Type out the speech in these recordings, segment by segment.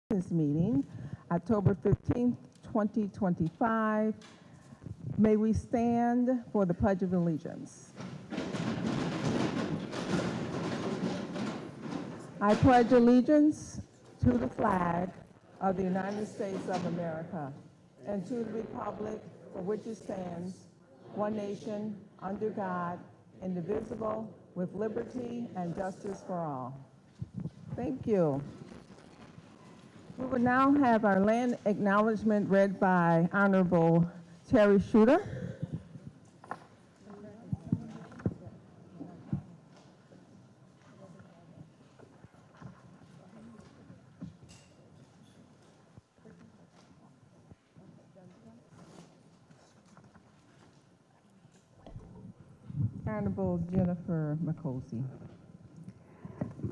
Business Meeting, October 15th, 2025. May we stand for the Pledge of Allegiance. I pledge allegiance to the flag of the United States of America and to the republic for which it stands, one nation, under God, indivisible, with liberty and justice for all. Thank you. We will now have our land acknowledgement read by Honorable Terry Schutter. Honorable Jennifer McCosey.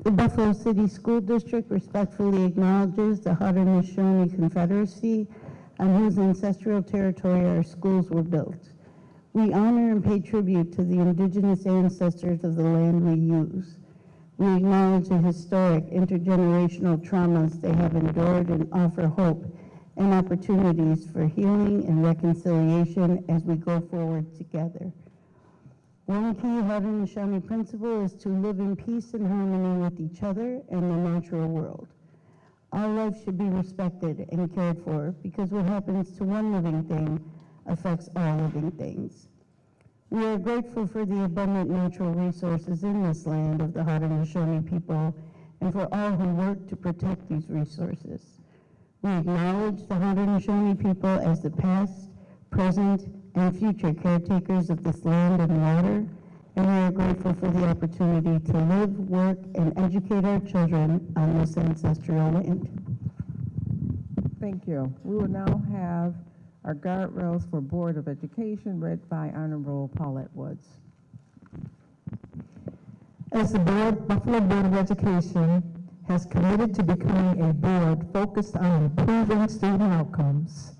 The Buffalo City School District respectfully acknowledges the Haudenosaunee Confederacy on whose ancestral territory our schools were built. We honor and pay tribute to the indigenous ancestors of the land we use. We acknowledge the historic intergenerational traumas they have endured and offer hope and opportunities for healing and reconciliation as we go forward together. One key Haudenosaunee principle is to live in peace and harmony with each other and the natural world. All life should be respected and cared for because what happens to one living thing affects all living things. We are grateful for the abundant natural resources in this land of the Haudenosaunee people and for all who work to protect these resources. We acknowledge the Haudenosaunee people as the past, present, and future caretakers of this land and water, and we are grateful for the opportunity to live, work, and educate our children on this ancestral land. Thank you. We will now have our guardrails for Board of Education read by Honorable Paulette Woods. As the Buffalo Board of Education has committed to becoming a board focused on improving student outcomes,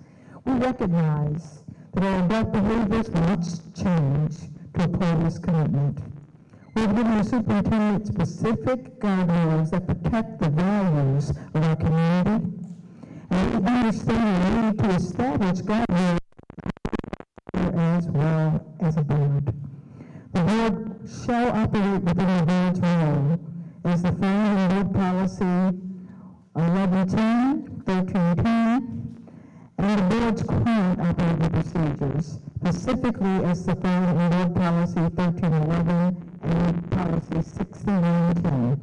we recognize that our adult behaviors must change to uphold this commitment. We've given the superintendent specific guidelines that protect the values of our community, and we understand the need to establish guidelines as well as a board. The board shall operate within the board's role as defined in board policy 1110, 1310, and the board's current operating procedures, specifically as defined in board policy 1311 and policy 6910.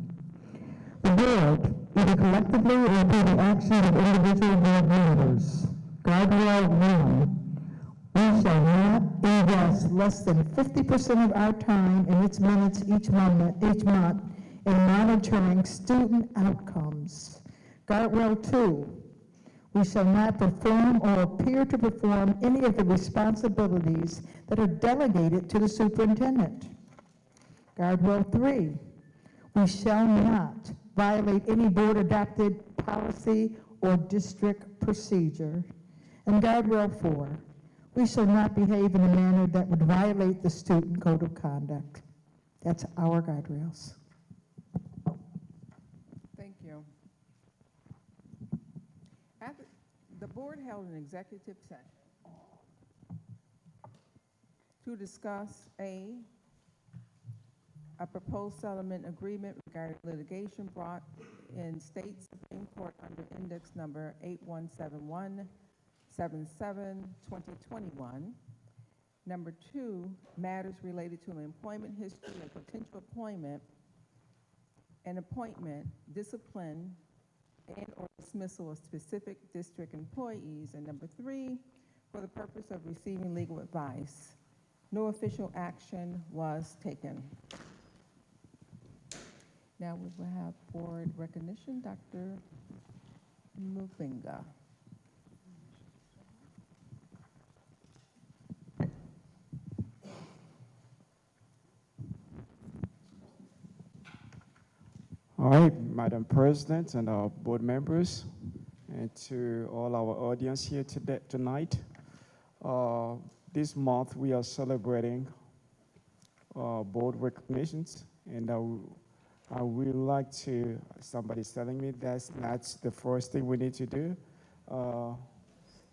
The board, either collectively or through the action of individual board members, guardrail 1, we shall not invest less than 50% of our time in its minutes each month in monitoring student outcomes. Guardrail 2, we shall not perform or appear to perform any of the responsibilities that are delegated to the superintendent. Guardrail 3, we shall not violate any board-adopted policy or district procedure. And guardrail 4, we shall not behave in a manner that would violate the student code of conduct. That's our guardrails. Thank you. The board held an executive session to discuss a proposed settlement agreement regarding litigation brought in state Supreme Court under index number 817177-2021. Number 2, matters related to employment history and potential employment and appointment, discipline, and or dismissal of specific district employees. And number 3, for the purpose of receiving legal advice. No official action was taken. Now we will have board recognition, Dr. Mufinga. All right, Madam President and our board members, and to all our audience here tonight. This month we are celebrating board recognitions, and I would like to, somebody's telling me that's not the first thing we need to do.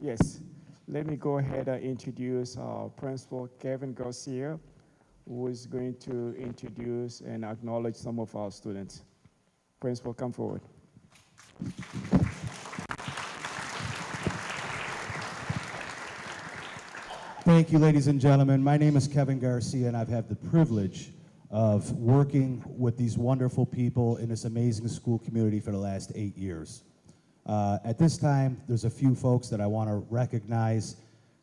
Yes, let me go ahead and introduce Principal Kevin Garcia, who is going to introduce and acknowledge some of our students. Principal, come forward. Thank you, ladies and gentlemen. My name is Kevin Garcia, and I've had the privilege of working with these wonderful people in this amazing school community for the last 8 years. At this time, there's a few folks that I want to recognize.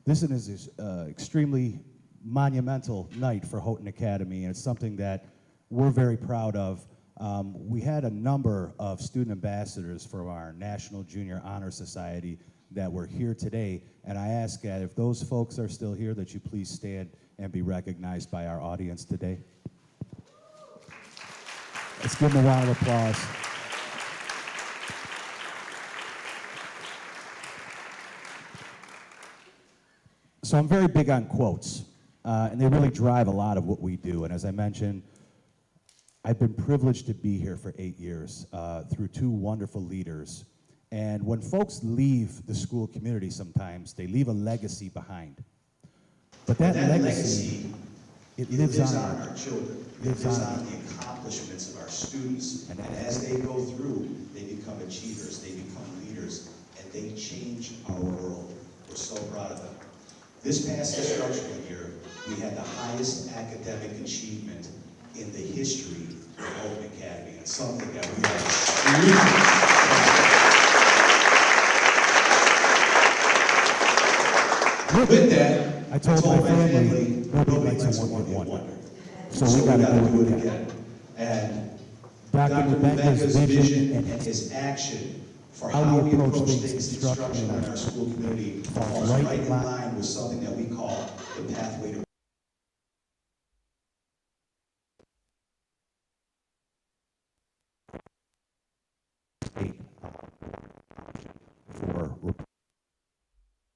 This is an extremely monumental night for Houghton Academy, and it's something that we're very proud of. We had a number of student ambassadors from our National Junior Honor Society that were here today, and I ask that if those folks are still here, that you please stand and be recognized by our audience today. Let's give them a round of applause. So I'm very big on quotes, and they really drive a lot of what we do. And as I mentioned, I've been privileged to be here for 8 years through two wonderful leaders. And when folks leave the school community sometimes, they leave a legacy behind. But that legacy, it lives on our children. It lives on the accomplishments of our students. And as they go through, they become achievers, they become leaders, and they change our world. We're so proud of them. This past instructional year, we had the highest academic achievement in the history of Houghton Academy, and something that we are extremely proud of. With that, I told my family, nobody likes a one-hit wonder. So we gotta do it again. And Dr. Mubenga's vision and his action for how we approach things instruction in our school community falls right in line with something that we call the pathway to state for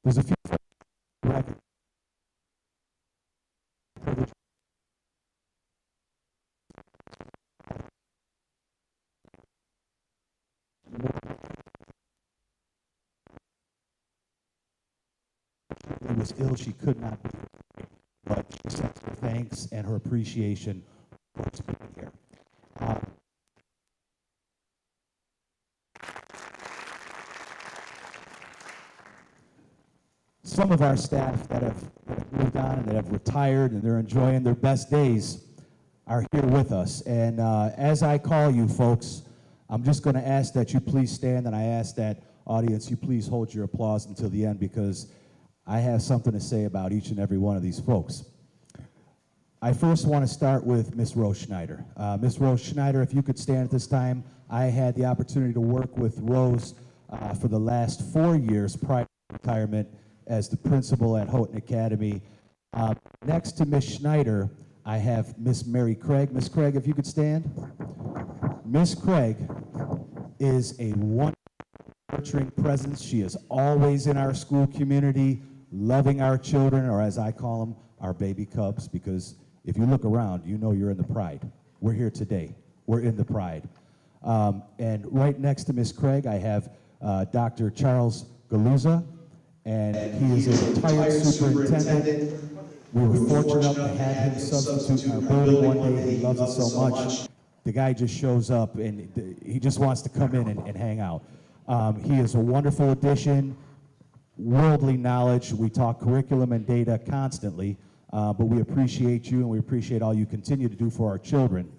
there's a few record It was ill, she could not be here, but she sends her thanks and her appreciation for being here. Some of our staff that have moved on and that have retired and they're enjoying their best days are here with us. And as I call you folks, I'm just going to ask that you please stand, and I ask that audience, you please hold your applause until the end, because I have something to say about each and every one of these folks. I first want to start with Ms. Rose Schneider. Ms. Rose Schneider, if you could stand at this time. I had the opportunity to work with Rose for the last 4 years prior to retirement as the principal at Houghton Academy. Next to Ms. Schneider, I have Ms. Mary Craig. Ms. Craig, if you could stand. Ms. Craig is a wonderful, nurturing presence. She is always in our school community, loving our children, or as I call them, our baby cubs, because if you look around, you know you're in the Pride. We're here today. We're in the Pride. And right next to Ms. Craig, I have Dr. Charles Galuza, and he is a retired superintendent. We were fortunate enough to have him substitute our building one day. He loves it so much. The guy just shows up, and he just wants to come in and hang out. He is a wonderful addition, worldly knowledge. We talk curriculum and data constantly, but we appreciate you, and we appreciate all you continue to do for our children.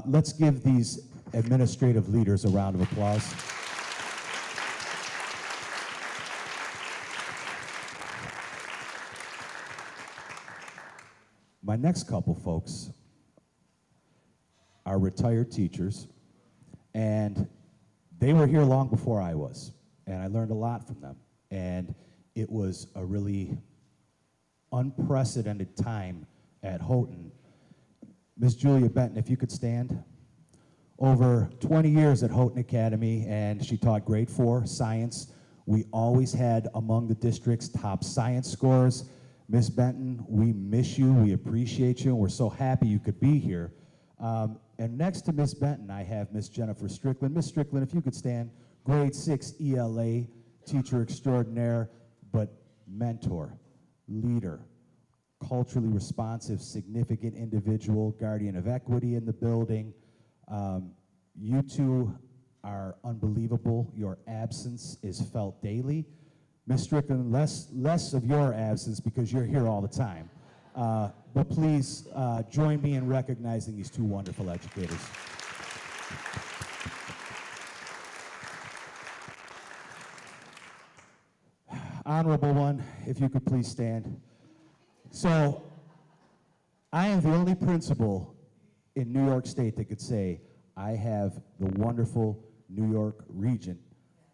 Let's give these administrative leaders a round of applause. My next couple folks are retired teachers, and they were here long before I was, and I learned a lot from them. And it was a really unprecedented time at Houghton. Ms. Julia Benton, if you could stand. Over 20 years at Houghton Academy, and she taught grade 4 science. We always had among the district's top science scores. Ms. Benton, we miss you, we appreciate you, and we're so happy you could be here. And next to Miss Benton, I have Miss Jennifer Strickland. Miss Strickland, if you could stand, grade 6 ELA, teacher extraordinaire, but mentor, leader, culturally responsive, significant individual, guardian of equity in the building. You two are unbelievable. Your absence is felt daily. Miss Strickland, less of your absence because you're here all the time. But please join me in recognizing these two wonderful educators. Honorable one, if you could please stand. So, I am the only principal in New York State that could say I have the wonderful New York Regent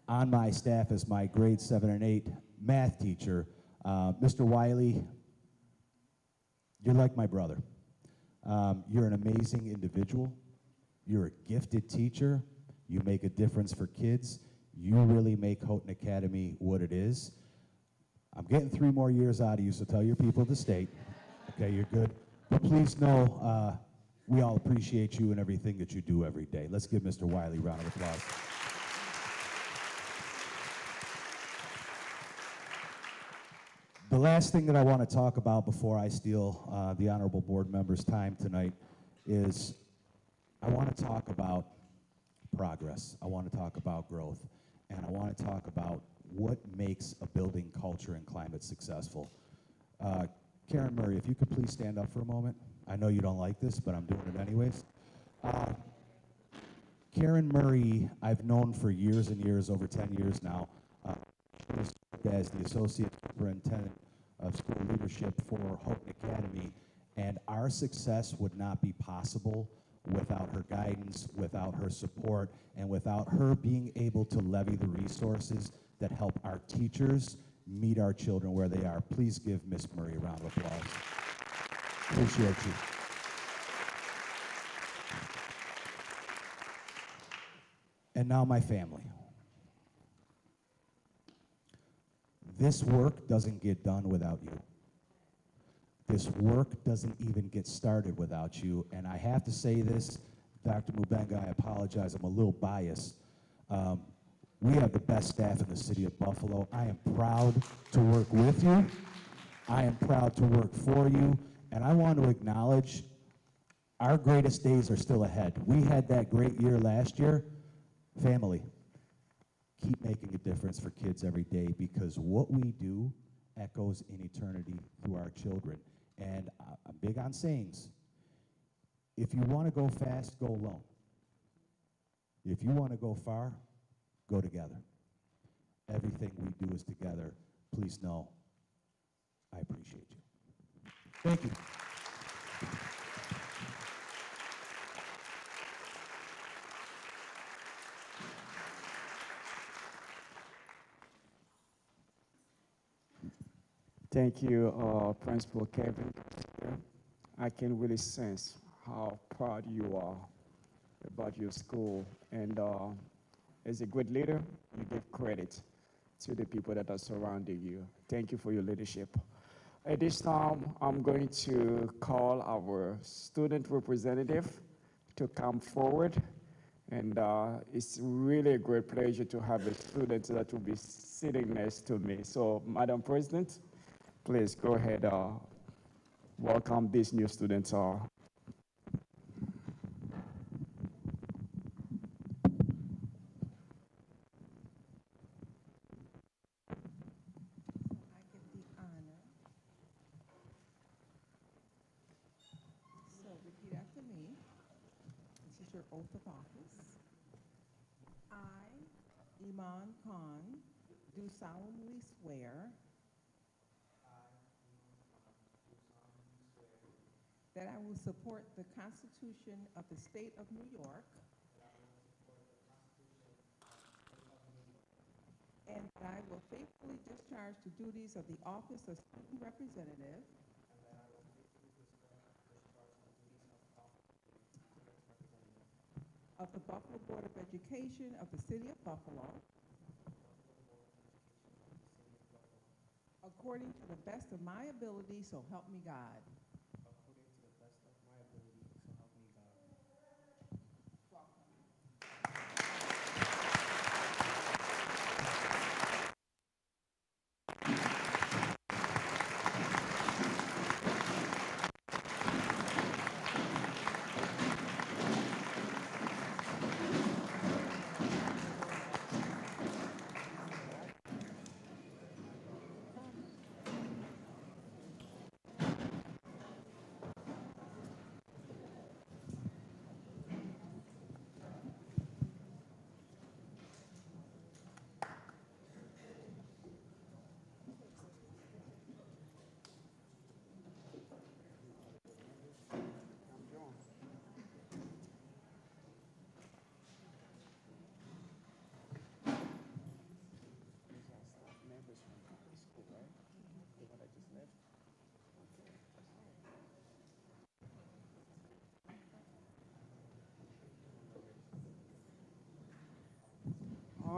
on my staff as my grade 7 and 8 math teacher. Mr. Wiley, you're like my brother. You're an amazing individual. You're a gifted teacher. You make a difference for kids. You really make Houghton Academy what it is. I'm getting 3 more years out of you, so tell your people to stay. Okay, you're good. But please know we all appreciate you and everything that you do every day. Let's give Mr. Wiley a round of applause. The last thing that I want to talk about before I steal the honorable board members' time tonight is I want to talk about progress. I want to talk about growth. And I want to talk about what makes a building culture and climate successful. Karen Murray, if you could please stand up for a moment. I know you don't like this, but I'm doing it anyways. Karen Murray, I've known for years and years, over 10 years now. She has served as the Associate Superintendent of School Leadership for Houghton Academy, and our success would not be possible without her guidance, without her support, and without her being able to levy the resources that help our teachers meet our children where they are. Please give Miss Murray a round of applause. Appreciate you. And now my family. This work doesn't get done without you. This work doesn't even get started without you. And I have to say this, Dr. Mubenga, I apologize, I'm a little biased. We have the best staff in the city of Buffalo. I am proud to work with you. I am proud to work for you. And I want to acknowledge our greatest days are still ahead. We had that great year last year. Family, keep making a difference for kids every day, because what we do echoes in eternity through our children. And I'm big on sayings. If you want to go fast, go alone. If you want to go far, go together. Everything we do is together. Please know, I appreciate you. Thank you. Thank you, Principal Kevin. I can really sense how proud you are about your school. And as a good leader, you give credit to the people that are surrounding you. Thank you for your leadership. At this time, I'm going to call our student representative to come forward. And it's really a great pleasure to have a student that will be sitting next to me. So, Madam President, please go ahead, welcome these new students. I get the honor. So repeat after me. This is your oath of office. I, Iman Khan, do solemnly swear that I will support the Constitution of the State of New York and that I will faithfully discharge the duties of the office of student representative of the Buffalo Board of Education of the City of Buffalo according to the best of my ability, so help me God.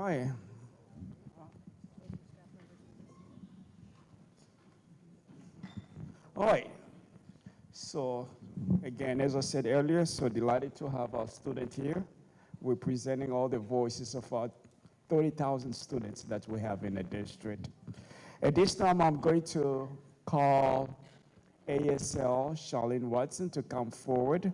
right. All right. So, again, as I said earlier, so delighted to have our student here. We're presenting all the voices of our 30,000 students that we have in the district. At this time, I'm going to call ASL Charlene Watson to come forward.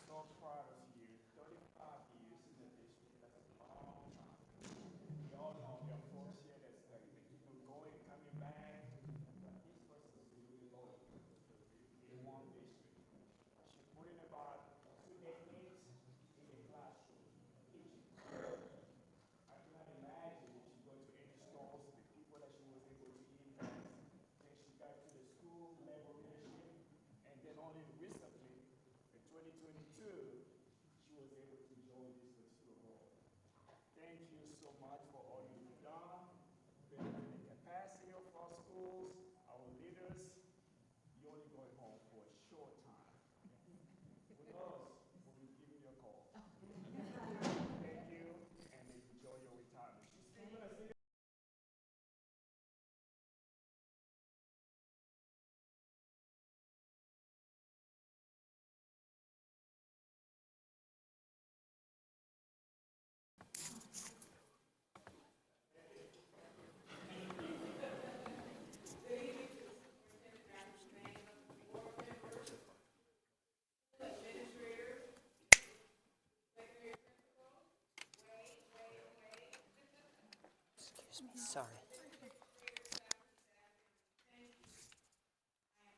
So proud of you. 35 years in the district, that's a long time. We all know there are folks here that's like, they keep on going, coming back. But this person is really loyal in one district. She put in about 2 decades in the classroom, teaching. I cannot imagine if she's going to any stores, the people that she was able to impact. Then she got to the school level leadership, and then only recently, in 2022, she was able to join this particular role. Thank you so much for all you've done, building the capacity of our schools, our leaders. You're only going home for a short time. With us, we will give you a call. Thank you, and enjoy your retirement. She's still gonna stay. Excuse me, sorry.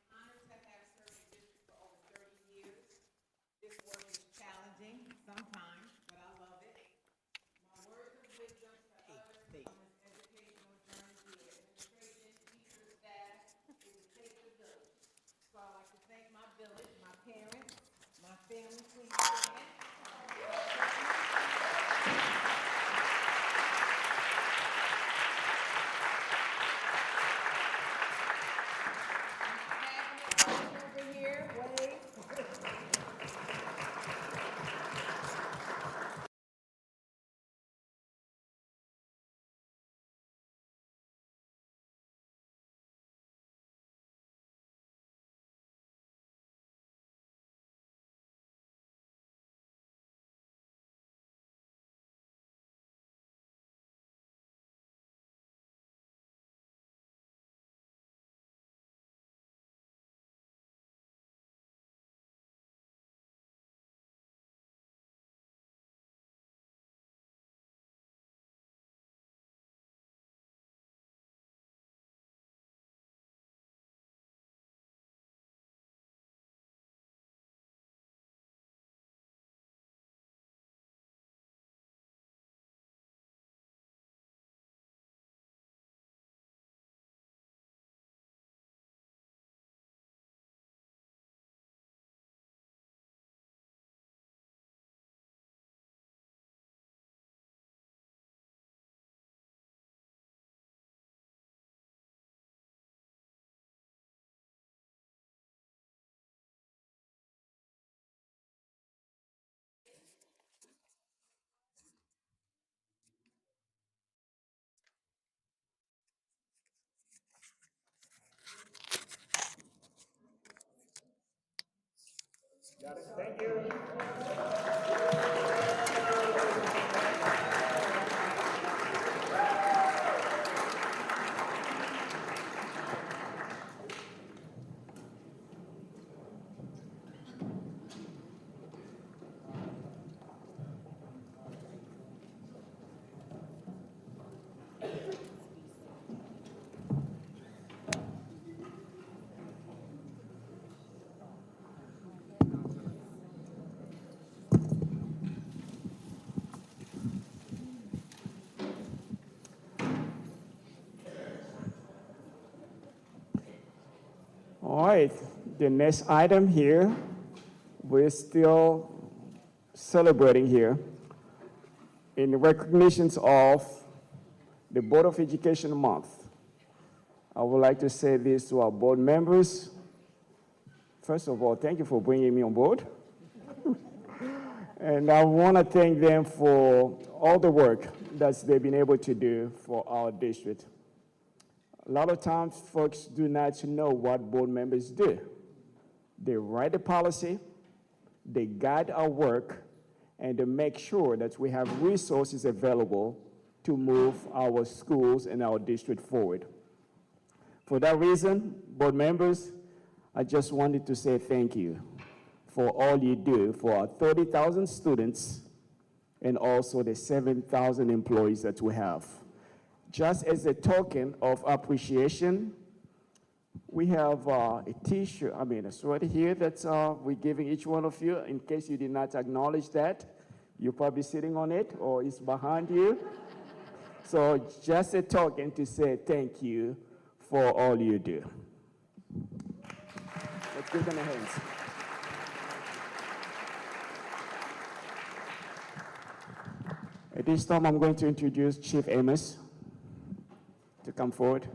Honored to have served the district for over 30 years. This work is challenging sometimes, but I love it. My words of wisdom for others on this educational journey to the administration, teachers, staff, is to take the village. So I'd like to thank my village, my parents, my family, please stand. Over here, wave. All right, the next item here, we're still celebrating here in recognition of the Board of Education Month. I would like to say this to our board members. First of all, thank you for bringing me on board. And I want to thank them for all the work that they've been able to do for our district. A lot of times, folks do not know what board members do. They write the policy, they guide our work, and they make sure that we have resources available to move our schools and our district forward. For that reason, board members, I just wanted to say thank you for all you do for our 30,000 students and also the 7,000 employees that we have. Just as a token of appreciation, we have a t-shirt, a sweater here that we're giving each one of you. In case you did not acknowledge that, you're probably sitting on it or it's behind you. So just a token to say thank you for all you do. Let's give them a hand. At this time, I'm going to introduce Chief Amos to come forward.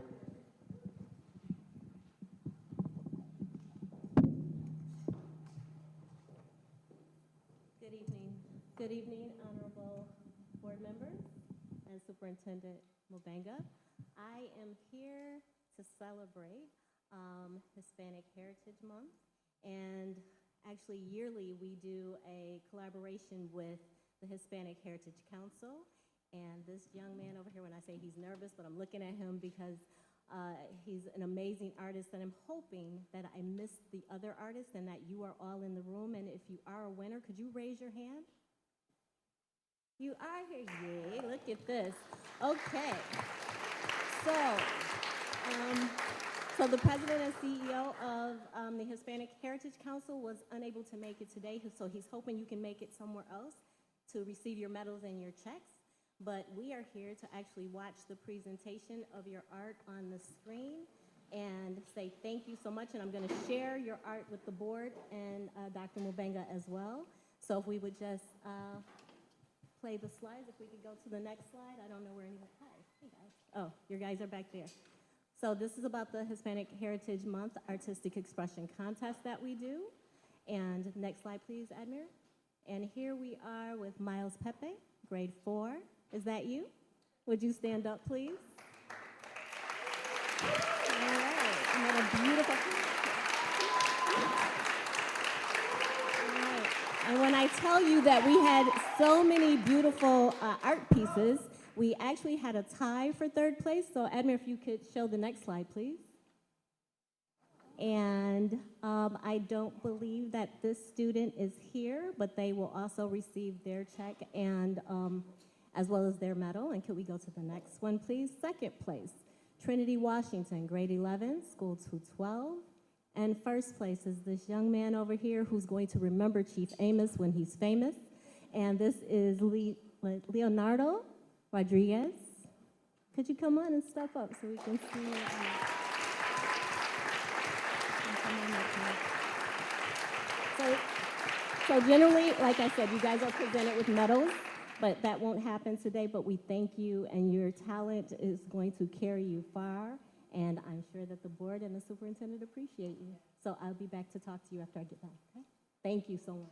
Good evening. Good evening, honorable board members and Superintendent Mubanga. I am here to celebrate Hispanic Heritage Month, and actually yearly we do a collaboration with the Hispanic Heritage Council. And this young man over here, when I say he's nervous, but I'm looking at him because he's an amazing artist, and I'm hoping that I missed the other artists and that you are all in the room. And if you are a winner, could you raise your hand? You are here, yay, look at this. Okay, so the president and CEO of the Hispanic Heritage Council was unable to make it today, so he's hoping you can make it somewhere else to receive your medals and your checks. But we are here to actually watch the presentation of your art on the screen and say thank you so much. And I'm going to share your art with the board and Dr. Mubanga as well. So if we would just play the slides, if we could go to the next slide. I don't know where anyone, hi, hey guys. Oh, your guys are back there. So this is about the Hispanic Heritage Month Artistic Expression Contest that we do. And next slide, please, Admir. And here we are with Miles Pepe, grade 4. Is that you? Would you stand up, please? All right. And what a beautiful. All right. And when I tell you that we had so many beautiful art pieces, we actually had a tie for third place. So, Admir, if you could show the next slide, please. And I don't believe that this student is here, but they will also receive their check and as well as their medal. And could we go to the next one, please? Second place, Trinity Washington, grade 11, school 212. And first place is this young man over here who's going to remember Chief Amos when he's famous. And this is Leonardo Rodriguez. Could you come on and step up so we can see? So generally, like I said, you guys are presented with medals, but that won't happen today. But we thank you, and your talent is going to carry you far. And I'm sure that the board and the superintendent appreciate you. So I'll be back to talk to you after I get back, okay? Thank you so much.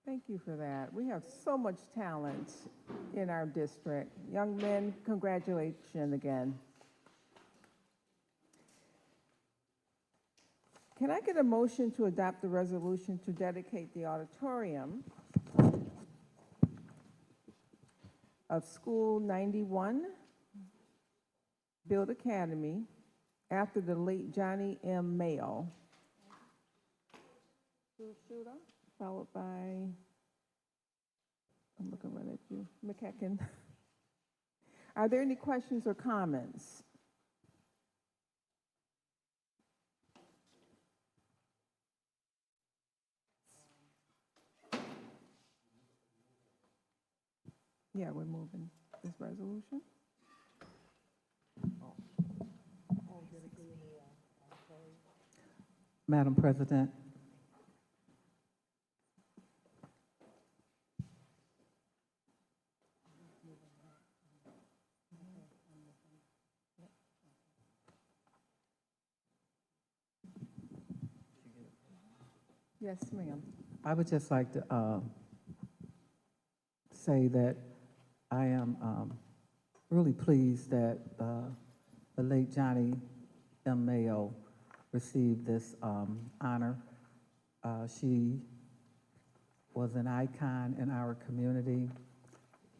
Thank you for that. We have so much talent in our district. Young men, congratulations again. Can I get a motion to adopt the resolution to dedicate the auditorium of School 91, Build Academy, after the late Johnny M. Mayo? Followed by, I'm looking right at you, McEachen. Are there any questions or comments? Yeah, we're moving this resolution. Madam President, Yes, ma'am. I would just like to say that I am really pleased that the late Johnny M. Mayo received this honor. She was an icon in our community,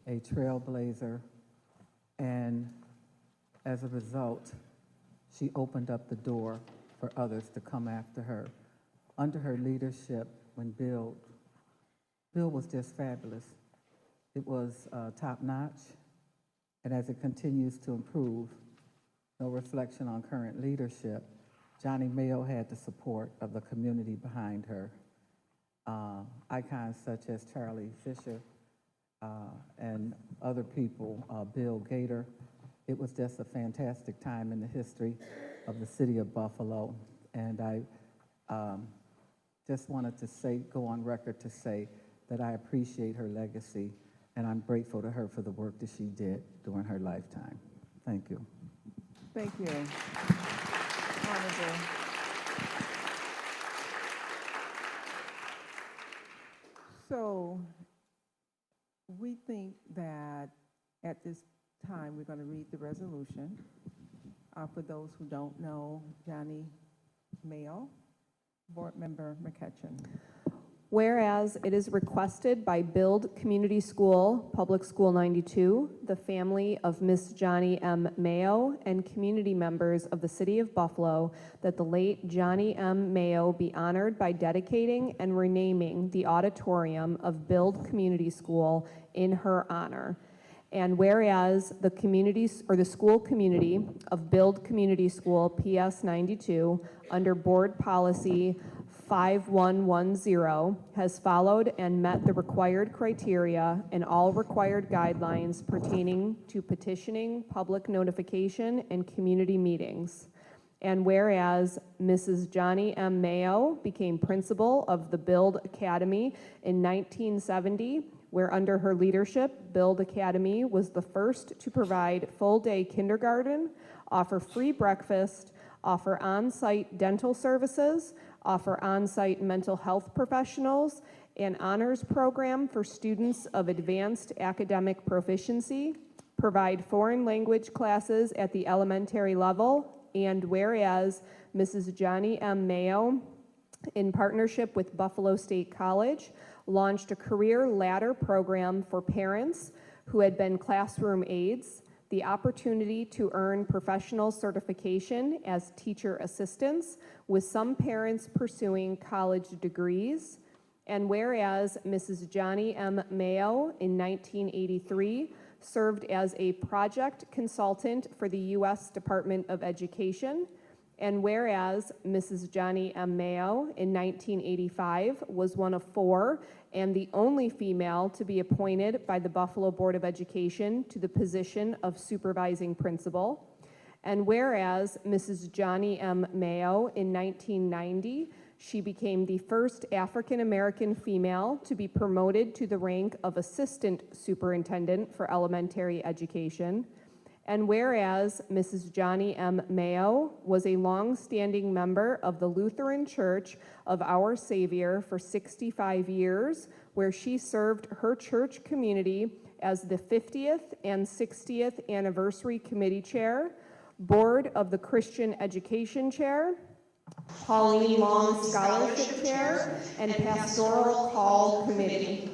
a trailblazer, and as a result, she opened up the door for others to come after her. Under her leadership, when Bill was just fabulous. It was top-notch, and as it continues to improve, no reflection on current leadership, Johnny Mayo had the support of the community behind her. Icons such as Charlie Fisher and other people, Bill Gator. It was just a fantastic time in the history of the city of Buffalo, and I just wanted to say, go on record to say that I appreciate her legacy, and I'm grateful to her for the work that she did during her lifetime. Thank you. Thank you. Honorable. So we think that at this time, we're going to read the resolution. For those who don't know, Johnny Mayo, Board Member McCutcheon. Whereas it is requested by Build Community School, Public School 92, the family of Miss Johnny M. Mayo, and community members of the City of Buffalo, that the late Johnny M. Mayo be honored by dedicating and renaming the auditorium of Build Community School in her honor. And whereas the communities, or the school community of Build Community School, PS 92, under Board Policy 5110, has followed and met the required criteria and all required guidelines pertaining to petitioning, public notification, and community meetings. And whereas Mrs. Johnny M. Mayo became principal of the Build Academy in 1970, where under her leadership, Build Academy was the first to provide full-day kindergarten, offer free breakfast, offer on-site dental services, offer on-site mental health professionals, an honors program for students of advanced academic proficiency, provide foreign language classes at the elementary level, and whereas Mrs. Johnny M. Mayo, in partnership with Buffalo State College, launched a career ladder program for parents who had been classroom aides, the opportunity to earn professional certification as teacher assistants, with some parents pursuing college degrees. And whereas Mrs. Johnny M. Mayo in 1983 served as a project consultant for the U.S. Department of Education, and whereas Mrs. Johnny M. Mayo in 1985 was one of 4 and the only female to be appointed by the Buffalo Board of Education to the position of supervising principal, and whereas Mrs. Johnny M. Mayo in 1990, she became the first African American female to be promoted to the rank of assistant superintendent for elementary education. And whereas Mrs. Johnny M. Mayo was a long-standing member of the Lutheran Church of Our Savior for 65 years, where she served her church community as the 50th and 60th Anniversary Committee Chair, Board of the Christian Education Chair, Pauline Long Scholarship Chair, and Pastoral Call Committee.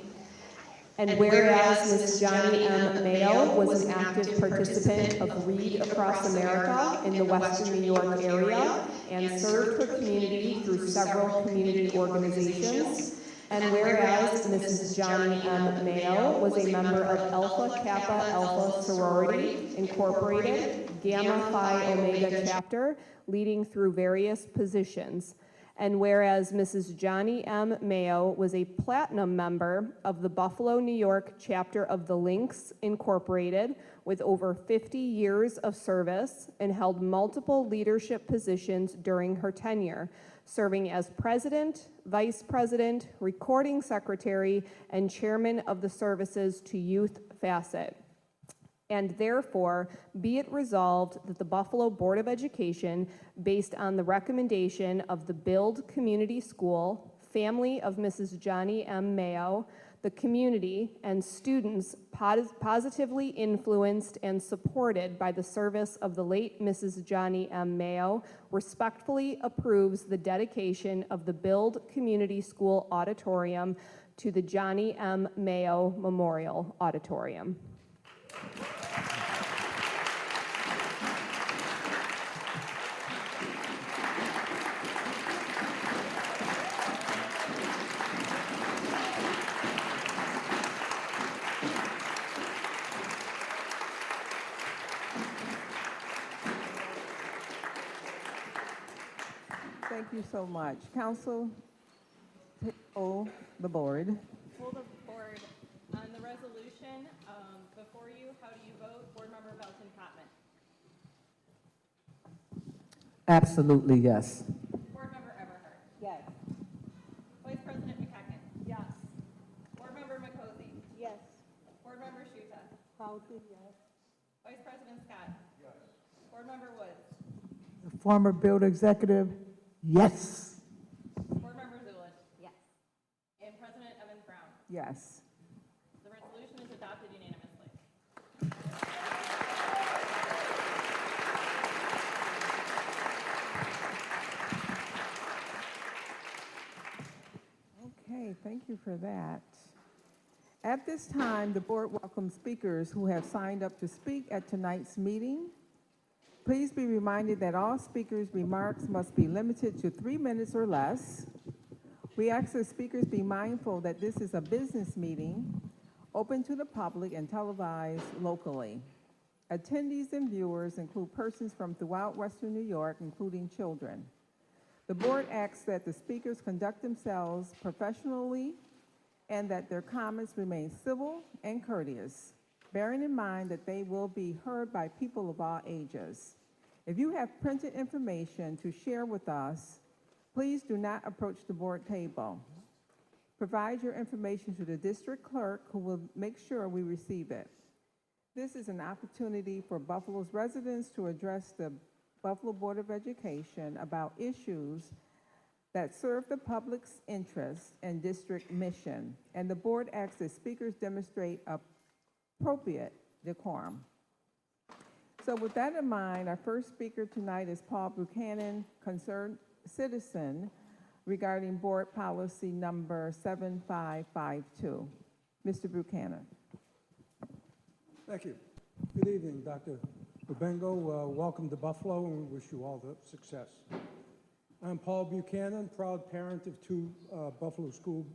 And whereas Ms. Johnny M. Mayo was an active participant of Read Across America in the Western New York area and served her community through several community organizations. And whereas Mrs. Johnny M. Mayo was a member of Alpha Kappa Alpha Sorority Incorporated, Gamma Phi Omega chapter, leading through various positions. And whereas Mrs. Johnny M. Mayo was a platinum member of the Buffalo, New York chapter of the Lynx Incorporated with over 50 years of service and held multiple leadership positions during her tenure, serving as president, vice president, recording secretary, and chairman of the Services to Youth Facet. And therefore, be it resolved that the Buffalo Board of Education, based on the recommendation of the Build Community School, family of Mrs. Johnny M. Mayo, the community, and students positively influenced and supported by the service of the late Mrs. Johnny M. Mayo, respectfully approves the dedication of the Build Community School Auditorium to the Johnny M. Mayo Memorial Auditorium. Thank you so much. Council, the board. Will the board, on the resolution before you, how do you vote? Board Member Belton Cotman. Absolutely, yes. Board Member Everhart. Yes. Vice President McCacken. Yes. Board Member McCosey. Yes. Board Member Shuta. Houghton, yes. Vice President Scott. Yes. Board Member Woods. The former Build executive, yes. Board Member Zulish. Yes. And President Evans Brown. Yes. The resolution is adopted unanimously. Okay, thank you for that. At this time, the board welcomes speakers who have signed up to speak at tonight's meeting. Please be reminded that all speakers' remarks must be limited to 3 minutes or less. We ask that speakers be mindful that this is a business meeting, open to the public and televised locally. Attendees and viewers include persons from throughout Western New York, including children. The board asks that the speakers conduct themselves professionally and that their comments remain civil and courteous, bearing in mind that they will be heard by people of all ages. If you have printed information to share with us, please do not approach the board table. Provide your information to the district clerk, who will make sure we receive it. This is an opportunity for Buffalo's residents to address the Buffalo Board of Education about issues that serve the public's interest and district mission, and the board asks that speakers demonstrate appropriate decorum. So with that in mind, our first speaker tonight is Paul Buchanan, concerned citizen, regarding board policy number 7552. Mr. Buchanan. Thank you. Good evening, Dr. Lubengo. Welcome to Buffalo, and we wish you all the success. I'm Paul Buchanan, proud parent of 2 Buffalo School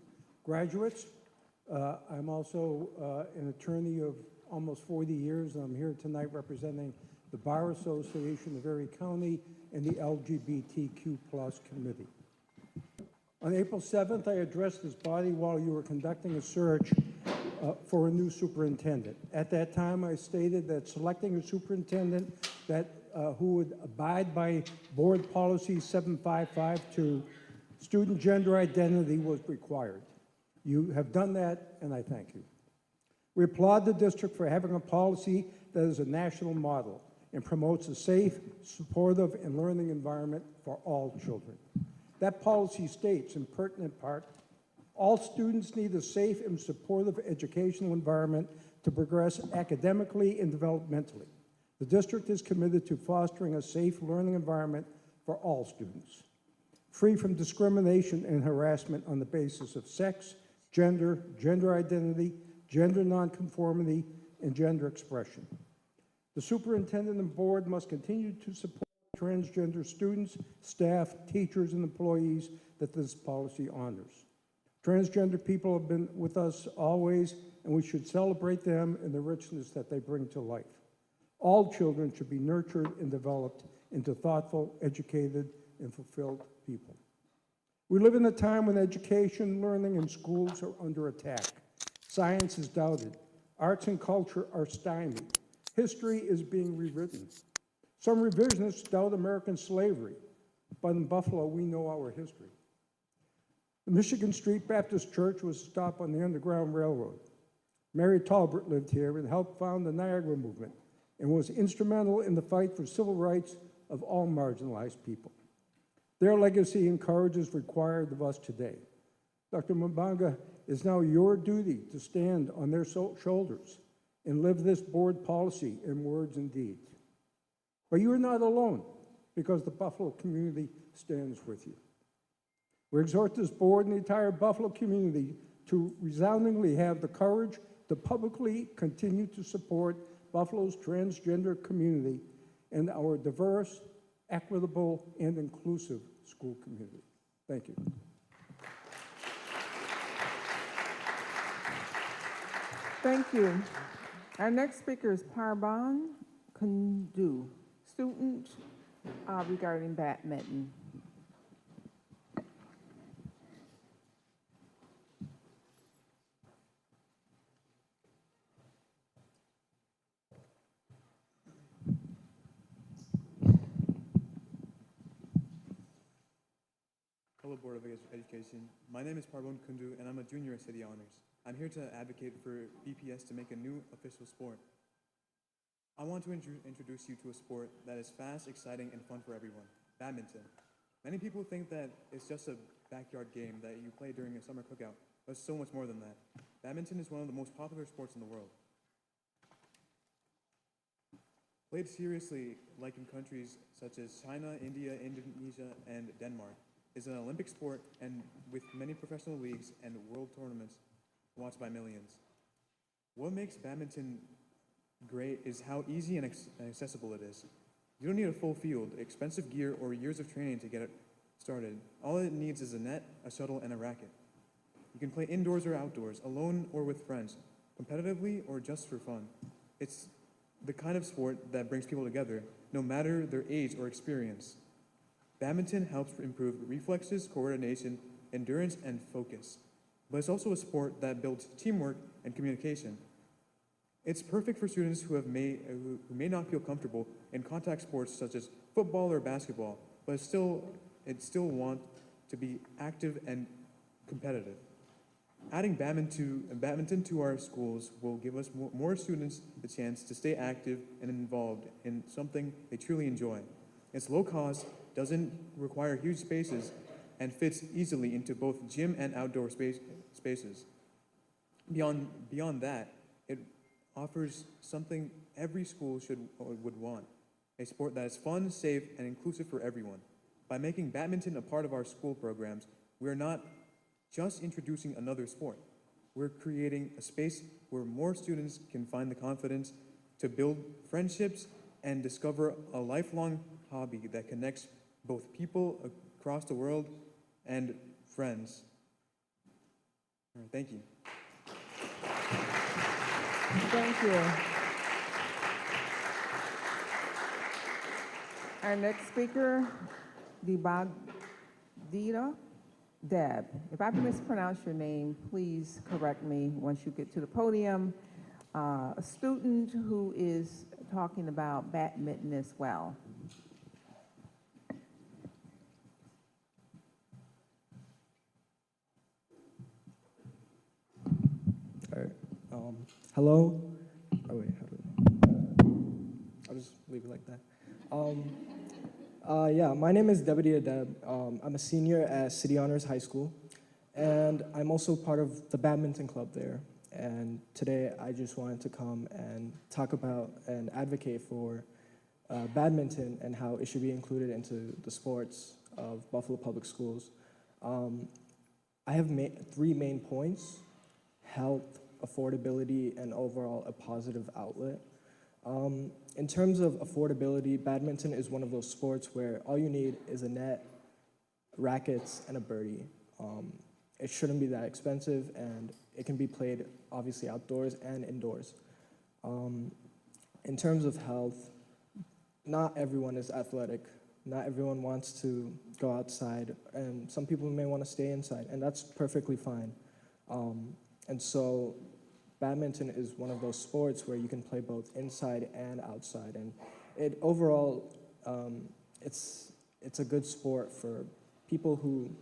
graduates. I'm also an attorney of almost 40 years, and I'm here tonight representing the Bar Association of Erie County and the LGBTQ+ committee. On April 7th, I addressed this body while you were conducting a search for a new superintendent. At that time, I stated that selecting a superintendent who would abide by board policy 7552, student gender identity, was required. You have done that, and I thank you. We applaud the district for having a policy that is a national model and promotes a safe, supportive, and learning environment for all children. That policy states, in pertinent part, all students need a safe and supportive educational environment to progress academically and developmentally. The district is committed to fostering a safe learning environment for all students, free from discrimination and harassment on the basis of sex, gender, gender identity, gender nonconformity, and gender expression. The superintendent and board must continue to support transgender students, staff, teachers, and employees that this policy honors. Transgender people have been with us always, and we should celebrate them and the richness that they bring to life. All children should be nurtured and developed into thoughtful, educated, and fulfilled people. We live in a time when education, learning, and schools are under attack. Science is doubted. Arts and culture are stymied. History is being rewritten. Some revisionists doubt American slavery, but in Buffalo, we know our history. The Michigan Street Baptist Church was a stop on the Underground Railroad. Mary Talbert lived here and helped found the Niagara Movement and was instrumental in the fight for civil rights of all marginalized people. Their legacy encourages required of us today. Dr. Mbanga, it's now your duty to stand on their shoulders and live this board policy in words and deeds. But you are not alone, because the Buffalo community stands with you. We exhort this board and the entire Buffalo community to resoundingly have the courage to publicly continue to support Buffalo's transgender community and our diverse, equitable, and inclusive school community. Thank you. Thank you. Our next speaker is Parbon Kundu, student regarding badminton. Hello, Board of Education. My name is Parbon Kundu, and I'm a junior at City Honors. I'm here to advocate for BPS to make a new official sport. I want to introduce you to a sport that is fast, exciting, and fun for everyone, badminton. Many people think that it's just a backyard game that you play during a summer cookout, but it's so much more than that. Badminton is one of the most popular sports in the world. Played seriously, like in countries such as China, India, Indonesia, and Denmark, is an Olympic sport and with many professional leagues and world tournaments watched by millions. What makes badminton great is how easy and accessible it is. You don't need a full field, expensive gear, or years of training to get it started. All it needs is a net, a shuttle, and a racket. You can play indoors or outdoors, alone or with friends, competitively or just for fun. It's the kind of sport that brings people together, no matter their age or experience. Badminton helps improve reflexes, coordination, endurance, and focus. But it's also a sport that builds teamwork and communication. It's perfect for students who may not feel comfortable in contact sports such as football or basketball, but still want to be active and competitive. Adding badminton to our schools will give us more students the chance to stay active and involved in something they truly enjoy. It's low cost, doesn't require huge spaces, and fits easily into both gym and outdoor spaces. Beyond that, it offers something every school would want, a sport that is fun, safe, and inclusive for everyone. By making badminton a part of our school programs, we are not just introducing another sport. We're creating a space where more students can find the confidence to build friendships and discover a lifelong hobby that connects both people across the world and friends. All right, thank you. Thank you. Our next speaker, Debagdita Deb. If I mispronounce your name, please correct me once you get to the podium. A student who is talking about badminton as well. All right. Hello. Oh wait, I'll just leave it like that. Yeah, my name is Debadita Deb. I'm a senior at City Honors High School, and I'm also part of the badminton club there. And today I just wanted to come and talk about and advocate for badminton and how it should be included into the sports of Buffalo Public Schools. I have three main points: health, affordability, and overall a positive outlet. In terms of affordability, badminton is one of those sports where all you need is a net, rackets, and a birdie. It shouldn't be that expensive, and it can be played obviously outdoors and indoors. In terms of health, not everyone is athletic, Not everyone wants to go outside, and some people may want to stay inside, and that's perfectly fine. And so badminton is one of those sports where you can play both inside and outside, and it overall, it's a good sport for people who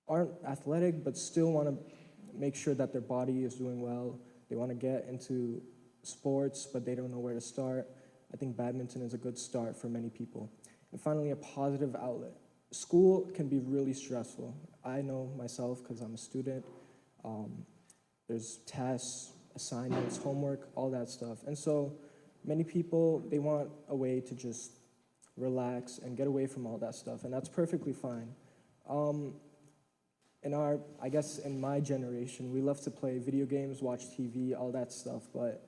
aren't athletic but still want to make sure that their body is doing well. They want to get into sports, but they don't know where to start. I think badminton is a good start for many people. And finally, a positive outlet. School can be really stressful. I know myself because I'm a student. There's tests, assignments, homework, all that stuff. And so many people, they want a way to just relax and get away from all that stuff, and that's perfectly fine. I guess in my generation, we love to play video games, watch TV, all that stuff, but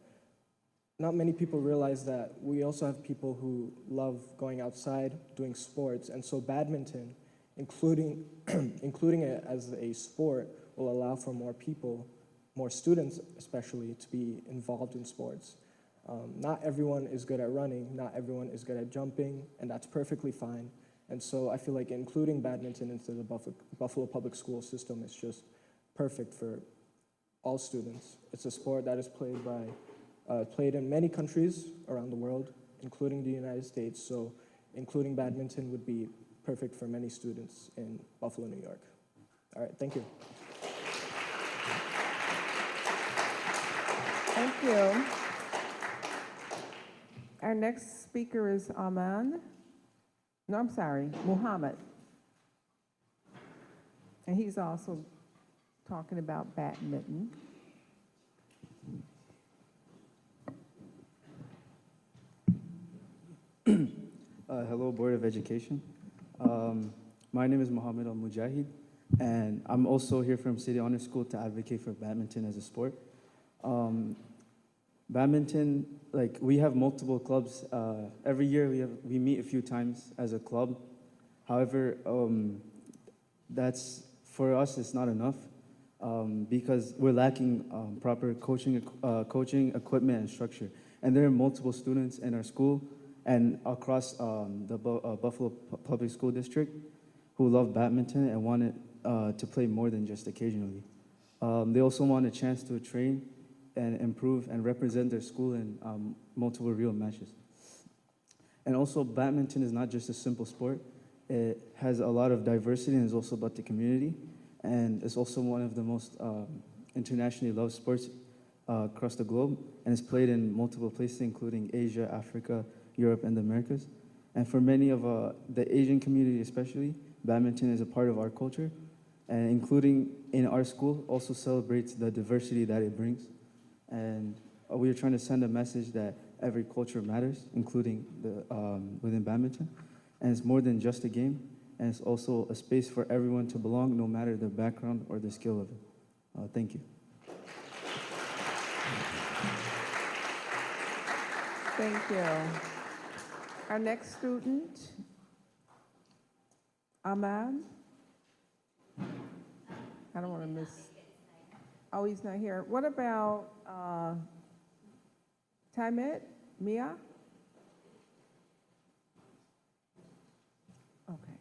not many people realize that we also have people who love going outside, doing sports, and so badminton, including it as a sport, will allow for more people, more students especially, to be involved in sports. Not everyone is good at running, not everyone is good at jumping, and that's perfectly fine. And so I feel like including badminton into the Buffalo Public School system is just perfect for all students. It's a sport that is played in many countries around the world, including the United States, so including badminton would be perfect for many students in Buffalo, New York. All right, thank you. Thank you. Our next speaker is Muhammad. And he's also talking about badminton. Hello, Board of Education. My name is Muhammad Al-Mujahid, and I'm also here from City Honor School to advocate for badminton as a sport. Badminton, like, we have multiple clubs. Every year we meet a few times as a club. However, for us, it's not enough because we're lacking proper coaching equipment and structure. And there are multiple students in our school and across the Buffalo Public School District who love badminton and want it to play more than just occasionally. They also want a chance to train and improve and represent their school in multiple real matches. And also, badminton is not just a simple sport. It has a lot of diversity and is also about the community. And it's also one of the most internationally loved sports across the globe. And it's played in multiple places, including Asia, Africa, Europe, and the Americas. And for many of the Asian community especially, badminton is a part of our culture. And including in our school also celebrates the diversity that it brings. And we are trying to send a message that every culture matters, including within badminton. And it's more than just a game, and it's also a space for everyone to belong, no matter their background or their skill level. Thank you. Thank you. Our next student, Ahmad. I don't want to miss. Oh, he's not here. What about Taimet Mia? Okay.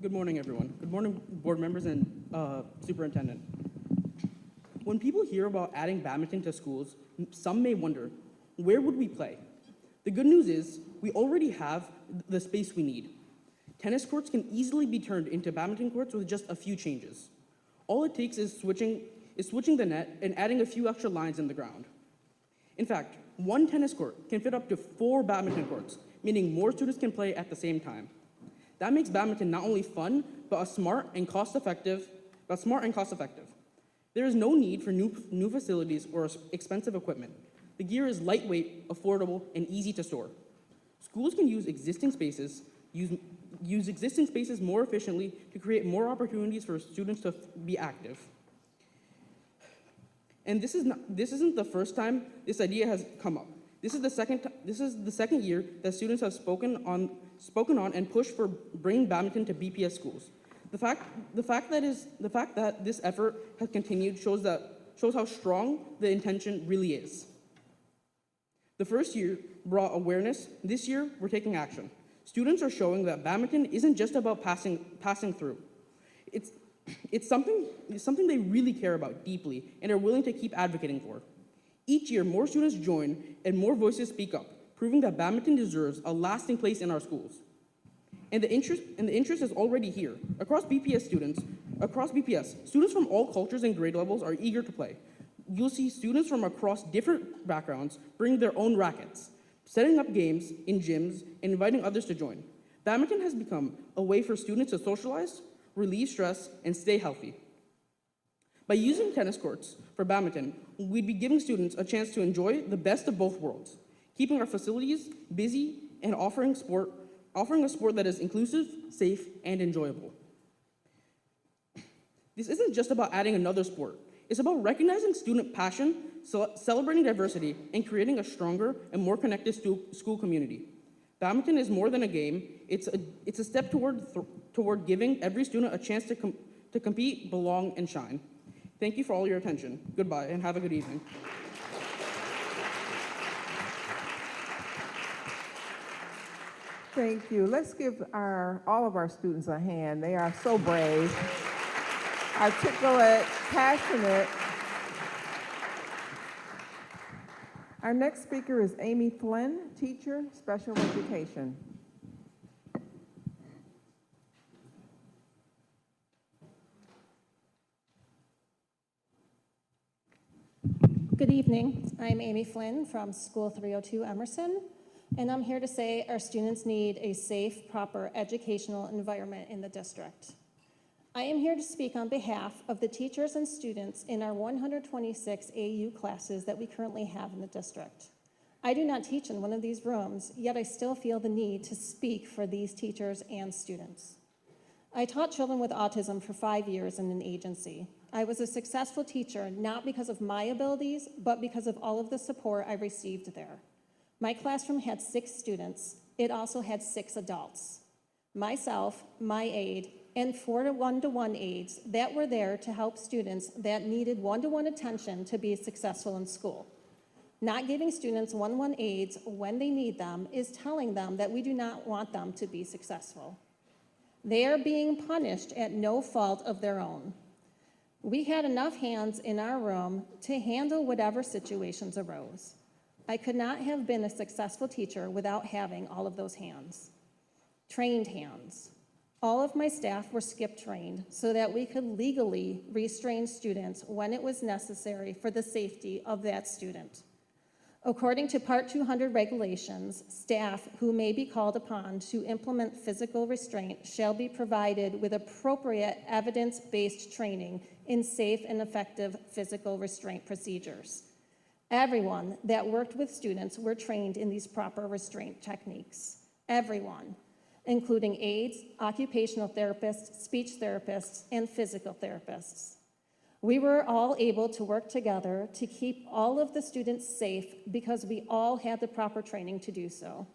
Good morning, everyone. Good morning, board members and superintendent. When people hear about adding badminton to schools, some may wonder, where would we play? The good news is we already have the space we need. Tennis courts can easily be turned into badminton courts with just a few changes. All it takes is switching the net and adding a few extra lines in the ground. In fact, one tennis court can fit up to 4 badminton courts, meaning more students can play at the same time. That makes badminton not only fun, but smart and cost-effective. There is no need for new facilities or expensive equipment. The gear is lightweight, affordable, and easy to store. Schools can use existing spaces more efficiently to create more opportunities for students to be active. And this isn't the first time this idea has come up. This is the second year that students have spoken on and pushed for bringing badminton to BPS schools. The fact that this effort has continued shows that shows how strong the intention really is. The first year brought awareness. This year, we're taking action. Students are showing that badminton isn't just about passing through. It's something they really care about deeply and are willing to keep advocating for. Each year, more students join and more voices speak up, proving that badminton deserves a lasting place in our schools. And the interest is already here. Across BPS, students from all cultures and grade levels are eager to play. You'll see students from across different backgrounds bring their own rackets, setting up games in gyms, and inviting others to join. Badminton has become a way for students to socialize, relieve stress, and stay healthy. By using tennis courts for badminton, we'd be giving students a chance to enjoy the best of both worlds, keeping our facilities busy and offering a sport that is inclusive, safe, and enjoyable. This isn't just about adding another sport. It's about recognizing student passion, celebrating diversity, and creating a stronger and more connected school community. Badminton is more than a game. It's a step toward giving every student a chance to compete, belong, and shine. Thank you for all your attention. Goodbye, and have a good evening. Thank you. Let's give all of our students a hand. They are so brave, articulate, passionate. Our next speaker is Amy Flynn, teacher, special education. Good evening. I'm Amy Flynn from School 302 Emerson, and I'm here to say our students need a safe, proper educational environment in the district. I am here to speak on behalf of the teachers and students in our 126 AU classes that we currently have in the district. I do not teach in one of these rooms, yet I still feel the need to speak for these teachers and students. I taught children with autism for 5 years in an agency. I was a successful teacher not because of my abilities, but because of all of the support I received there. My classroom had 6 students. It also had 6 adults. Myself, my aide, and 4 one-to-one aides that were there to help students that needed one-to-one attention to be successful in school. Not giving students one-to-one aides when they need them is telling them that we do not want them to be successful. They are being punished at no fault of their own. We had enough hands in our room to handle whatever situations arose. I could not have been a successful teacher without having all of those hands. Trained hands. All of my staff were skip trained so that we could legally restrain students when it was necessary for the safety of that student. According to Part 200 regulations, staff who may be called upon to implement physical restraint shall be provided with appropriate evidence-based training in safe and effective physical restraint procedures. Everyone that worked with students were trained in these proper restraint techniques. Everyone, including aides, occupational therapists, speech therapists, and physical therapists. We were all able to work together to keep all of the students safe because we all had the proper training to do so.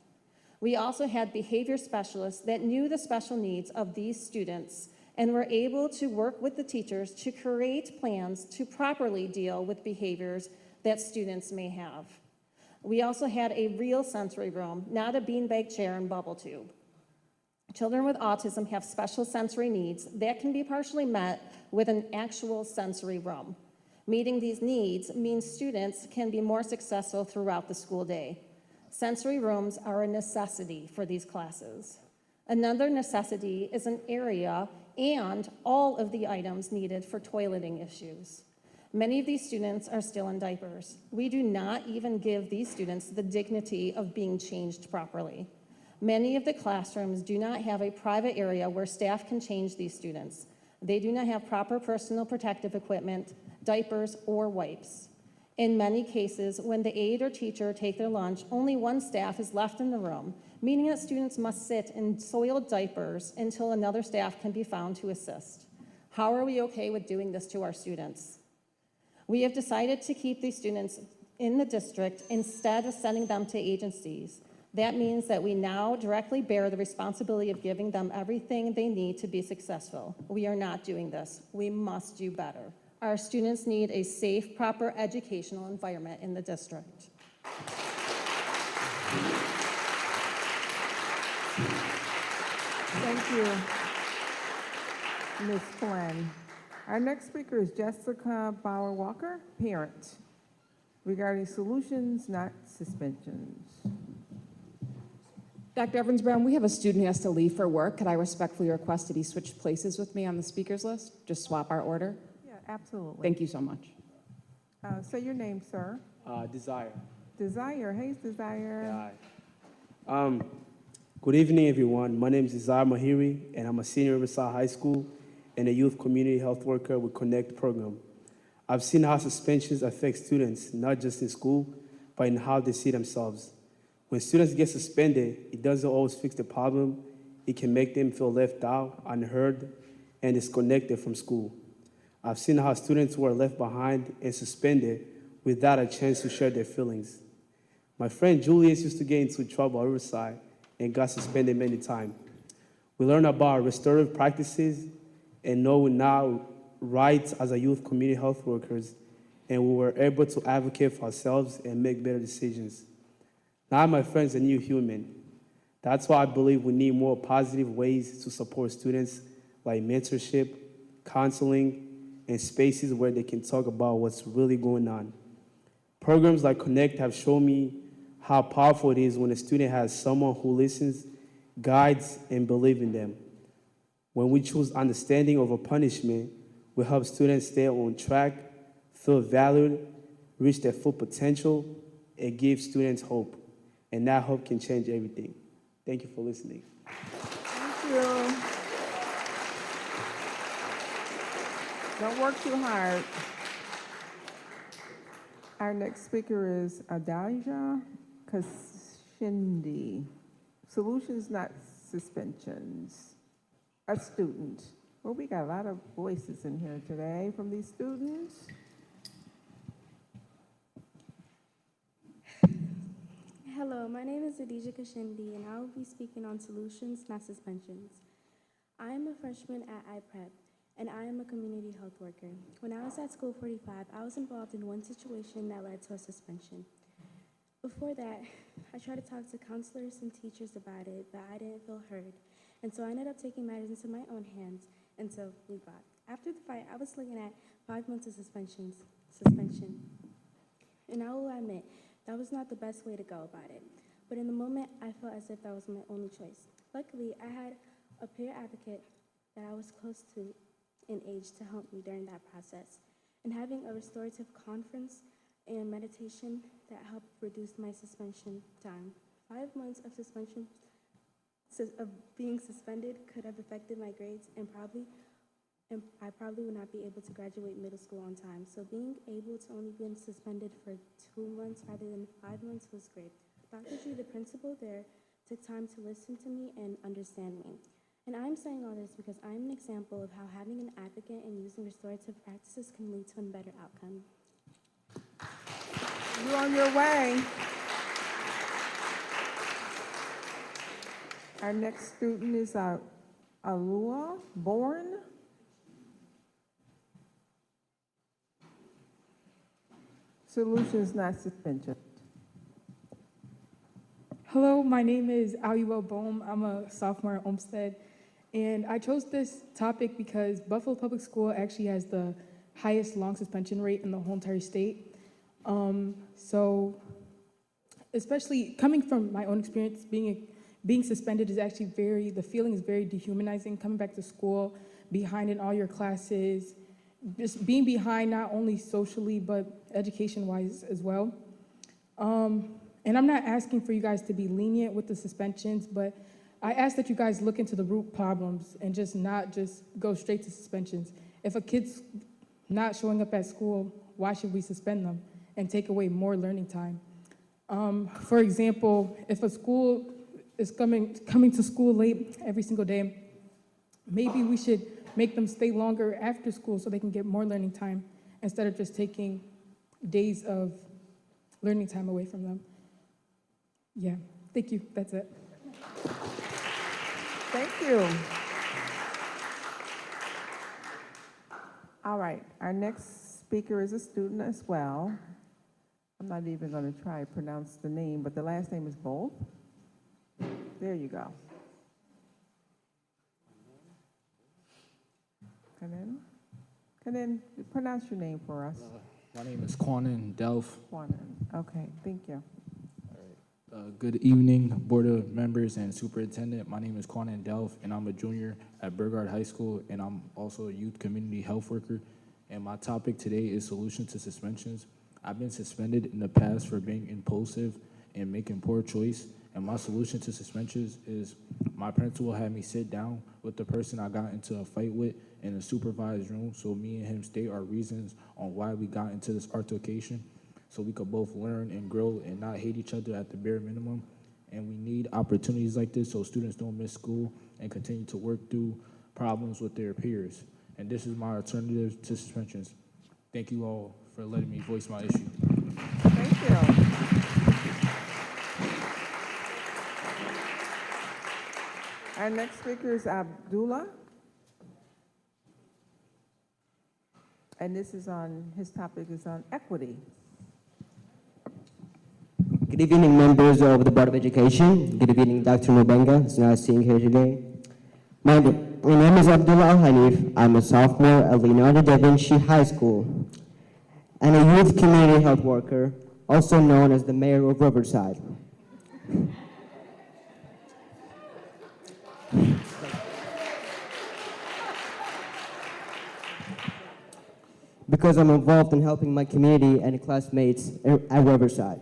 We also had behavior specialists that knew the special needs of these students and were able to work with the teachers to create plans to properly deal with behaviors that students may have. We also had a real sensory room, not a beanbag chair and bubble tube. Children with autism have special sensory needs that can be partially met with an actual sensory room. Meeting these needs means students can be more successful throughout the school day. Sensory rooms are a necessity for these classes. Another necessity is an area and all of the items needed for toileting issues. Many of these students are still in diapers. We do not even give these students the dignity of being changed properly. Many of the classrooms do not have a private area where staff can change these students. They do not have proper personal protective equipment, diapers, or wipes. In many cases, when the aide or teacher take their lunch, only one staff is left in the room, meaning that students must sit in soiled diapers until another staff can be found to assist. How are we okay with doing this to our students? We have decided to keep these students in the district instead of sending them to agencies. That means that we now directly bear the responsibility of giving them everything they need to be successful. We are not doing this. We must do better. Our students need a safe, proper educational environment in the district. Thank you, Ms. Flynn. Our next speaker is Jessica Bauer-Walker, parent, regarding solutions, not suspensions. Dr. Evans-Brown, we have a student who has to leave for work. Could I respectfully request that he switch places with me on the speakers list? Just swap our order? Yeah, absolutely. Thank you so much. Say your name, sir. Desire. Desire. Hey, Desire. Hi. Good evening, everyone. My name is Desire Mahiri, and I'm a senior at Riverside High School and a youth community health worker with Connect program. I've seen how suspensions affect students, not just in school, but in how they see themselves. When students get suspended, it doesn't always fix the problem. It can make them feel left out, unheard, and disconnected from school. I've seen how students who are left behind and suspended without a chance to share their feelings. My friend Julius used to get into trouble at Riverside and got suspended many times. We learned about restorative practices and know now rights as a youth community health workers, and we were able to advocate for ourselves and make better decisions. Now my friend's a new human. That's why I believe we need more positive ways to support students, like mentorship, counseling, and spaces where they can talk about what's really going on. Programs like Connect have shown me how powerful it is when a student has someone who listens, guides, and believes in them. When we choose understanding over punishment, we help students stay on track, feel valued, reach their full potential, and give students hope. And that hope can change everything. Thank you for listening. Thank you. Don't work too hard. Our next speaker is Adalia Kashindi. Solutions, not suspensions. A student. Well, we got a lot of voices in here today from these students. Hello, my name is Adija Kashindi, and I will be speaking on solutions, not suspensions. I am a freshman at iPrep, and I am a community health worker. When I was at School 45, I was involved in one situation that led to a suspension. Before that, I tried to talk to counselors and teachers about it, but I didn't feel heard. And so I ended up taking matters into my own hands until we fought. After the fight, I was looking at 5 months of suspension. And I will admit, that was not the best way to go about it. But in the moment, I felt as if that was my only choice. Luckily, I had a peer advocate that I was close to in age to help me during that process. And having a restorative conference and meditation that helped reduce my suspension time. 5 months of suspension, of being suspended could have affected my grades and I probably would not be able to graduate middle school on time. So being able to only be suspended for 2 months rather than 5 months was great. Dr. G, the principal there, took time to listen to me and understand me. And I'm saying all this because I'm an example of how having an advocate and using restorative practices can lead to a better outcome. You're on your way. Our next student is Alua Bourne. Solutions, not suspension. Hello, my name is Alua Bohm. I'm a sophomore at Olmsted. And I chose this topic because Buffalo Public School actually has the highest long suspension rate in the whole entire state. So especially coming from my own experience, being suspended is actually the feeling is very dehumanizing, coming back to school, behind in all your classes, just being behind not only socially, but education-wise as well. And I'm not asking for you guys to be lenient with the suspensions, but I ask that you guys look into the root problems and not just go straight to suspensions. If a kid's not showing up at school, why should we suspend them and take away more learning time? For example, if a school is coming to school late every single day, maybe we should make them stay longer after school so they can get more learning time instead of just taking days of learning time away from them. Yeah, thank you, that's it. Thank you. All right, our next speaker is a student as well. I'm not even going to try to pronounce the name, but the last name is Bolt. There you go. Can then pronounce your name for us. My name is Quanan Delph. Quanan. Okay, thank you. Good evening, Board of Members and Superintendent. My name is Quanan Delph, and I'm a junior at Burgard High School, and I'm also a youth community health worker. And my topic today is solution to suspensions. I've been suspended in the past for being impulsive and making poor choice. And my solution to suspensions is my principal had me sit down with the person I got into a fight with in a supervised room, so me and him state our reasons on why we got into this altercation, so we could both learn and grow and not hate each other at the bare minimum. And we need opportunities like this so students don't miss school and continue to work through problems with their peers. And this is my alternative to suspensions. Thank you all for letting me voice my issue. Thank you. Our next speaker is Abdullah. And his topic is on equity. Good evening, members of the Board of Education. Good evening, Dr. Mubenga. It's nice seeing you here today. My name is Abdullah Al-Hanif. I'm a sophomore at Leonardo da Vinci High School and a youth community health worker, also known as the mayor of Riverside. Because I'm involved in helping my community and classmates at Riverside.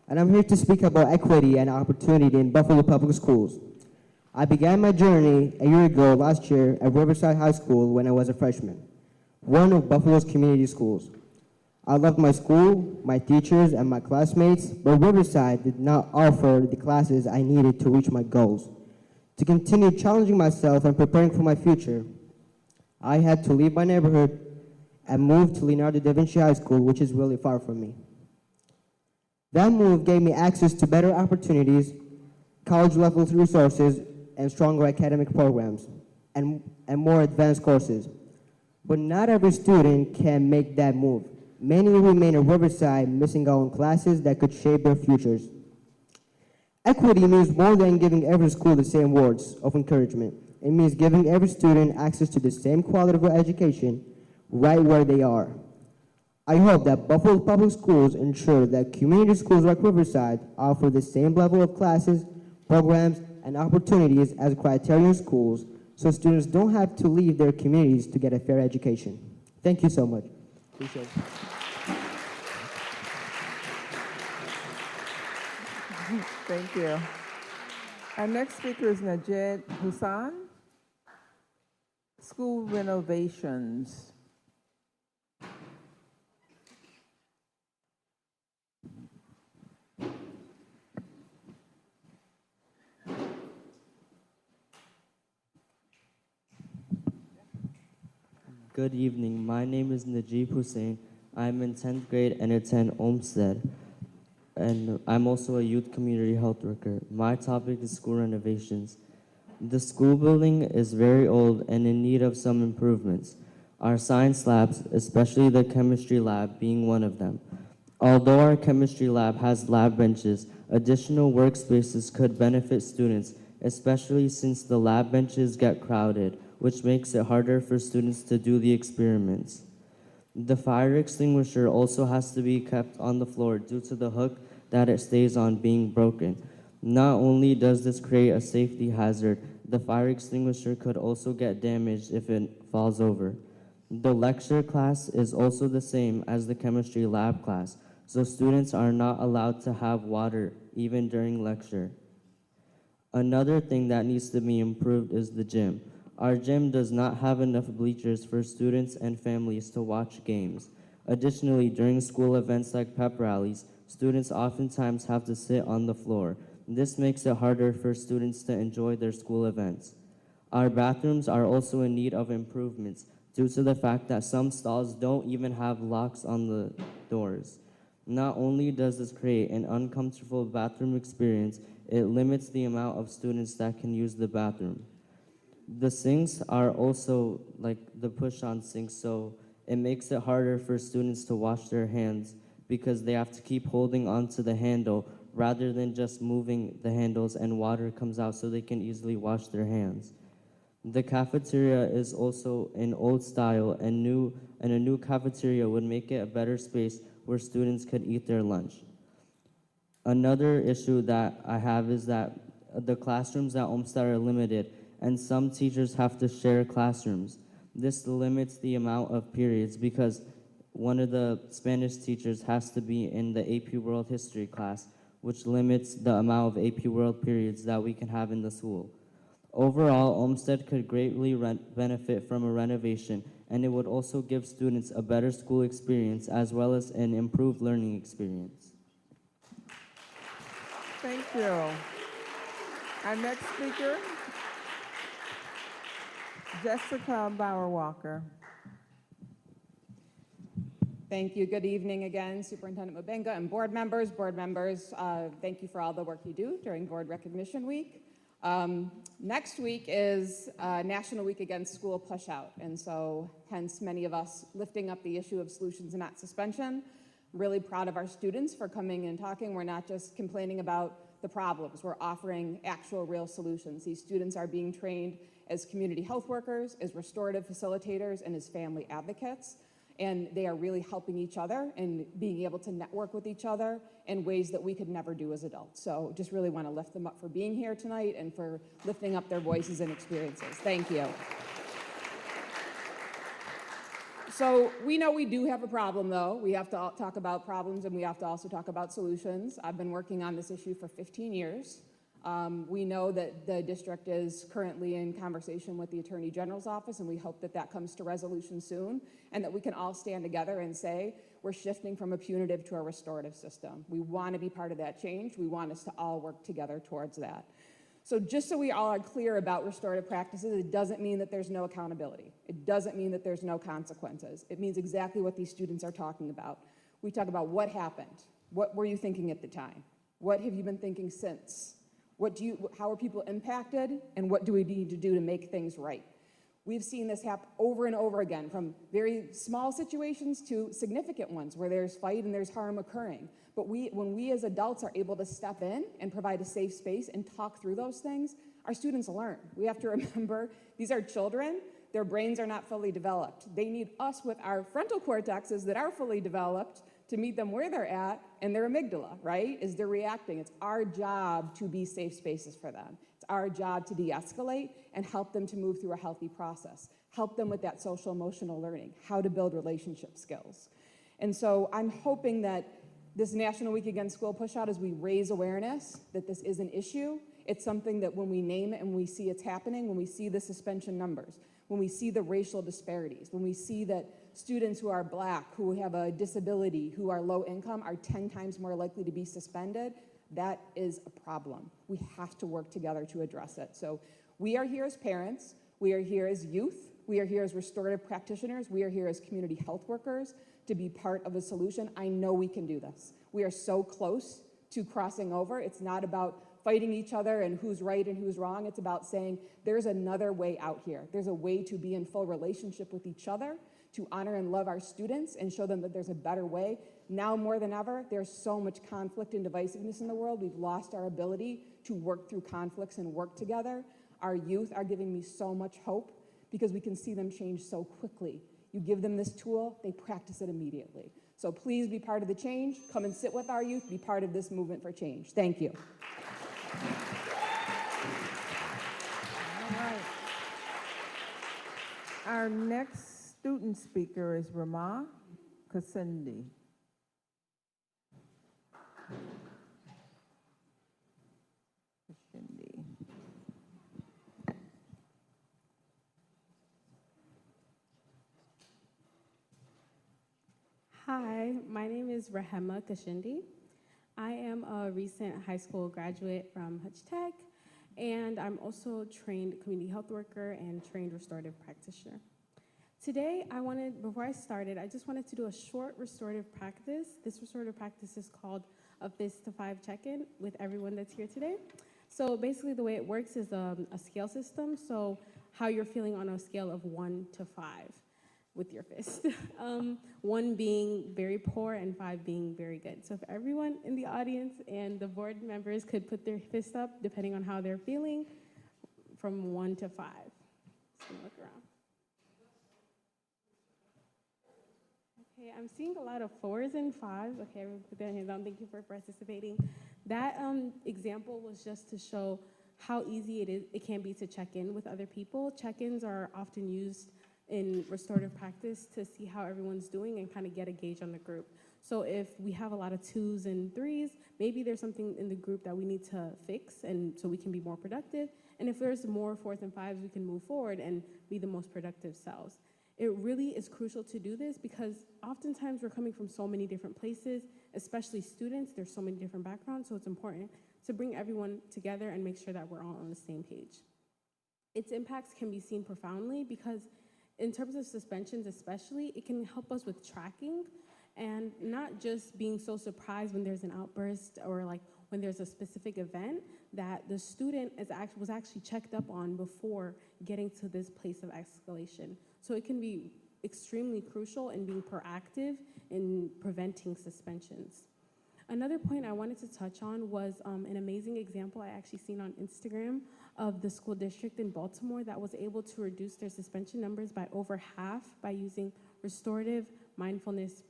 And I'm here to speak about equity and opportunity in Buffalo Public Schools. I began my journey a year ago last year at Riverside High School when I was a freshman, one of Buffalo's community schools. I loved my school, my teachers, and my classmates, but Riverside did not offer the classes I needed to reach my goals. To continue challenging myself and preparing for my future, I had to leave my neighborhood and moved to Leonardo da Vinci High School, which is really far from me. That move gave me access to better opportunities, college-level resources, and stronger academic programs, and more advanced courses. But not every student can make that move. Many remain at Riverside, missing out on classes that could shape their futures. Equity means more than giving every school the same words of encouragement. It means giving every student access to the same quality of education right where they are. I hope that Buffalo Public Schools ensure that community schools like Riverside offer the same level of classes, programs, and opportunities as Criterion schools, so students don't have to leave their communities to get a fair education. Thank you so much. Appreciate it. Thank you. Our next speaker is Najed Hussan. School renovations. Good evening. My name is Najib Hussain. I'm in 10th grade and attend Olmsted. And I'm also a youth community health worker. My topic is school renovations. The school building is very old and in need of some improvements. Our science labs, especially the chemistry lab, being one of them. Although our chemistry lab has lab benches, additional workspaces could benefit students, especially since the lab benches get crowded, which makes it harder for students to do the experiments. The fire extinguisher also has to be kept on the floor due to the hook that it stays on being broken. Not only does this create a safety hazard, the fire extinguisher could also get damaged if it falls over. The lecture class is also the same as the chemistry lab class, so students are not allowed to have water even during lecture. Another thing that needs to be improved is the gym. Our gym does not have enough bleachers for students and families to watch games. Additionally, during school events like pep rallies, students oftentimes have to sit on the floor. This makes it harder for students to enjoy their school events. Our bathrooms are also in need of improvements due to the fact that some stalls don't even have locks on the doors. Not only does this create an uncomfortable bathroom experience, it limits the amount of students that can use the bathroom. The sinks are also like the push-on sinks, so It makes it harder for students to wash their hands because they have to keep holding onto the handle rather than just moving the handles and water comes out so they can easily wash their hands. The cafeteria is also in old style and a new cafeteria would make it a better space where students could eat their lunch. Another issue that I have is that the classrooms at Olmsted are limited and some teachers have to share classrooms. This limits the amount of periods because one of the Spanish teachers has to be in the AP World History class, which limits the amount of AP World periods that we can have in the school. Overall, Olmsted could greatly benefit from a renovation, and it would also give students a better school experience as well as an improved learning experience. Thank you. Our next speaker, Jessica Bauer-Walker. Thank you. Good evening again, Superintendent Mabenga and board members. Thank you for all the work you do during Board Recognition Week. Next week is National Week Against School Pushout, and so hence many of us lifting up the issue of solutions and not suspension. Really proud of our students for coming and talking. We're not just complaining about the problems, we're offering actual real solutions. These students are being trained as community health workers, as restorative facilitators, and as family advocates. And they are really helping each other and being able to network with each other in ways that we could never do as adults. So just really want to lift them up for being here tonight and for lifting up their voices and experiences. Thank you. So we know we do have a problem, though. We have to talk about problems and we have to also talk about solutions. I've been working on this issue for 15 years. We know that the district is currently in conversation with the Attorney General's office, and we hope that that comes to resolution soon, and that we can all stand together and say, we're shifting from a punitive to a restorative system. We want to be part of that change. We want us to all work together towards that. So just so we all are clear about restorative practices, it doesn't mean that there's no accountability. It doesn't mean that there's no consequences. It means exactly what these students are talking about. We talk about what happened. What were you thinking at the time? What have you been thinking since? How are people impacted, and what do we need to do to make things right? We've seen this happen over and over again, from very small situations to significant ones where there's fight and there's harm occurring. But when we as adults are able to step in and provide a safe space and talk through those things, our students learn. We have to remember, these are children. Their brains are not fully developed. They need us with our frontal cortexes that are fully developed to meet them where they're at, and their amygdala, right, as they're reacting. It's our job to be safe spaces for them. It's our job to de-escalate and help them to move through a healthy process, help them with that social emotional learning, how to build relationship skills. And so I'm hoping that this National Week Against School Pushout, as we raise awareness that this is an issue, it's something that when we name it and we see it's happening, when we see the suspension numbers, when we see the racial disparities, when we see that students who are Black, who have a disability, who are low income, are 10 times more likely to be suspended, that is a problem. We have to work together to address it. So we are here as parents, we are here as youth, we are here as restorative practitioners, we are here as community health workers to be part of a solution. I know we can do this. We are so close to crossing over. It's not about fighting each other and who's right and who's wrong. It's about saying there's another way out here. There's a way to be in full relationship with each other, to honor and love our students and show them that there's a better way. Now more than ever, there's so much conflict and divisiveness in the world. We've lost our ability to work through conflicts and work together. Our youth are giving me so much hope because we can see them change so quickly. You give them this tool, they practice it immediately. So please be part of the change. Come and sit with our youth, be part of this movement for change. Thank you. All right. Our next student speaker is Rama Kasindi. Hi, my name is Rahema Kashindi. I am a recent high school graduate from Hutch Tech, and I'm also a trained community health worker and trained restorative practitioner. Today, before I started, I just wanted to do a short restorative practice. This restorative practice is called a Fist to 5 check-in with everyone that's here today. So basically the way it works is a scale system, so how you're feeling on a scale of 1 to 5. with your fist. 1 being very poor and 5 being very good. So if everyone in the audience and the board members could put their fist up, depending on how they're feeling, from 1 to 5. Just gonna look around. Okay, I'm seeing a lot of 4s and 5s. Okay, everyone put their hands down. Thank you for participating. That example was just to show how easy it can be to check in with other people. Check-ins are often used in restorative practice to see how everyone's doing and kind of get a gauge on the group. So if we have a lot of 2s and 3s, maybe there's something in the group that we need to fix and so we can be more productive. And if there's more 4s and 5s, we can move forward and be the most productive selves. It really is crucial to do this because oftentimes we're coming from so many different places, especially students. There's so many different backgrounds, so it's important to bring everyone together and make sure that we're all on the same page. Its impacts can be seen profoundly because in terms of suspensions especially, it can help us with tracking and not just being so surprised when there's an outburst or like when there's a specific event that the student was actually checked up on before getting to this place of escalation. So it can be extremely crucial in being proactive in preventing suspensions. Another point I wanted to touch on was an amazing example I actually seen on Instagram of the school district in Baltimore that was able to reduce their suspension numbers by over half by using restorative mindfulness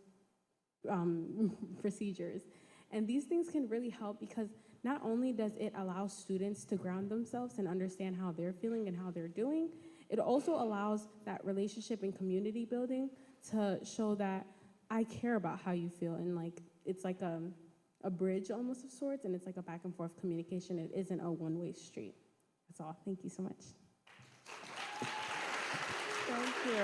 procedures. And these things can really help because not only does it allow students to ground themselves and understand how they're feeling and how they're doing, it also allows that relationship and community building to show that I care about how you feel. And like, it's like a bridge almost of sorts, and it's like a back and forth communication. It isn't a one-way street. That's all. Thank you so much. Thank you.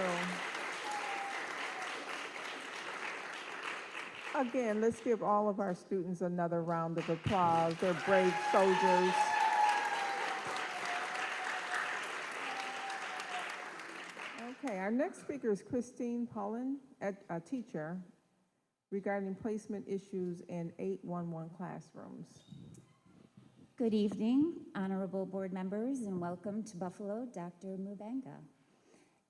Again, let's give all of our students another round of applause. They're brave soldiers. Okay, our next speaker is Christine Pullen, a teacher, regarding placement issues in 811 classrooms. Good evening, honorable board members, and welcome to Buffalo, Dr. Mubanga.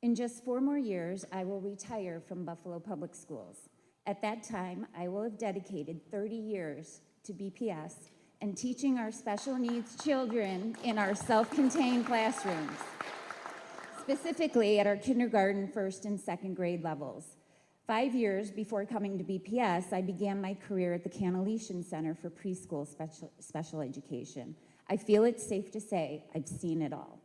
In just 4 more years, I will retire from Buffalo Public Schools. At that time, I will have dedicated 30 years to BPS and teaching our special needs children in our self-contained classrooms, specifically at our kindergarten, 1st and 2nd grade levels. 5 years before coming to BPS, I began my career at the Cannellation Center for Preschool Special Education. I feel it's safe to say I've seen it all.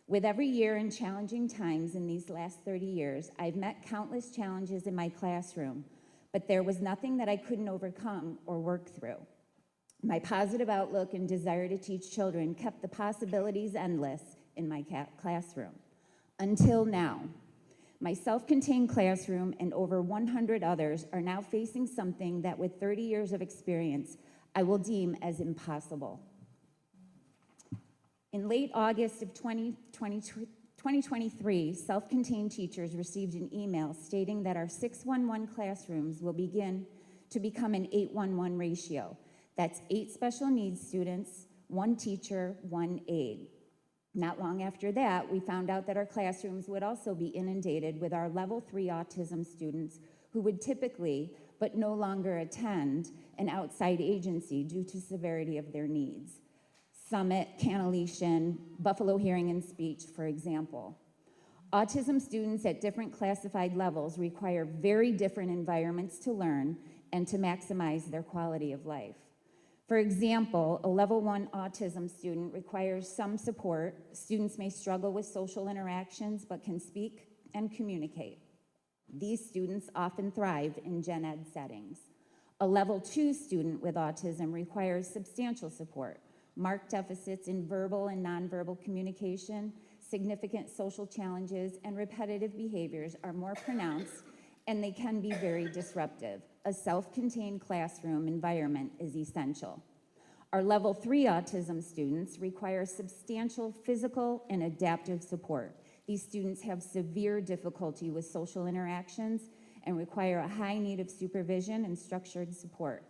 With every year and challenging times in these last 30 years, I've met countless challenges in my classroom, but there was nothing that I couldn't overcome or work through. My positive outlook and desire to teach children kept the possibilities endless in my classroom. Until now. My self-contained classroom and over 100 others are now facing something that with 30 years of experience, I will deem as impossible. In late August of 2023, self-contained teachers received an email stating that our 611 classrooms will begin to become an 811 ratio. That's 8 special needs students, 1 teacher, 1 aide. Not long after that, we found out that our classrooms would also be inundated with our level 3 autism students who would typically, but no longer attend, an outside agency due to severity of their needs. Summit, Cannellation, Buffalo Hearing and Speech, for example. Autism students at different classified levels require very different environments to learn and to maximize their quality of life. For example, a level 1 autism student requires some support. Students may struggle with social interactions but can speak and communicate. These students often thrive in gen ed settings. A level 2 student with autism requires substantial support. Marked deficits in verbal and nonverbal communication, significant social challenges, and repetitive behaviors are more pronounced, and they can be very disruptive. A self-contained classroom environment is essential. Our level 3 autism students require substantial physical and adaptive support. These students have severe difficulty with social interactions and require a high need of supervision and structured support.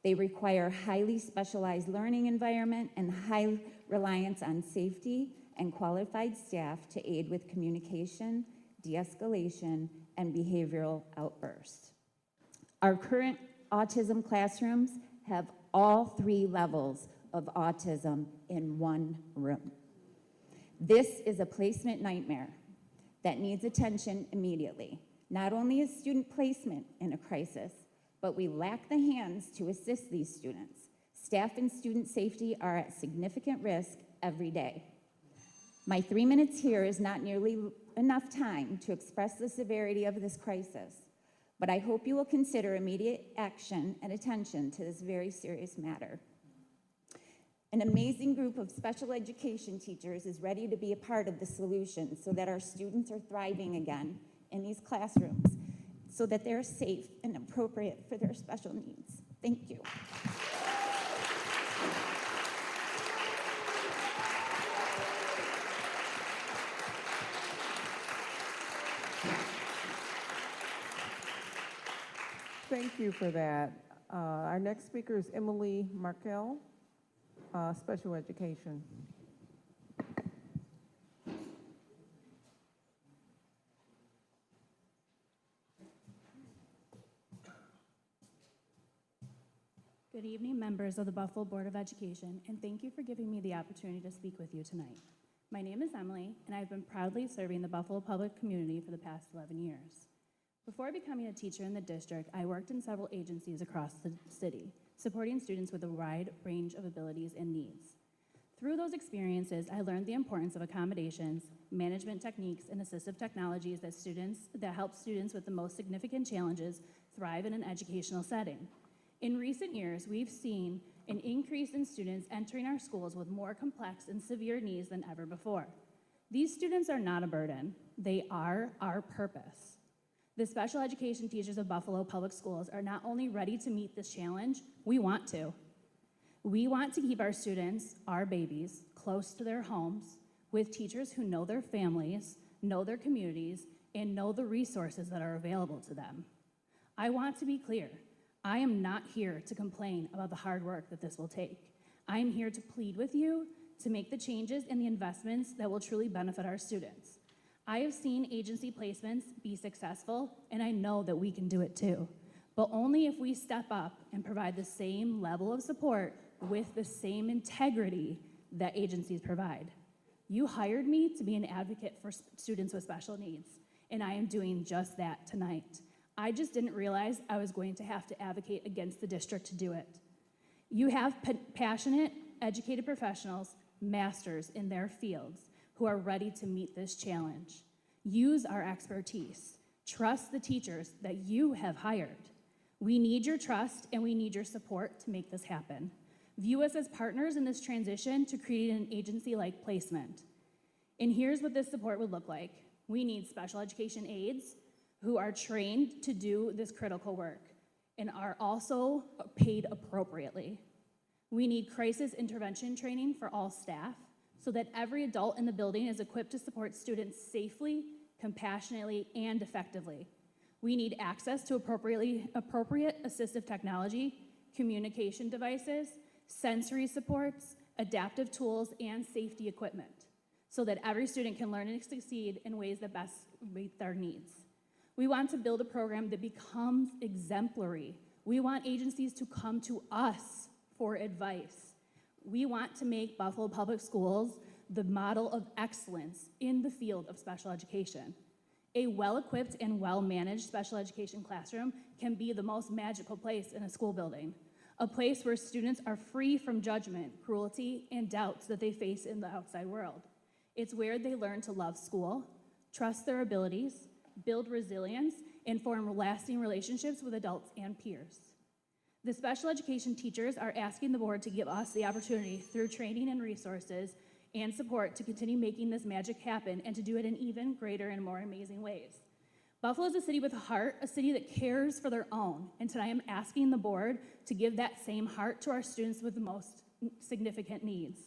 They require highly specialized learning environment and high reliance on safety and qualified staff to aid with communication, de-escalation, and behavioral outbursts. Our current autism classrooms have all 3 levels of autism in one room. This is a placement nightmare that needs attention immediately. Not only is student placement in a crisis, but we lack the hands to assist these students. Staff and student safety are at significant risk every day. My 3 minutes here is not nearly enough time to express the severity of this crisis, but I hope you will consider immediate action and attention to this very serious matter. An amazing group of special education teachers is ready to be a part of the solution so that our students are thriving again in these classrooms, so that they're safe and appropriate for their special needs. Thank you. Thank you for that. Our next speaker is Emily Markel, Special Education. Good evening, members of the Buffalo Board of Education, and thank you for giving me the opportunity to speak with you tonight. My name is Emily, and I've been proudly serving the Buffalo public community for the past 11 years. Before becoming a teacher in the district, I worked in several agencies across the city, supporting students with a wide range of abilities and needs. Through those experiences, I learned the importance of accommodations, management techniques, and assistive technologies that help students with the most significant challenges thrive in an educational setting. In recent years, we've seen an increase in students entering our schools with more complex and severe needs than ever before. These students are not a burden. They are our purpose. The special education teachers of Buffalo Public Schools are not only ready to meet this challenge, we want to. We want to keep our students, our babies, close to their homes with teachers who know their families, know their communities, and know the resources that are available to them. I want to be clear. I am not here to complain about the hard work that this will take. I am here to plead with you to make the changes and the investments that will truly benefit our students. I have seen agency placements be successful, and I know that we can do it too, but only if we step up and provide the same level of support with the same integrity that agencies provide. You hired me to be an advocate for students with special needs, and I am doing just that tonight. I just didn't realize I was going to have to advocate against the district to do it. You have passionate, educated professionals, masters in their fields, who are ready to meet this challenge. Use our expertise. Trust the teachers that you have hired. We need your trust and we need your support to make this happen. View us as partners in this transition to create an agency-like placement. And here's what this support would look like. We need special education aides who are trained to do this critical work and are also paid appropriately. We need crisis intervention training for all staff, so that every adult in the building is equipped to support students safely, compassionately, and effectively. We need access to appropriate assistive technology, communication devices, sensory supports, adaptive tools, and safety equipment, so that every student can learn and succeed in ways that best meet their needs. We want to build a program that becomes exemplary. We want agencies to come to us for advice. We want to make Buffalo Public Schools the model of excellence in the field of special education. A well-equipped and well-managed special education classroom can be the most magical place in a school building, a place where students are free from judgment, cruelty, and doubts that they face in the outside world. It's where they learn to love school, trust their abilities, build resilience, and form lasting relationships with adults and peers. The special education teachers are asking the board to give us the opportunity through training and resources and support to continue making this magic happen and to do it in even greater and more amazing ways. Buffalo is a city with a heart, a city that cares for their own, and tonight I'm asking the board to give that same heart to our students with the most significant needs.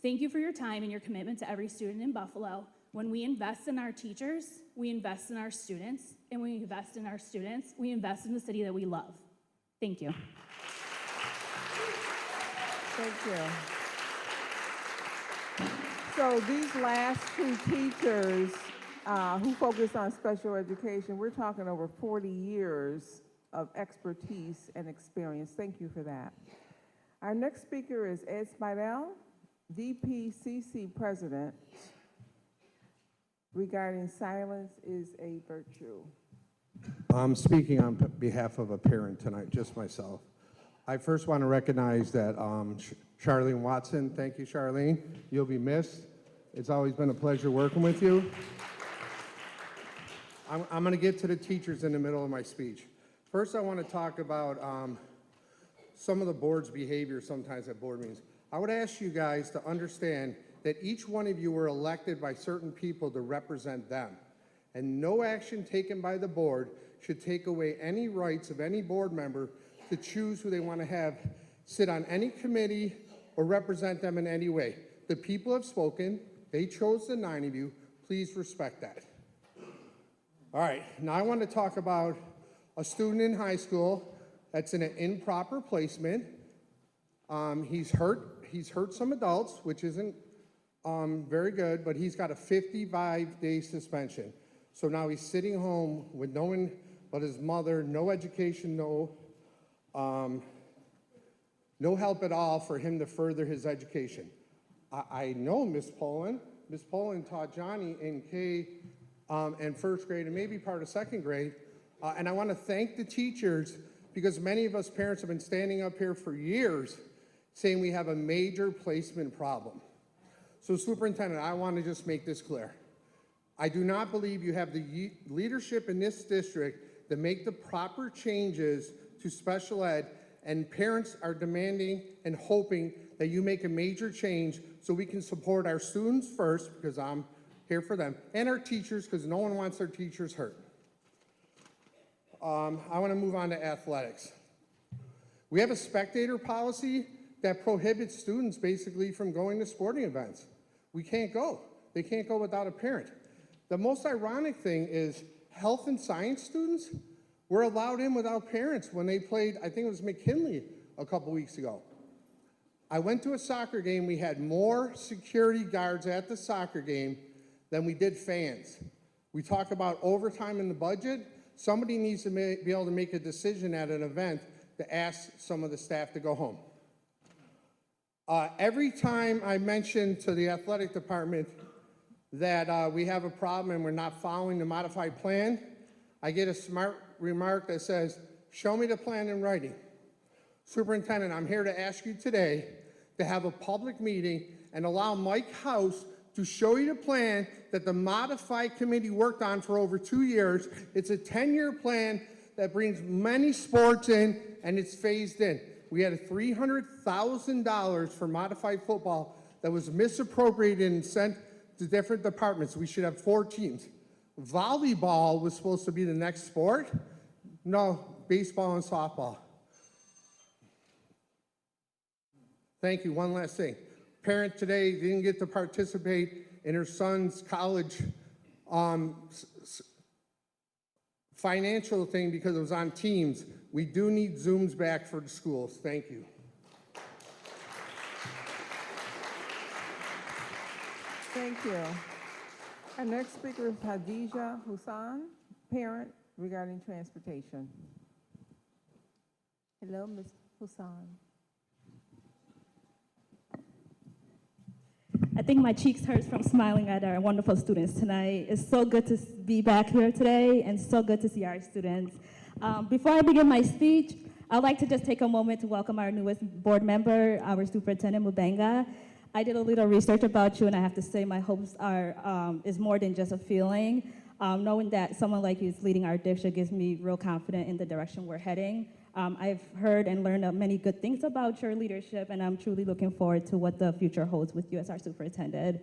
Thank you for your time and your commitment to every student in Buffalo. When we invest in our teachers, we invest in our students, and when we invest in our students, we invest in the city that we love. Thank you. Thank you. So these last two teachers who focus on special education. We're talking over 40 years of expertise and experience. Thank you for that. Our next speaker is Ed Spidell, DPCC President, regarding silence is a virtue. I'm speaking on behalf of a parent tonight, just myself. I first want to recognize that Charlene Watson. Thank you, Charlene. You'll be missed. It's always been a pleasure working with you. I'm going to get to the teachers in the middle of my speech. First, I want to talk about some of the board's behavior sometimes at board meetings. I would ask you guys to understand that each one of you were elected by certain people to represent them. And no action taken by the board should take away any rights of any board member to choose who they want to have sit on any committee or represent them in any way. The people have spoken. They chose the 9 of you. Please respect that. All right, now I want to talk about a student in high school that's in an improper placement. He's hurt some adults, which isn't very good, but he's got a 55-day suspension. So now he's sitting home with no one but his mother, no education, no help at all for him to further his education. I know Miss Poland. Miss Poland taught Johnny in K and first grade and maybe part of second grade. And I want to thank the teachers because many of us parents have been standing up here for years saying we have a major placement problem. So Superintendent, I want to just make this clear. I do not believe you have the leadership in this district to make the proper changes to special ed, and parents are demanding and hoping that you make a major change so we can support our students first, because I'm here for them, and our teachers, because no one wants their teachers hurt. I want to move on to athletics. We have a spectator policy that prohibits students basically from going to sporting events. We can't go. They can't go without a parent. The most ironic thing is health and science students were allowed in without parents when they played, I think it was McKinley a couple weeks ago. I went to a soccer game. We had more security guards at the soccer game than we did fans. We talk about overtime in the budget. Somebody needs to be able to make a decision at an event to ask some of the staff to go home. Every time I mention to the athletic department that we have a problem and we're not following the modified plan, I get a smart remark that says, show me the plan in writing. Superintendent, I'm here to ask you today to have a public meeting and allow Mike House to show you the plan that the modified committee worked on for over 2 years. It's a 10-year plan that brings many sports in and it's phased in. We had $300,000 for modified football that was misappropriated and sent to different departments. We should have 4 teams. Volleyball was supposed to be the next sport. No, baseball and softball. Thank you. One last thing. Parent today didn't get to participate in her son's college financial thing because it was on Teams. We do need Zooms back for the schools. Thank you. Thank you. Our next speaker is Hadija Hussain, parent, regarding transportation. Hello, Ms. Hussain. I think my cheeks hurt from smiling at our wonderful students tonight. It's so good to be back here today and so good to see our students. Before I begin my speech, I'd like to just take a moment to welcome our newest board member, our Superintendent Mubenga. I did a little research about you, and I have to say my hopes are is more than just a feeling. Knowing that someone like you is leading our district gives me real confidence in the direction we're heading. I've heard and learned many good things about your leadership, and I'm truly looking forward to what the future holds with you as our superintendent.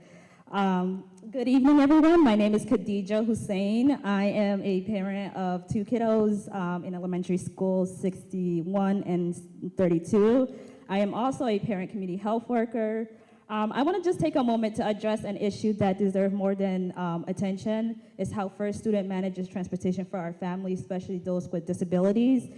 Good evening, everyone. My name is Khadija Hussain. I am a parent of 2 kiddos in elementary school, 61 and 32. I am also a parent community health worker. I want to just take a moment to address an issue that deserves more than attention. Is how First Student manages transportation for our families, especially those with disabilities.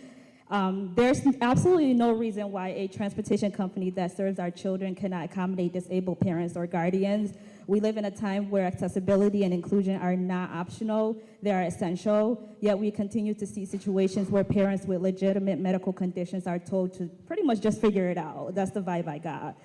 There's absolutely no reason why a transportation company that serves our children cannot accommodate disabled parents or guardians. We live in a time where accessibility and inclusion are not optional, they are essential, yet we continue to see situations where parents with legitimate medical conditions are told to pretty much just figure it out. That's the vibe I got.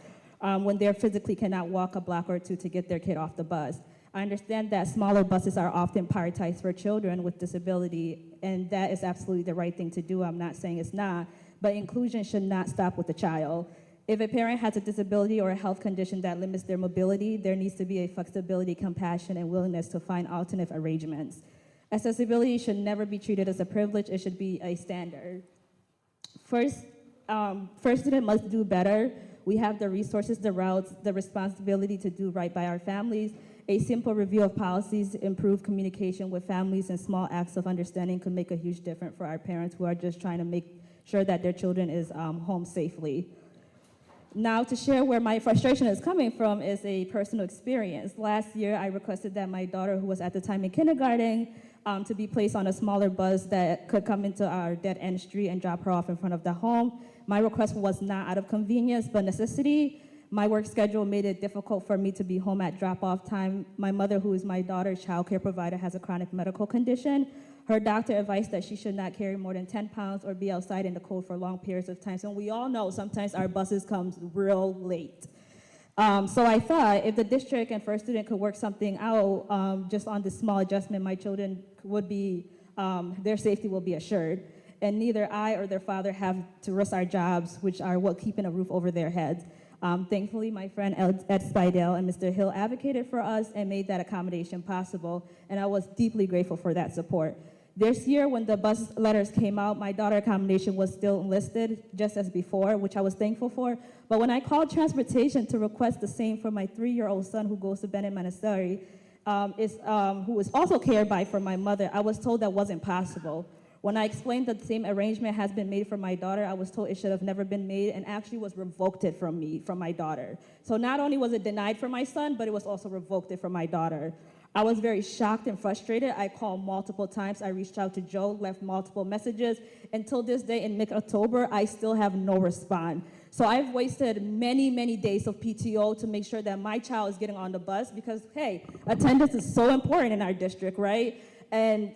When they physically cannot walk a block or two to get their kid off the bus. I understand that smaller buses are often prioritized for children with disability, and that is absolutely the right thing to do. I'm not saying it's not, but inclusion should not stop with the child. If a parent has a disability or a health condition that limits their mobility, there needs to be a flexibility, compassion, and willingness to find alternative arrangements. Accessibility should never be treated as a privilege, it should be a standard. First student must do better. We have the resources, the routes, the responsibility to do right by our families. A simple review of policies, improve communication with families, and small acts of understanding could make a huge difference for our parents who are just trying to make sure that their children is home safely. Now, to share where my frustration is coming from is a personal experience. Last year, I requested that my daughter, who was at the time in kindergarten, to be placed on a smaller bus that could come into our dead-end street and drop her off in front of the home. My request was not out of convenience, but necessity. My work schedule made it difficult for me to be home at drop-off time. My mother, who is my daughter's child care provider, has a chronic medical condition. Her doctor advised that she should not carry more than 10 pounds or be outside in the cold for long periods of time. So we all know sometimes our buses come real late. So I thought if the district and First Student could work something out just on this small adjustment, my children would be, their safety will be assured. And neither I or their father have to risk our jobs, which are what keeping a roof over their heads. Thankfully, my friend Ed Spidell and Mr. Hill advocated for us and made that accommodation possible, and I was deeply grateful for that support. This year, when the bus letters came out, my daughter accommodation was still enlisted, just as before, which I was thankful for. But when I called transportation to request the same for my 3-year-old son who goes to Bennett Montessori, who is also cared by for my mother, I was told that wasn't possible. When I explained that the same arrangement has been made for my daughter, I was told it should have never been made and actually was revoked from me, from my daughter. So not only was it denied for my son, but it was also revoked from my daughter. I was very shocked and frustrated. I called multiple times. I reached out to Joe, left multiple messages. Until this day in mid-October, I still have no response. So I've wasted many, many days of PTO to make sure that my child is getting on the bus because, hey, attendance is so important in our district, right? And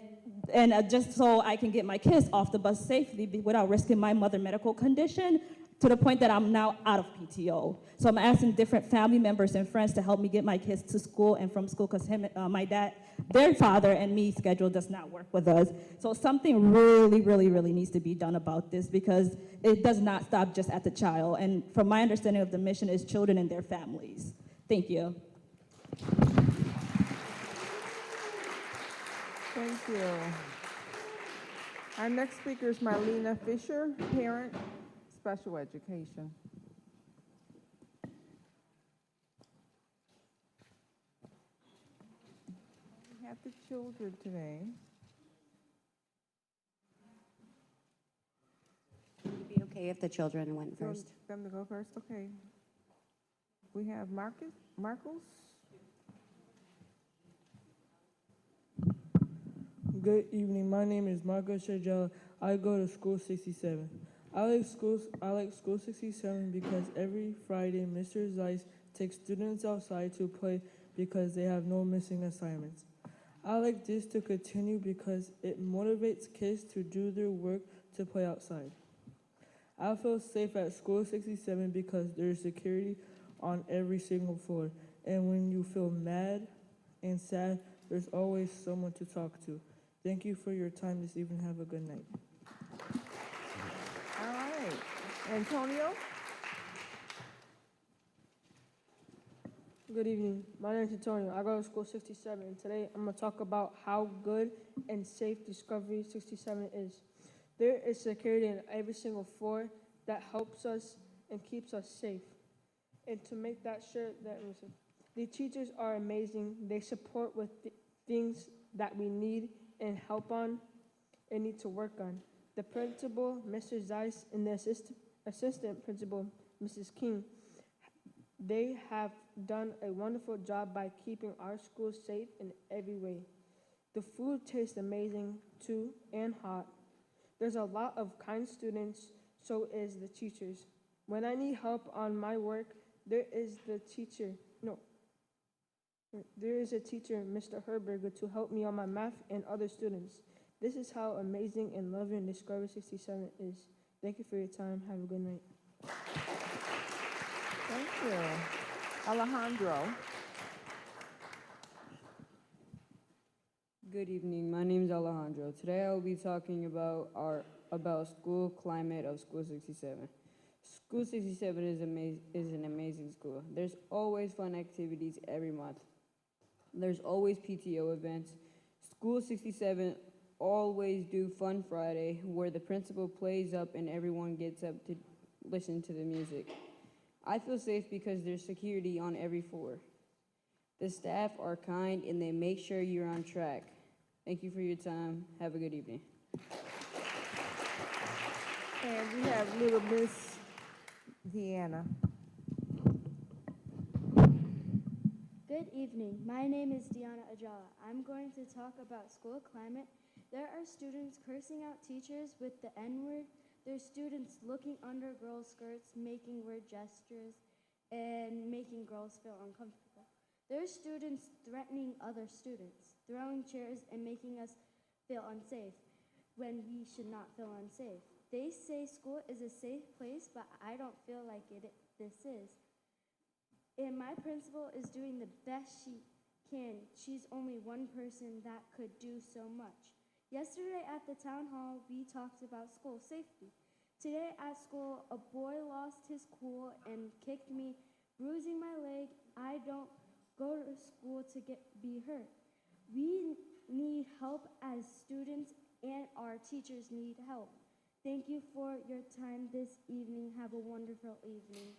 just so I can get my kids off the bus safely without risking my mother's medical condition, to the point that I'm now out of PTO. So I'm asking different family members and friends to help me get my kids to school and from school because my dad, their father and me schedule does not work with us. So something really, really, really needs to be done about this because it does not stop just at the child. And from my understanding of the mission is children and their families. Thank you. Thank you. Our next speaker is Marlena Fisher, parent, special education. We have the children today. Would it be okay if the children went You want first? them to go first? Okay. We have Marcos. Good evening. My name is Marco Shajala. I go to School 67. I like School 67 because every Friday, Mr. Zeiss takes students outside to play because they have no missing assignments. I like this to continue because it motivates kids to do their work to play outside. I feel safe at School 67 because there's security on every single floor. And when you feel mad and sad, there's always someone to talk to. Thank you for your time this evening. Have a good night. All right. Antonio? Good evening. My name is Antonio. I go to School 67, and today I'm going to talk about how good and safe Discovery 67 is. There is security in every single floor that helps us and keeps us safe. And to make that sure, the teachers are amazing. They support with things that we need and help on and need to work on. The principal, Mr. Zeiss, and the assistant principal, Mrs. King, they have done a wonderful job by keeping our school safe in every way. The food tastes amazing too and hot. There's a lot of kind students, so is the teachers. When I need help on my work, there is the teacher. No, There is a teacher, Mr. Herberger, to help me on my math and other students. This is how amazing and loving Discovery 67 is. Thank you for your time. Have a good night. Thank you. Alejandro. Good evening. My name is Alejandro. Today I will be talking about school climate of School 67. School 67 is an amazing school. There's always fun activities every month. There's always PTO events. School 67 always do Fun Friday, where the principal plays up and everyone gets up to listen to the music. I feel safe because there's security on every floor. The staff are kind and they make sure you're on track. Thank you for your time. Have a good evening. And we have little Miss Deanna. Good evening. My name is Deanna Ajala. I'm going to talk about school climate. There are students cursing out teachers with the N-word. There's students looking under girls' skirts, making weird gestures, and making girls feel uncomfortable. There's students threatening other students, throwing chairs, and making us feel unsafe when we should not feel unsafe. They say school is a safe place, but I don't feel like this is. And my principal is doing the best she can. She's only one person that could do so much. Yesterday at the town hall, we talked about school safety. Today at school, a boy lost his cool and kicked me, bruising my leg. I don't go to school to be hurt. We need help as students, and our teachers need help. Thank you for your time this evening. Have a wonderful evening.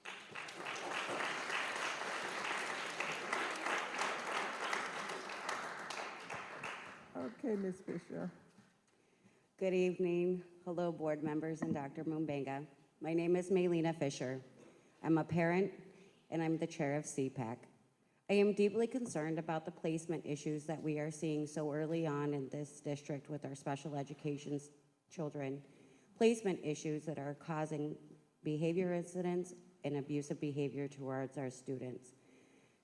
Okay, Ms. Fisher. Good evening. Hello, board members and Dr. Mumbenga. My name is Maylena Fisher. I'm a parent and I'm the chair of CPAC. I am deeply concerned about the placement issues that we are seeing so early on in this district with our special education children, placement issues that are causing behavior incidents and abusive behavior towards our students.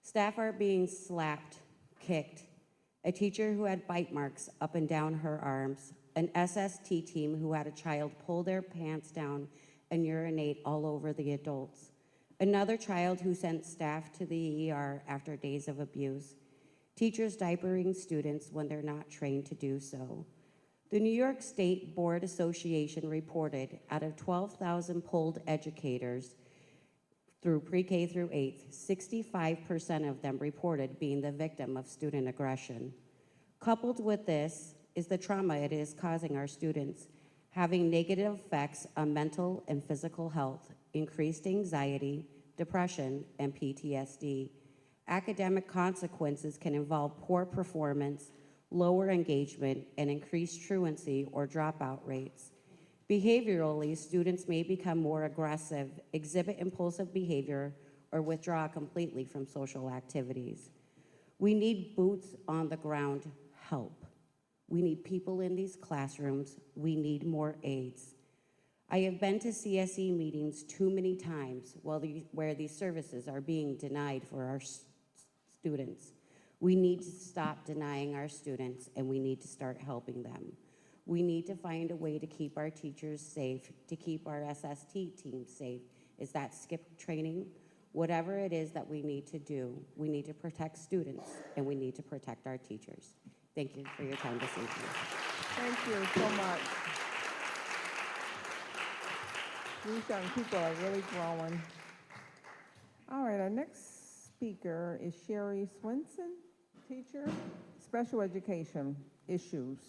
Staff are being slapped, kicked, a teacher who had bite marks up and down her arms, an SST team who had a child pull their pants down and urinate all over the adults, another child who sent staff to the ER after days of abuse, teachers diapering students when they're not trained to do so. The New York State Board Association reported out of 12,000 polled educators through pre-K through 8th, 65% of them reported being the victim of student aggression. Coupled with this is the trauma it is causing our students, having negative effects on mental and physical health, increased anxiety, depression, and PTSD. Academic consequences can involve poor performance, lower engagement, and increased truancy or dropout rates. Behaviorally, students may become more aggressive, exhibit impulsive behavior, or withdraw completely from social activities. We need boots on the ground help. We need people in these classrooms. We need more aides. I have been to CSE meetings too many times where these services are being denied for our students. We need to stop denying our students, and we need to start helping them. We need to find a way to keep our teachers safe, to keep our SST team safe. Is that skip training? Whatever it is that we need to do, we need to protect students, and we need to protect our teachers. Thank you for your time this evening. Thank you so much. These young people are really growing. All right, our next speaker is Sherry Swenson, teacher, special education issues.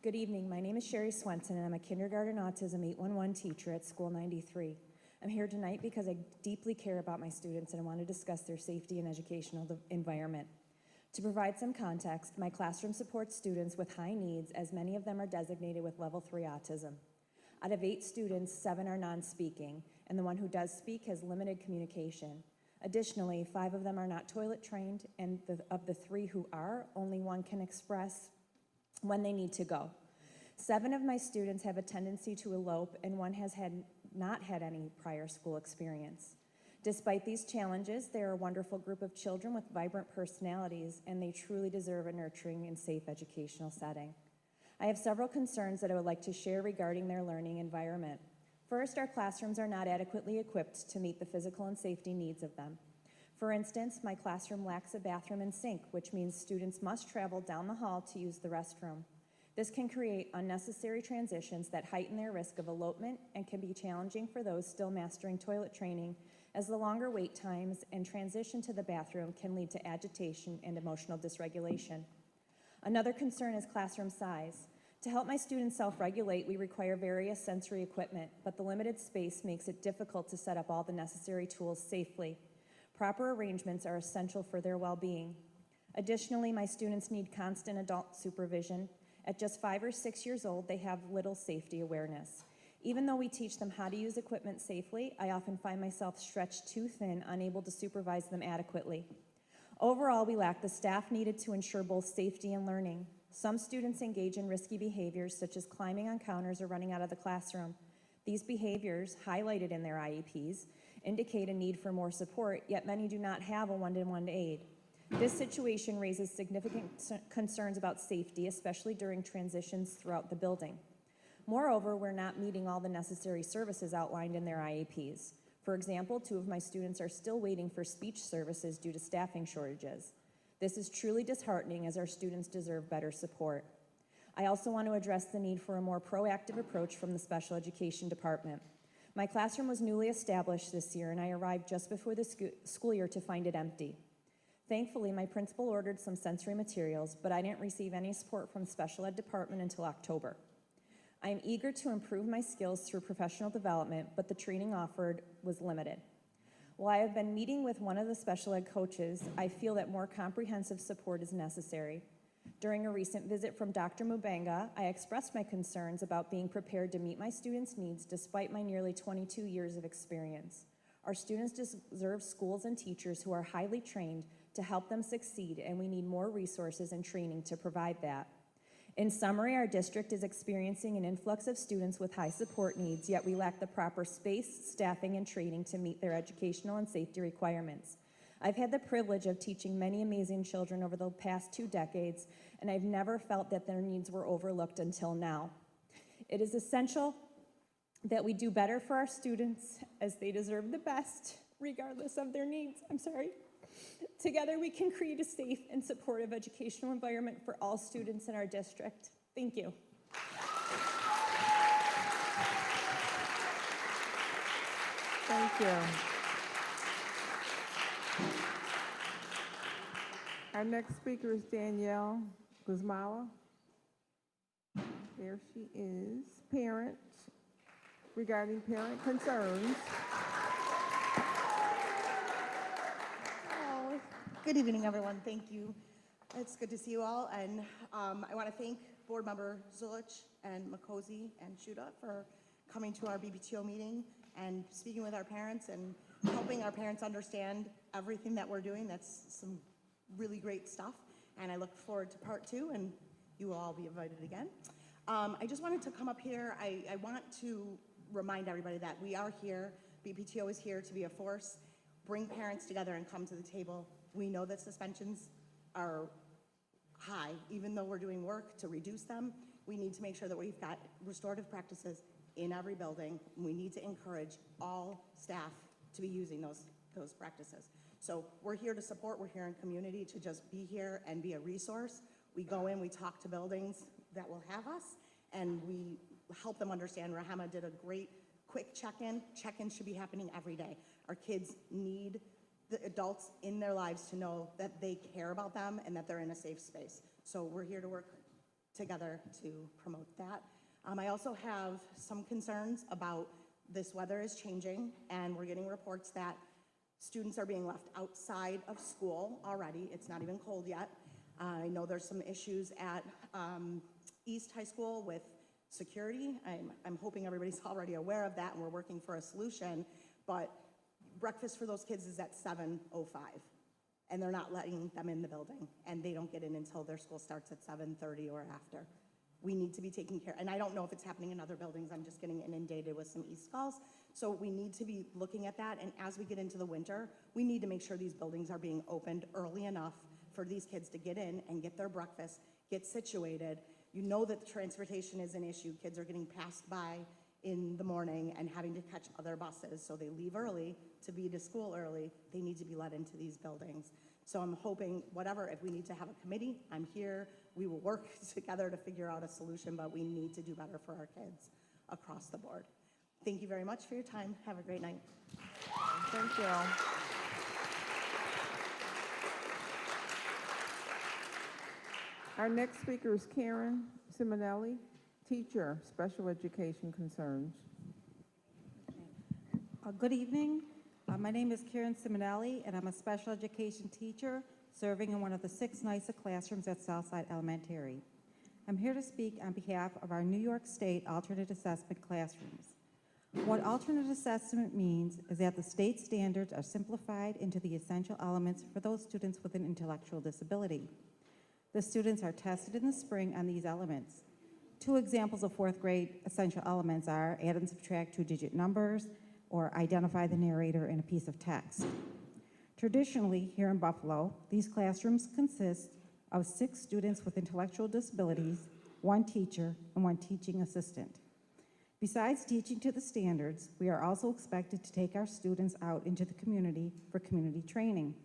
Good evening. My name is Sherry Swenson, and I'm a kindergarten autism 811 teacher at School 93. I'm here tonight because I deeply care about my students and I want to discuss their safety and educational environment. To provide some context, my classroom supports students with high needs, as many of them are designated with level 3 autism. Out of 8 students, 7 are non-speaking, and the one who does speak has limited communication. Additionally, 5 of them are not toilet trained, and of the 3 who are, only 1 can express when they need to go. 7 of my students have a tendency to elope, and 1 has had not had any prior school experience. Despite these challenges, they are a wonderful group of children with vibrant personalities, and they truly deserve a nurturing and safe educational setting. I have several concerns that I would like to share regarding their learning environment. First, our classrooms are not adequately equipped to meet the physical and safety needs of them. For instance, my classroom lacks a bathroom and sink, which means students must travel down the hall to use the restroom. This can create unnecessary transitions that heighten their risk of elopement and can be challenging for those still mastering toilet training, as the longer wait times and transition to the bathroom can lead to agitation and emotional dysregulation. Another concern is classroom size. To help my students self-regulate, we require various sensory equipment, but the limited space makes it difficult to set up all the necessary tools safely. Proper arrangements are essential for their well-being. Additionally, my students need constant adult supervision. At just 5 or 6 years old, they have little safety awareness. Even though we teach them how to use equipment safely, I often find myself stretched too thin, unable to supervise them adequately. Overall, we lack the staff needed to ensure both safety and learning. Some students engage in risky behaviors, such as climbing on counters or running out of the classroom. These behaviors, highlighted in their IEPs, indicate a need for more support, yet many do not have a one-to-one aid. This situation raises significant concerns about safety, especially during transitions throughout the building. Moreover, we're not meeting all the necessary services outlined in their IEPs. For example, 2 of my students are still waiting for speech services due to staffing shortages. This is truly disheartening, as our students deserve better support. I also want to address the need for a more proactive approach from the special education department. My classroom was newly established this year, and I arrived just before the school year to find it empty. Thankfully, my principal ordered some sensory materials, but I didn't receive any support from the special ed department until October. I am eager to improve my skills through professional development, but the training offered was limited. While I have been meeting with one of the special ed coaches, I feel that more comprehensive support is necessary. During a recent visit from Dr. Mubanga, I expressed my concerns about being prepared to meet my students' needs despite my nearly 22 years of experience. Our students deserve schools and teachers who are highly trained to help them succeed, and we need more resources and training to provide that. In summary, our district is experiencing an influx of students with high support needs, yet we lack the proper space, staffing, and training to meet their educational and safety requirements. I've had the privilege of teaching many amazing children over the past 2 decades, and I've never felt that their needs were overlooked until now. It is essential that we do better for our students, as they deserve the best, regardless of their needs. Together, we can create a safe and supportive educational environment for all students in our district. Thank you. Thank you. Our next speaker is Danielle Guzmala. There she is, parent, regarding parent concerns. Good evening, everyone. Thank you. It's good to see you all. And I want to thank Board Member Zulich and Makosi and Shuda for coming to our BBTO meeting and speaking with our parents and helping our parents understand everything that we're doing. That's some really great stuff. And I look forward to part 2, and you will all be invited again. I just wanted to come up here. I want to remind everybody that we are here. BBTO is here to be a force, bring parents together and come to the table. We know that suspensions are high. Even though we're doing work to reduce them, we need to make sure that we've got restorative practices in every building. We need to encourage all staff to be using those practices. So we're here to support, we're here in community to just be here and be a resource. We go in, we talk to buildings that will have us, and we help them understand. Rahema did a great quick check-in. Check-ins should be happening every day. Our kids need the adults in their lives to know that they care about them and that they're in a safe space. So we're here to work together to promote that. I also have some concerns about this weather is changing, and we're getting reports that students are being left outside of school already. It's not even cold yet. I know there's some issues at East High School with security. I'm hoping everybody's already aware of that, and we're working for a solution, but breakfast for those kids is at 7:05, and they're not letting them in the building, and they don't get in until their school starts at 7:30 or after. We need to be taking care, and I don't know if it's happening in other buildings. I'm just getting inundated with some East calls. So we need to be looking at that, and as we get into the winter, we need to make sure these buildings are being opened early enough for these kids to get in and get their breakfast, get situated. You know that the transportation is an issue. Kids are getting passed by in the morning and having to catch other buses, so they leave early to be to school early. They need to be let into these buildings. So I'm hoping, whatever, if we need to have a committee, I'm here. We will work together to figure out a solution, but we need to do better for our kids across the board. Thank you very much for your time. Have a great night. Thank you. Our next speaker is Karen Simonelli, teacher, special education concerns. Good evening. My name is Karen Simonelli, and I'm a special education teacher serving in one of the 6 NYSA classrooms at Southside Elementary. I'm here to speak on behalf of our New York State alternate assessment classrooms. What alternate assessment means is that the state standards are simplified into the essential elements for those students with an intellectual disability. The students are tested in the spring on these elements. 2 examples of 4th grade essential elements are add and subtract 2-digit numbers, or identify the narrator in a piece of text. Traditionally, here in Buffalo, these classrooms consist of 6 students with intellectual disabilities, 1 teacher, and 1 teaching assistant. Besides teaching to the standards, we are also expected to take our students out into the community for community training.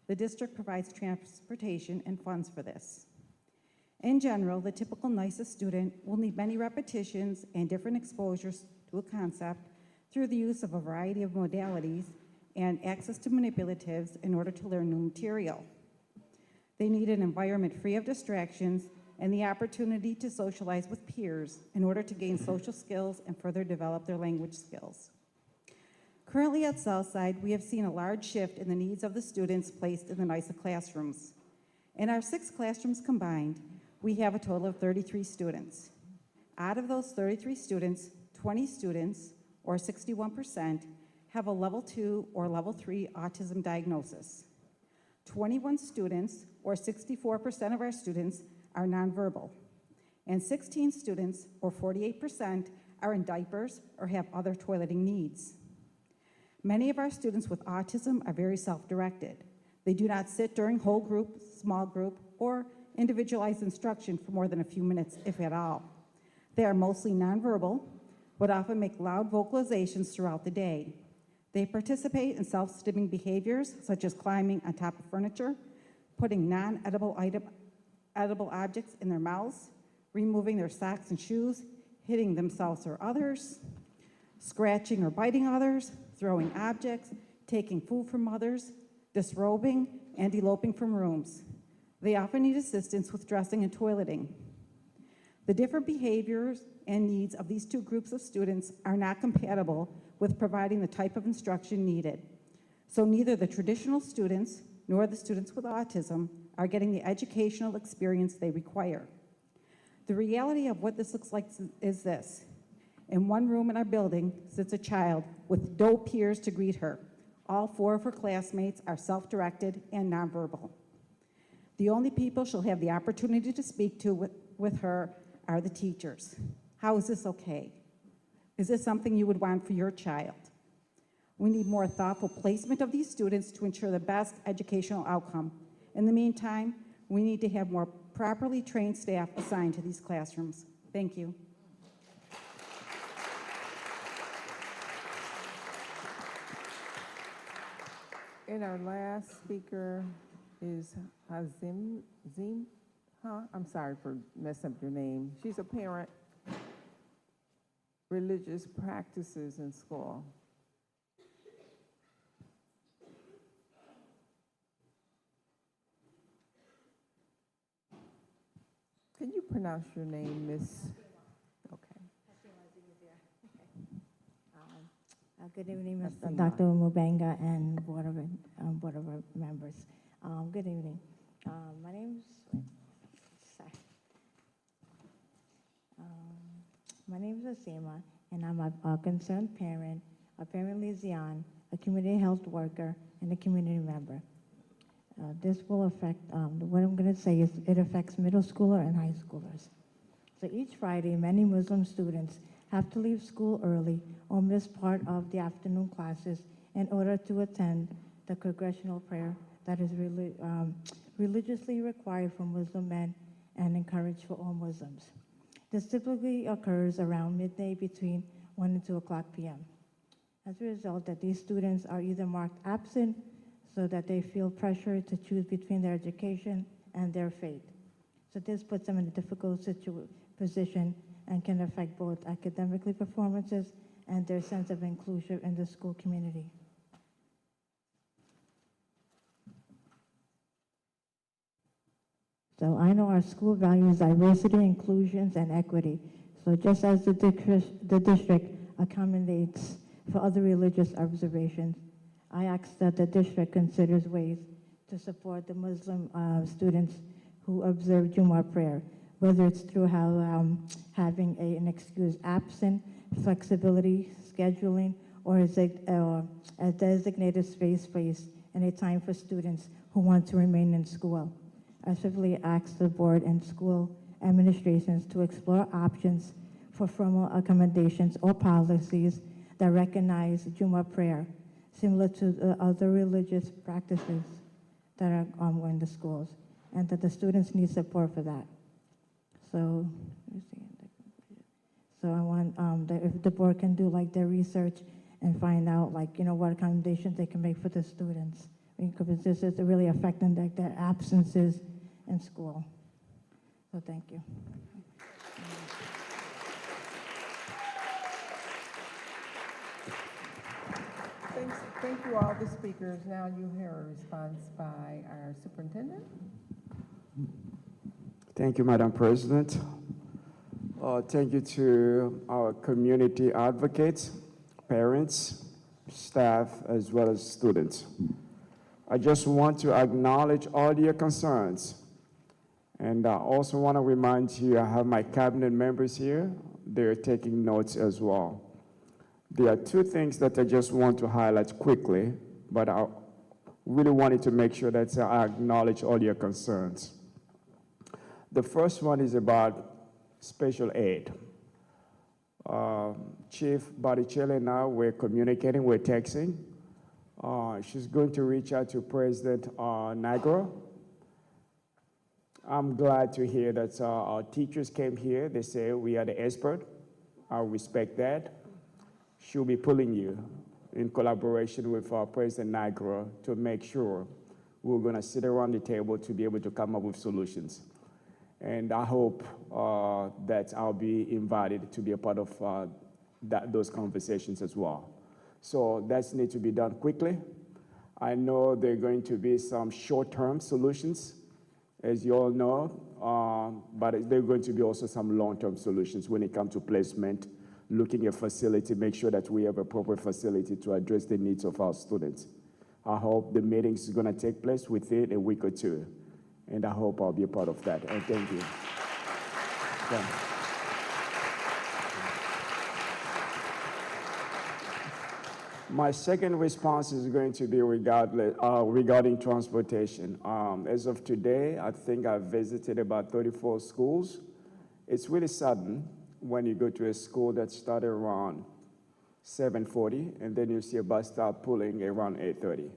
The district provides transportation and funds for this. In general, the typical NYSA student will need many repetitions and different exposures to a concept through the use of a variety of modalities and access to manipulatives in order to learn new material. They need an environment free of distractions and the opportunity to socialize with peers in order to gain social skills and further develop their language skills. Currently at Southside, we have seen a large shift in the needs of the students placed in the NYSA classrooms. In our 6 classrooms combined, we have a total of 33 students. Out of those 33 students, 20 students, or 61%, have a level 2 or level 3 autism diagnosis. 21 students, or 64% of our students, are nonverbal, and 16 students, or 48%, are in diapers or have other toileting needs. Many of our students with autism are very self-directed. They do not sit during whole group, small group, or individualized instruction for more than a few minutes, if at all. They are mostly nonverbal, but often make loud vocalizations throughout the day. They participate in self-stimming behaviors, such as climbing on top of furniture, putting non-edible edible objects in their mouths, removing their socks and shoes, hitting themselves or others, scratching or biting others, throwing objects, taking food from others, disrobing, and eloping from rooms. They often need assistance with dressing and toileting. The different behaviors and needs of these 2 groups of students are not compatible with providing the type of instruction needed. So neither the traditional students nor the students with autism are getting the educational experience they require. The reality of what this looks like is this. In one room in our building sits a child with no peers to greet her. All 4 of her classmates are self-directed and nonverbal. The only people she'll have the opportunity to speak to with her are the teachers. How is this okay? Is this something you would want for your child? We need more thoughtful placement of these students to ensure the best educational outcome. In the meantime, we need to have more properly trained staff assigned to these classrooms. Thank you. And our last speaker is Hazim, I'm sorry for messing up your name. She's a parent, religious practices in school. Can you pronounce your name, Miss? Okay. Good evening, Hasima. Mr. Dr. Mubanga and Board of members. Good evening. My name is Asima, and I'm a concerned parent, a parent liaison, a community health worker, and a community member. This will affect, what I'm going to say is it affects middle schooler and high schoolers. So each Friday, many Muslim students have to leave school early or miss part of the afternoon classes in order to attend the congregational prayer that is religiously required for Muslim men and encouraged for all Muslims. This typically occurs around midday between 1 and 2 o'clock p.m. As a result, that these students are either marked absent so that they feel pressure to choose between their education and their faith. So this puts them in a difficult position and can affect both academically performances and their sense of inclusion in the school community. So I know our school values diversity, inclusions, and equity. So just as the district accommodates for other religious observations, I ask that the district considers ways to support the Muslim students who observe Jummah prayer, whether it's through having an excused absent, flexibility, scheduling, or a designated space and a time for students who want to remain in school. I simply ask the board and school administrations to explore options for formal accommodations or policies that recognize Jummah prayer, similar to the other religious practices that are in the schools, and that the students need support for that. So, I want if the board can do like their research and find out what accommodations they can make for the students, because this is really affecting their absences in school. So thank you. Thank you all the speakers. Now you hear a response by our superintendent. Thank you, Madam President. Thank you to our community advocates, parents, staff, as well as students. I just want to acknowledge all your concerns. And I also want to remind you, I have my cabinet members here. They're taking notes as well. There are two things that I just want to highlight quickly, but I really wanted to make sure that I acknowledge all your concerns. The first one is about special aid. Chief Botticelli and I, we're communicating, we're texting. She's going to reach out to President Nigro. I'm glad to hear that our teachers came here. They say we are the expert. I respect that. She'll be pulling you in collaboration with President Nigro to make sure we're going to sit around the table to be able to come up with solutions. And I hope that I'll be invited to be a part of those conversations as well. So that needs to be done quickly. I know there are going to be some short-term solutions, as you all know, but there are going to be also some long-term solutions when it comes to placement, looking at facility, make sure that we have a proper facility to address the needs of our students. I hope the meeting is going to take place within a week or two, and I hope I'll be a part of that. And thank you. Thanks. My second response is going to be regarding transportation. As of today, I think I've visited about 34 schools. It's really sudden when you go to a school that started around 7:40, and then you see a bus stop pulling around 8:30.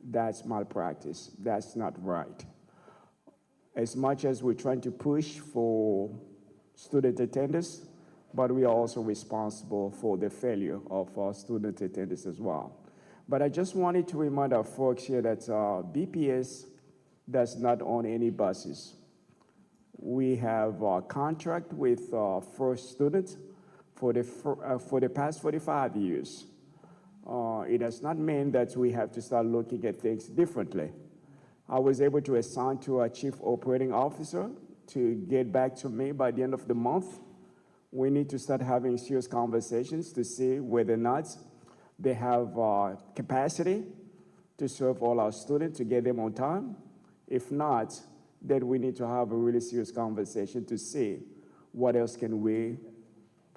That's malpractice. That's not right. As much as we're trying to push for student attendance, but we are also responsible for the failure of our student attendance as well. But I just wanted to remind our folks here that BPS does not own any buses. We have a contract with First Student for the past 45 years. It does not mean that we have to start looking at things differently. I was able to assign to our Chief Operating Officer to get back to me by the end of the month. We need to start having serious conversations to see whether or not they have capacity to serve all our students, to get them on time. If not, then we need to have a really serious conversation to see what else can we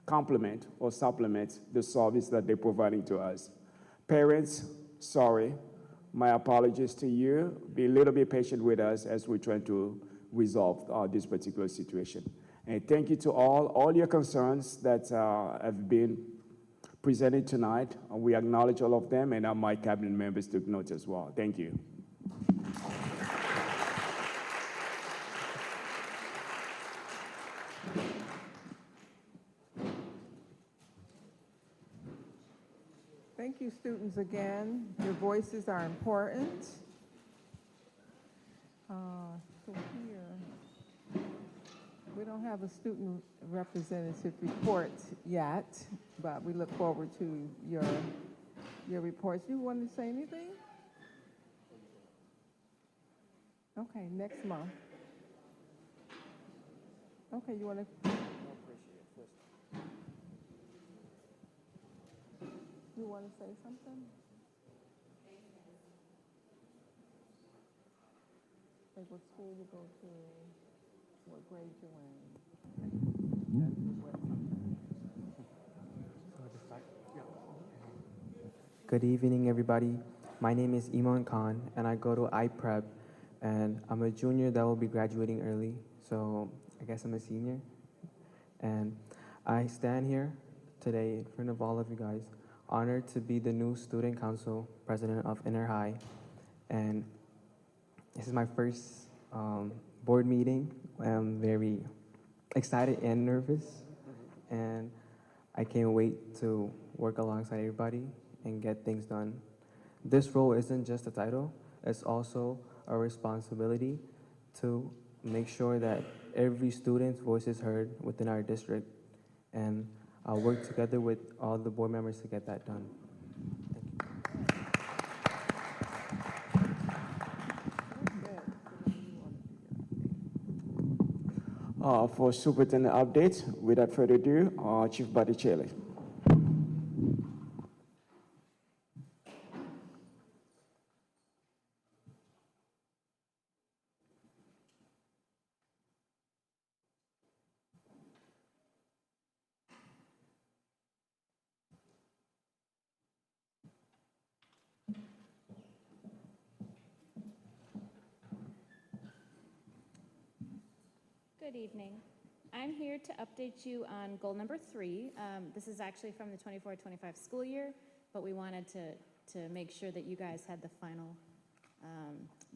complement or supplement the service that they're providing to us. Parents, sorry, my apologies to you. Be a little bit patient with us as we're trying to resolve this particular situation. And thank you to all your concerns that have been presented tonight. We acknowledge all of them, and my cabinet members took note as well. Thank you. Thank you, students, again. Your voices are important. So here, we don't have a student representative report yet, but we look forward to your reports. You want to say anything? Okay, next month. Okay, you want to? You want to say something? Like what school you go to, what grade you're in. Good evening, everybody. My name is Iman Khan, and I go to iPrep, and I'm a junior that will be graduating early, so I guess I'm a senior. And I stand here today in front of all of you guys, honored to be the new student council president of Inner High. And this is my first board meeting. I'm very excited and nervous, and I can't wait to work alongside everybody and get things done. This role isn't just a title, it's also a responsibility to make sure that every student's voice is heard within our district, and I'll work together with all the board members to get that done. For superintendent updates, without further ado, Chief Botticelli. Good evening. I'm here to update you on goal number 3. This is actually from the 24-25 school year, but we wanted to make sure that you guys had the final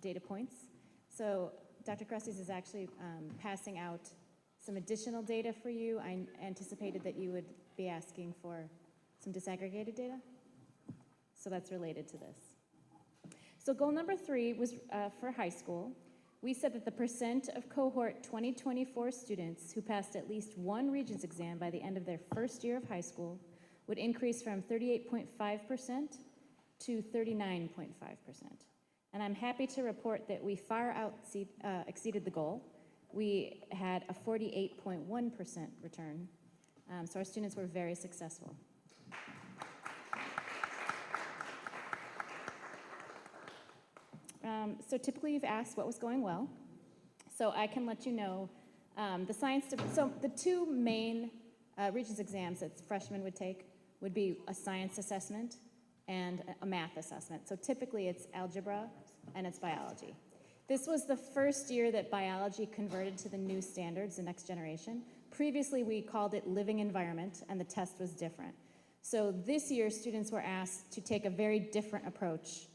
data points. So Dr. Crestes is actually passing out some additional data for you. I anticipated that you would be asking for some disaggregated data, so that's related to this. So goal number 3 was for high school. We said that the percent of cohort 2024 students who passed at least one Regents exam by the end of their first year of high school would increase from 38.5% to 39.5%. And I'm happy to report that we far exceeded the goal. We had a 48.1% return. So our students were very successful. So typically you've asked what was going well. So I can let you know so the two main Regents exams that freshmen would take would be a science assessment and a math assessment. So typically it's algebra and it's biology. This was the first year that biology converted to the new standards, the next generation. Previously we called it living environment and the test was different. So this year students were asked to take a very different approach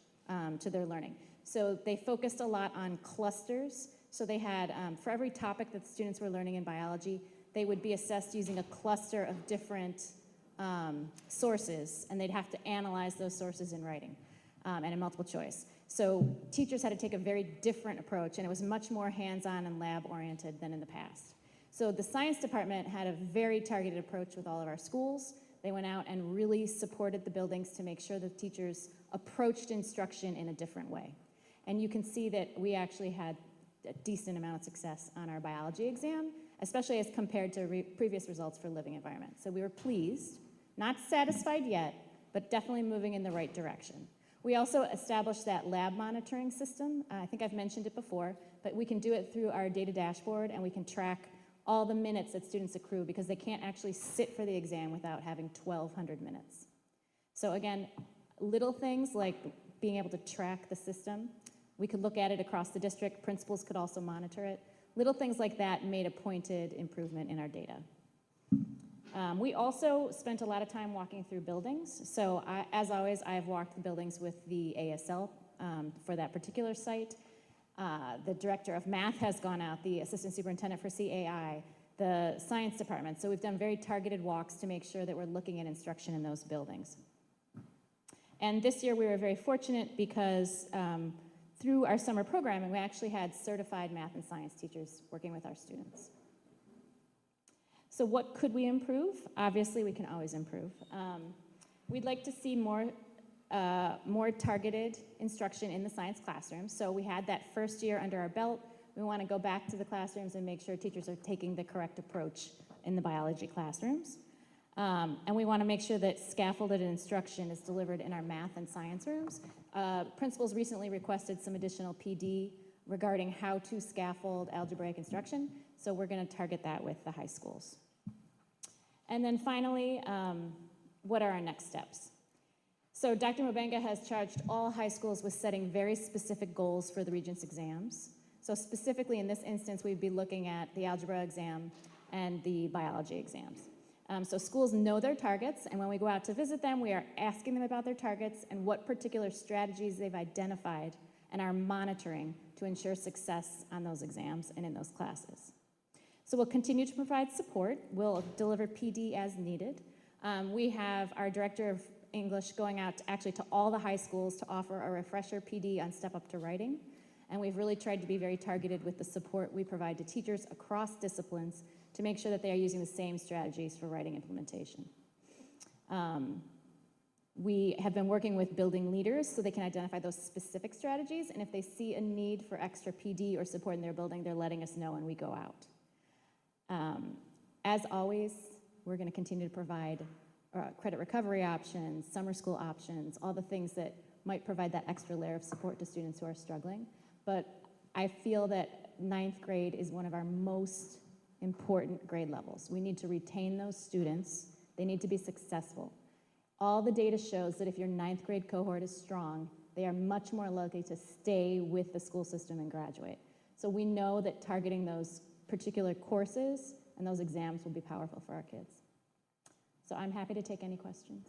to their learning. So they focused a lot on clusters. So they had, for every topic that the students were learning in biology, they would be assessed using a cluster of different sources, and they'd have to analyze those sources in writing and in multiple choice. So teachers had to take a very different approach, and it was much more hands-on and lab-oriented than in the past. So the science department had a very targeted approach with all of our schools. They went out and really supported the buildings to make sure that teachers approached instruction in a different way. And you can see that we actually had a decent amount of success on our biology exam, especially as compared to previous results for living environment. So we were pleased, not satisfied yet, but definitely moving in the right direction. We also established that lab monitoring system. I think I've mentioned it before, but we can do it through our data dashboard, and we can track all the minutes that students accrue because they can't actually sit for the exam without having 1,200 minutes. So again, little things like being able to track the system. We could look at it across the district. Principals could also monitor it. Little things like that made a pointed improvement in our data. We also spent a lot of time walking through buildings. So as always, I have walked the buildings with the ASL for that particular site. The director of math has gone out, the assistant superintendent for CAI, the science department. So we've done very targeted walks to make sure that we're looking at instruction in those buildings. And this year we were very fortunate because through our summer programming, we actually had certified math and science teachers working with our students. So what could we improve? Obviously, we can always improve. We'd like to see more targeted instruction in the science classroom. So we had that first year under our belt. We want to go back to the classrooms and make sure teachers are taking the correct approach in the biology classrooms. And we want to make sure that scaffolded instruction is delivered in our math and science rooms. Principals recently requested some additional PD regarding how to scaffold algebraic instruction, so we're going to target that with the high schools. And then finally, what are our next steps? So Dr. Mubenga has charged all high schools with setting very specific goals for the Regents exams. So specifically in this instance, we'd be looking at the algebra exam and the biology exams. So schools know their targets, and when we go out to visit them, we are asking them about their targets and what particular strategies they've identified and are monitoring to ensure success on those exams and in those classes. So we'll continue to provide support. We'll deliver PD as needed. We have our director of English going out actually to all the high schools to offer a refresher PD on Step Up to Writing. And we've really tried to be very targeted with the support we provide to teachers across disciplines to make sure that they are using the same strategies for writing implementation. We have been working with building leaders so they can identify those specific strategies, and if they see a need for extra PD or support in their building, they're letting us know and we go out. As always, we're going to continue to provide credit recovery options, summer school options, all the things that might provide that extra layer of support to students who are struggling. But I feel that 9th grade is one of our most important grade levels. We need to retain those students. They need to be successful. All the data shows that if your 9th grade cohort is strong, they are much more likely to stay with the school system and graduate. So we know that targeting those particular courses and those exams will be powerful for our kids. So I'm happy to take any questions.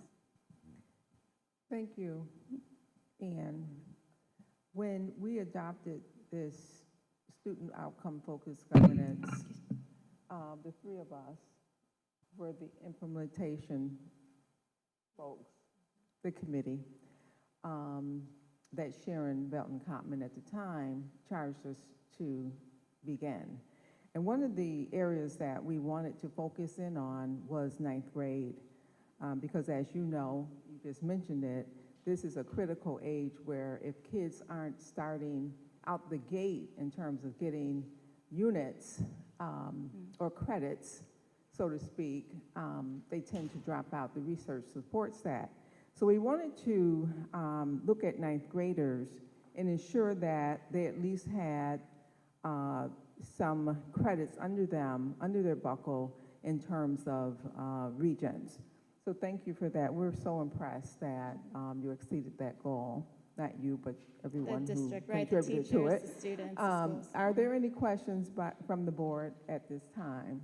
Thank you. And when we adopted this student outcome focused governance, the three of us were the implementation folks, the committee, that Sharon Belton Cottman at the time charged us to begin. And one of the areas that we wanted to focus in on was 9th grade, because as you know, you just mentioned it, this is a critical age where if kids aren't starting out the gate in terms of getting units or credits, so to speak, they tend to drop out. The research supports that. So we wanted to look at 9th graders and ensure that they at least had some credits under them, under their buckle, in terms of Regents. So thank you for that. We're so impressed that you exceeded that goal. Not you, but everyone The district, who right, the contributed to teachers, it. the students, the schools. Are there any questions from the board at this time?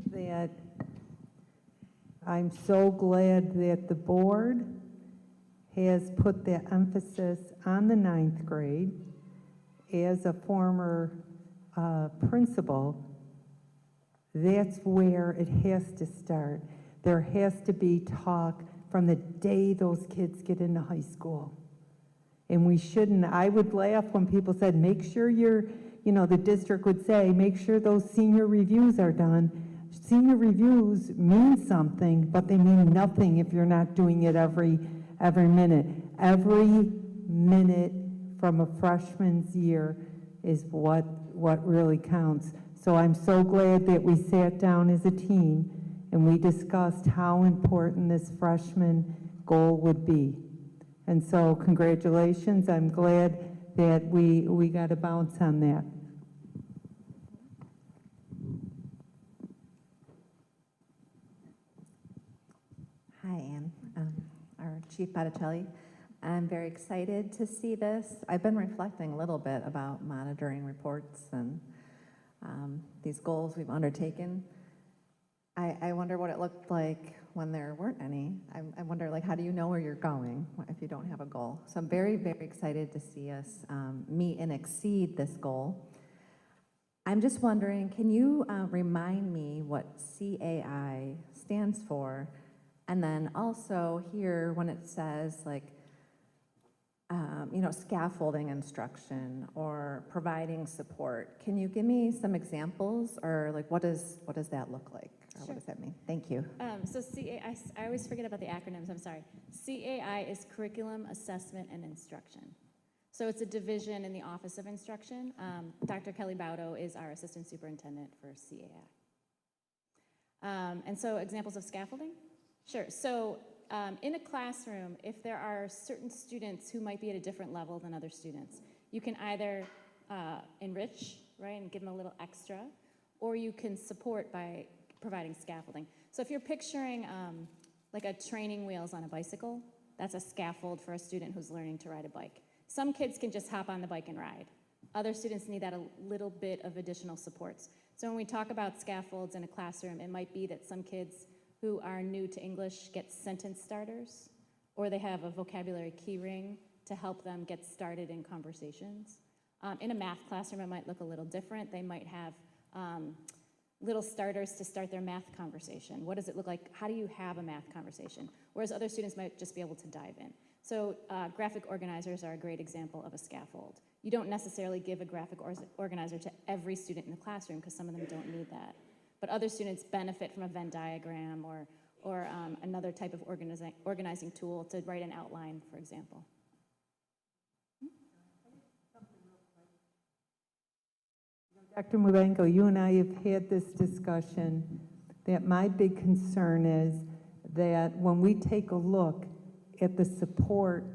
That I'm so glad that the board has put the emphasis on the 9th grade. As a former principal, that's where it has to start. There has to be talk from the day those kids get into high school. And we shouldn't, I would laugh when people said, make sure the district would say, make sure those senior reviews are done. Senior reviews mean something, but they mean nothing if you're not doing it every minute. Every minute from a freshman's year is what really counts. So I'm so glad that we sat down as a team and we discussed how important this freshman goal would be. And so congratulations, I'm glad that we got a bounce on that. Hi, Ann. Chief Botticelli. I'm very excited to see this. I've been reflecting a little bit about monitoring reports and these goals we've undertaken. I wonder what it looked like when there weren't any. I wonder, like, how do you know where you're going if you don't have a goal? So I'm very, very excited to see us meet and exceed this goal. I'm just wondering, can you remind me what CAI stands for? And then also here, when it says, like, you know, scaffolding instruction or providing support, can you give me some examples, or like what does that look like? Or what does that mean? Thank you. So CAI, I always forget about the acronyms, I'm sorry. CAI is Curriculum, Assessment, and Instruction. So it's a division in the Office of Instruction. Dr. Kelly Baudo is our Assistant Superintendent for CAI. And so examples of scaffolding? Sure. So in a classroom, if there are certain students who might be at a different level than other students, you can either enrich, right, and give them a little extra, or you can support by providing scaffolding. So if you're picturing like a training wheels on a bicycle, that's a scaffold for a student who's learning to ride a bike. Some kids can just hop on the bike and ride. Other students need that a little bit of additional supports. So when we talk about scaffolds in a classroom, it might be that some kids who are new to English get sentence starters, or they have a vocabulary key ring to help them get started in conversations. In a math classroom, it might look a little different. They might have little starters to start their math conversation. What does it look like? How do you have a math conversation? Whereas other students might just be able to dive in. So graphic organizers are a great example of a scaffold. You don't necessarily give a graphic organizer to every student in the classroom because some of them don't need that. But other students benefit from a Venn diagram or another type of organizing tool to write an outline, for example. Dr. Mubengo, you and I have had this discussion that my big concern is that when we take a look at the support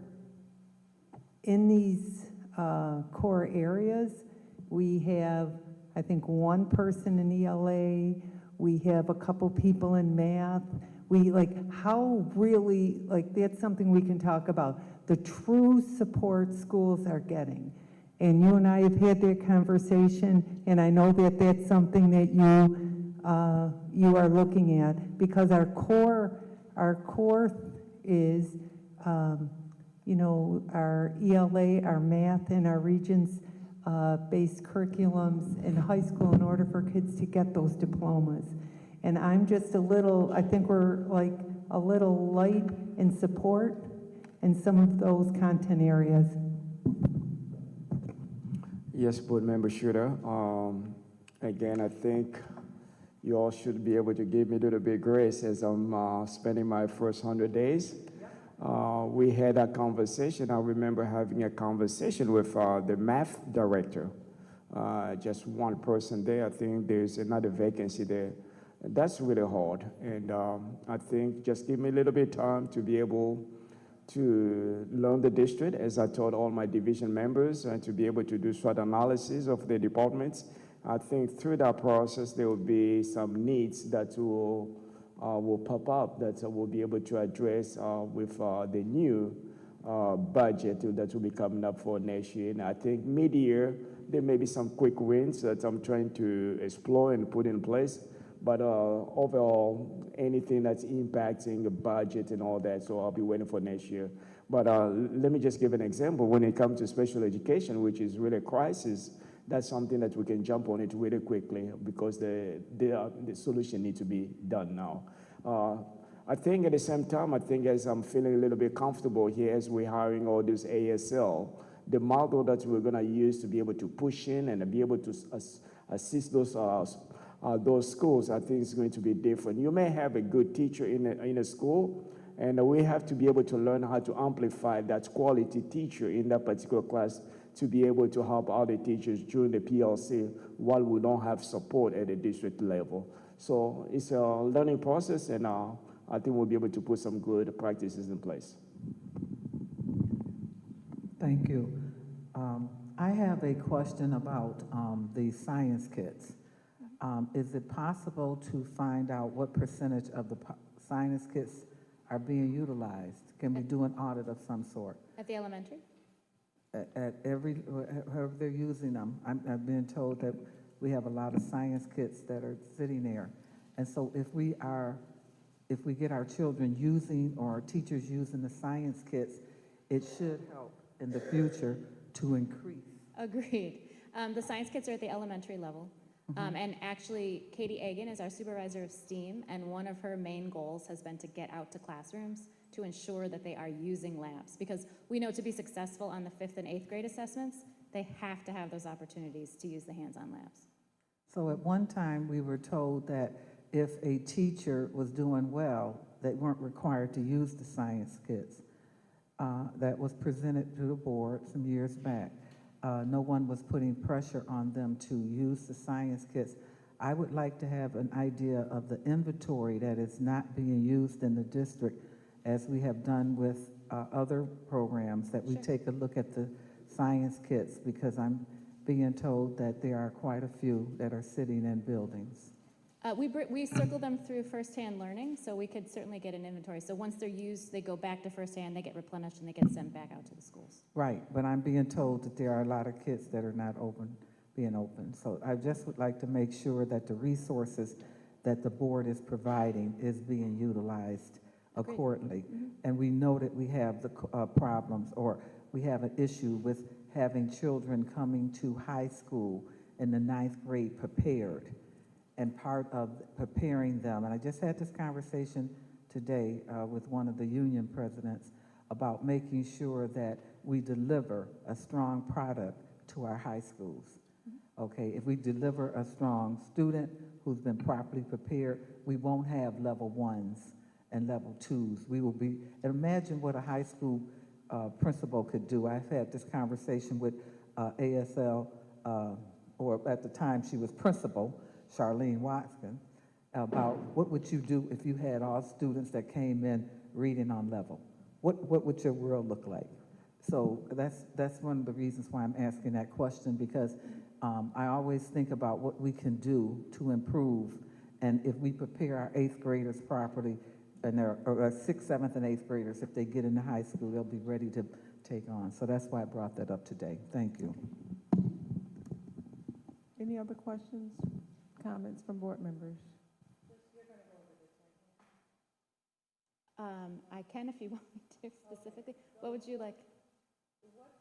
in these core areas, we have, I think, one person in ELA, we have a couple people in math. We, like, how really, like, that's something we can talk about, the true support schools are getting. And you and I have had that conversation, and I know that that's something that you are looking at, because our core is, you know, our ELA, our math, and our regions-based curriculums in high school in order for kids to get those diplomas. And I'm just a little, I think we're like a little light in support in some of those content areas. Yes, Board Member Shooter. Again, I think you all should be able to give me a little bit of grace as I'm spending my first 100 days. We had a conversation. I remember having a conversation with the math director. Just one person there. I think there's another vacancy there. That's really hard. And I think just give me a little bit of time to be able to learn the district, as I told all my division members, and to be able to do SWOT analysis of the departments. I think through that process, there will be some needs that will pop up that we'll be able to address with the new budget that will be coming up for next year. And I think mid-year, there may be some quick wins that I'm trying to explore and put in place. But overall, anything that's impacting the budget and all that, so I'll be waiting for next year. But let me just give an example. When it comes to special education, which is really a crisis, that's something that we can jump on it really quickly because the solution needs to be done now. I think at the same time, I think as I'm feeling a little bit comfortable here as we're hiring all this ASL, the model that we're gonna use to be able to push in and be able to assist those schools, I think is going to be different. You may have a good teacher in a school, and we have to be able to learn how to amplify that quality teacher in that particular class to be able to help other teachers during the PLC while we don't have support at the district level. So it's a learning process, and I think we'll be able to put some good practices in place. Thank you. I have a question about the science kits. Is it possible to find out what percentage of the science kits are being utilized? Can we do an audit of some sort? At the elementary? At every, however they're using them. I've been told that we have a lot of science kits that are sitting there. And so if we get our children using, or our teachers using the science kits, it should help in the future to increase. Agreed. The science kits are at the elementary level. And actually, Katie Egan is our supervisor of STEAM, and one of her main goals has been to get out to classrooms to ensure that they are using labs. Because we know to be successful on the 5th and 8th grade assessments, they have to have those opportunities to use the hands-on labs. So at one time, we were told that if a teacher was doing well, they weren't required to use the science kits. That was presented to the board some years back. No one was putting pressure on them to use the science kits. I would like to have an idea of the inventory that is not being used in the district, as we have done with other programs, that we take a look at the science kits, because I'm being told that there are quite a few that are sitting in buildings. We circle them through firsthand learning, so we could certainly get an inventory. So once they're used, they go back to firsthand, they get replenished, and they get sent back out to the schools. Right, but I'm being told that there are a lot of kits that are not being open. So I just would like to make sure that the resources that the board is providing is being utilized accordingly. And we know that we have the problems, or we have an issue with having children coming to high school in the 9th grade prepared. And part of preparing them, and I just had this conversation today with one of the union presidents about making sure that we deliver a strong product to our high schools. Okay, if we deliver a strong student who's been properly prepared, we won't have level 1s and level 2s. We will be, imagine what a high school principal could do. I've had this conversation with ASL, or at the time she was principal, Charlene Watson, about what would you do if you had all students that came in reading on level? What would your world look like? So that's one of the reasons why I'm asking that question, because I always think about what we can do to improve, and if we prepare our 8th graders properly, and our 6th, 7th, and 8th graders, if they get into high school, they'll be ready to take on. So that's why I brought that up today. Thank you. Any other questions, comments from board members? I can if you want me to specifically. What would you like? What does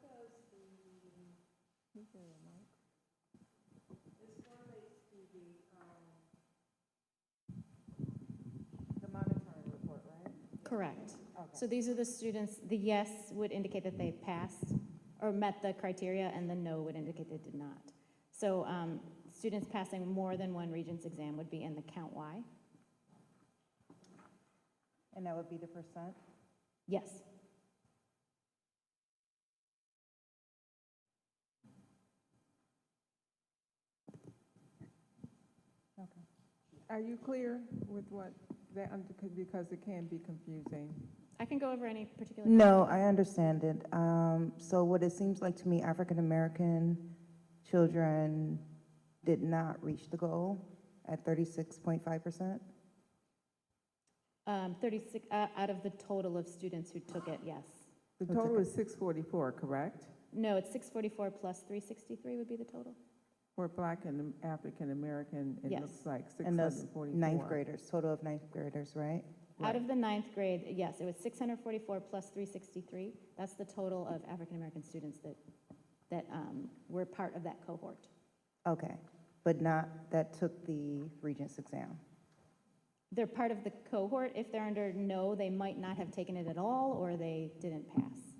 the monitoring report, right? Correct. Okay. So these are the students, the yes would indicate that they passed or met the criteria, and the no would indicate they did not. So students passing more than one Regents exam would be in the count Y. And that would be the percent? Yes. Okay. Are you clear with what that, because it can be confusing? I can go over any particular. No, I understand it. So what it seems like to me, African-American children did not reach the goal at 36.5%? 36 out of the total of students who took it, yes. The total is 644, correct? No, it's 644 plus 363 would be the total. For Black and African American, it Yes. looks like And those 644. 9th graders, total of 9th graders, right? Out of the 9th grade, yes, it was 644 plus 363. That's the total of African-American students that were part of that cohort. Okay, but not, that took the Regents exam. They're part of the cohort. If they're under no, they might not have taken it at all, or they didn't pass.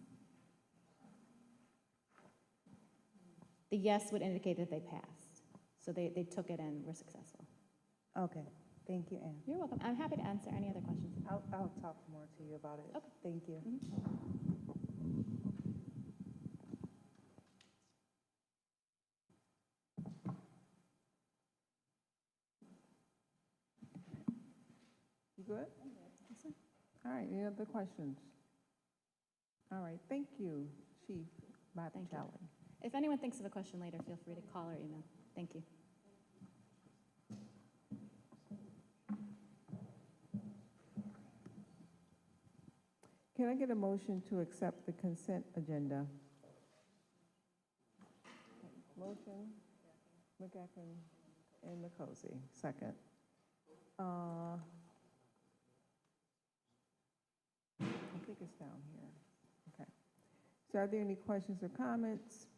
The yes would indicate that they passed. So they took it and were successful. Okay, thank you, Anne. You're welcome. I'm happy to answer any other questions. I'll talk more to you about it. Okay. Thank you. You good? All right, any other questions? All right, thank you, Chief Botticelli. If anyone thinks of a question later, feel free to call or email. Thank you. Can I get a motion to accept the consent agenda? Motion, McEachen and McCosy, second. I think it's down here. Okay. So are there any questions or comments?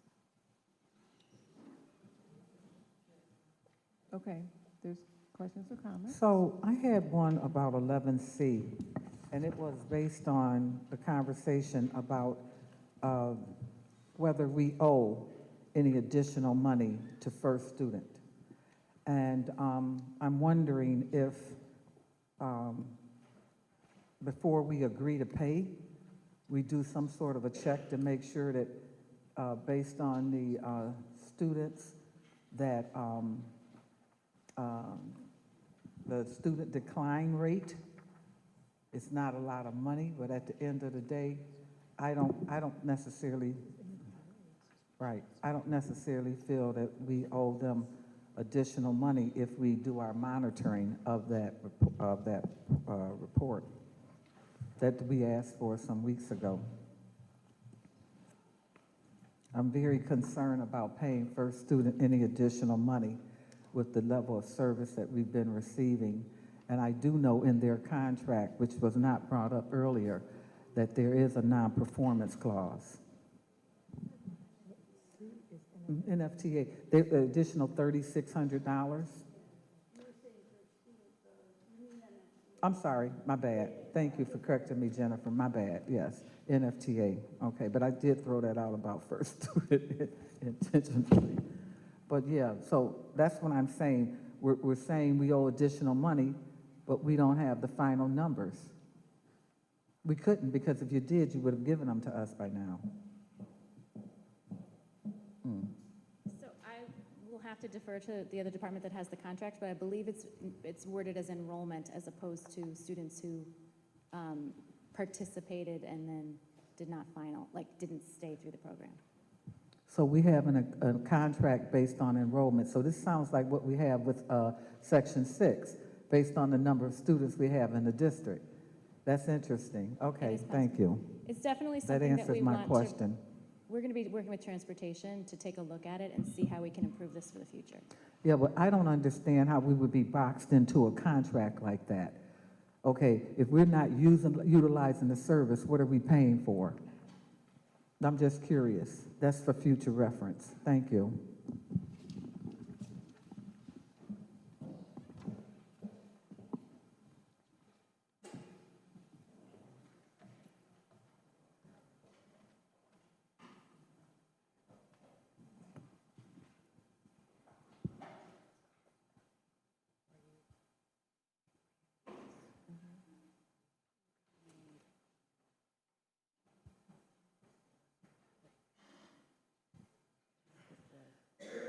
Okay, there's questions or comments? So I had one about 11C, and it was based on the conversation about whether we owe any additional money to first student. And I'm wondering if, before we agree to pay, we do some sort of a check to make sure that, based on the students, that the student decline rate is not a lot of money, but at the end of the day, I don't necessarily feel that we owe them additional money if we do our monitoring of that report that we asked for some weeks ago. I'm very concerned about paying first student any additional money with the level of service that we've been receiving. And I do know in their contract, which was not brought up earlier, that there is a non-performance clause. NFTA, the additional $3,600. I'm sorry, my bad. Thank you for correcting me, Jennifer, my bad, yes, NFTA, okay, but I did throw that out about first student intentionally. But yeah, so that's what I'm saying. We're saying we owe additional money, but we don't have the final numbers. We couldn't, because if you did, you would have given them to us by now. So I will have to defer to the other department that has the contract, but I believe it's worded as enrollment as opposed to students who participated and then did not didn't stay through the program. So we have a contract based on enrollment. So this sounds like what we have with Section 6, based on the number of students we have in the district. That's interesting. Okay, thank you. It's definitely That something that answers we my want question. we're going to be working with transportation to take a look at it and see how we can improve this for the future. Yeah, but I don't understand how we would be boxed into a contract like that. Okay, if we're not utilizing the service, what are we paying for? I'm just curious. That's for future reference. Thank you.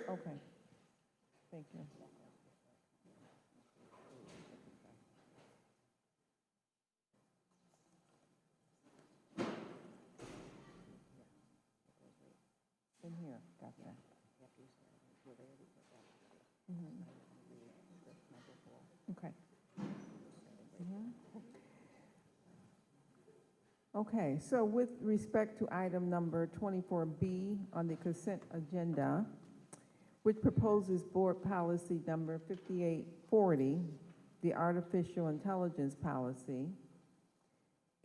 Okay, thank you. In here, got that. Okay. Okay, so with respect to item number 24B on the consent agenda, which proposes board policy number 5840, the artificial intelligence policy,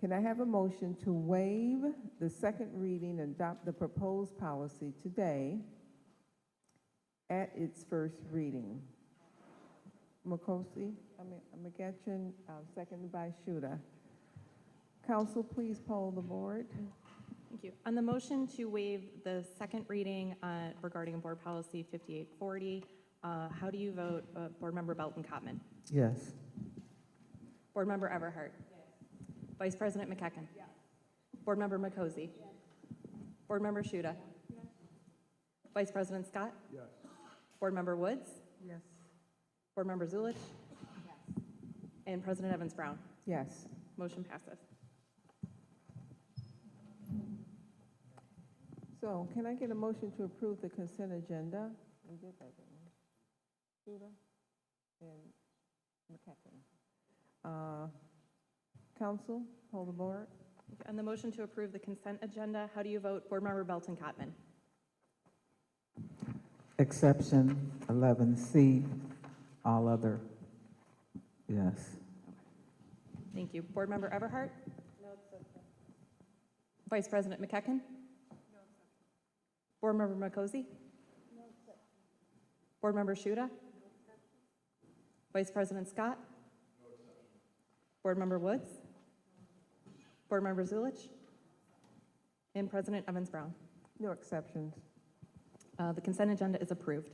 can I have a motion to waive the second reading and adopt the proposed policy today at its first reading? McCosy, McEachin, seconded by Shuda. Council, please poll the board. Thank you. On the motion to waive the second reading regarding Board Policy 5840, how do you vote? Board Member Belton Cotman? Yes. Board Member Everhart? Vice President McEachen? Board Member McCosy? Board Member Shuda? Vice President Scott? Yes. Board Member Woods? Yes. Board Member Zulich? And President Evans Brown? Yes. Motion passes. So can I get a motion to approve the consent agenda? We did that, didn't we? Shuda and McEachin. Council, hold the board. On the motion to approve the consent agenda, how do you vote? Board Member Belton Cotman. Exception 11C, all other, yes. Thank you. Board Member Everhart? No exception. Vice President McEachen? No exception. Board Member Makosi? No exception. Board Member Shuda? No exception. Vice President Scott? No exception. Board Member Woods? Board Member Zulich? And President Evans Brown. No exceptions. The consent agenda is approved.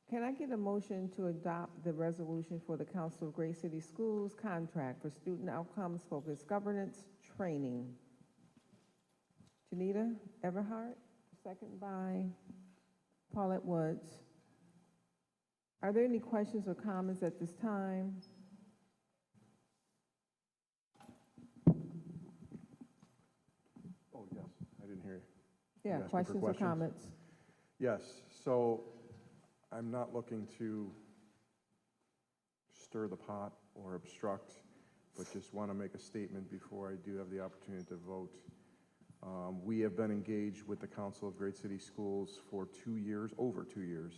Can I get a motion to adopt the resolution for the Council of Great City Schools contract for student outcomes focused governance training? Janita Everhart, second by Paulette Woods. Are there any questions or comments at this time? Oh, yes, I didn't hear you. Yeah, You asked me for questions or comments? Yes, so I'm not looking to stir the pot or obstruct, but just want to make a statement before I do have the opportunity to vote. We have been engaged with the Council of Great City Schools for 2 years, over 2 years,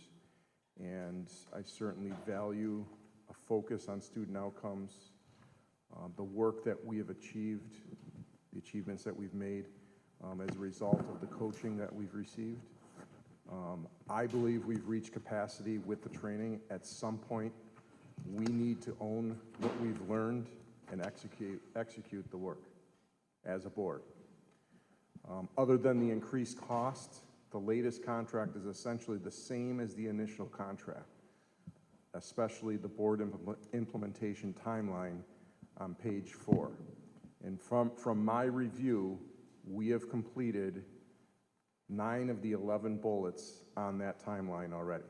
and I certainly value a focus on student outcomes, the work that we have achieved, the achievements that we've made as a result of the coaching that we've received. I believe we've reached capacity with the training. At some point, we need to own what we've learned and execute the work as a board. Other than the increased cost, the latest contract is essentially the same as the initial contract, especially the board implementation timeline on page 4. And from my review, we have completed 9 of the 11 bullets on that timeline already.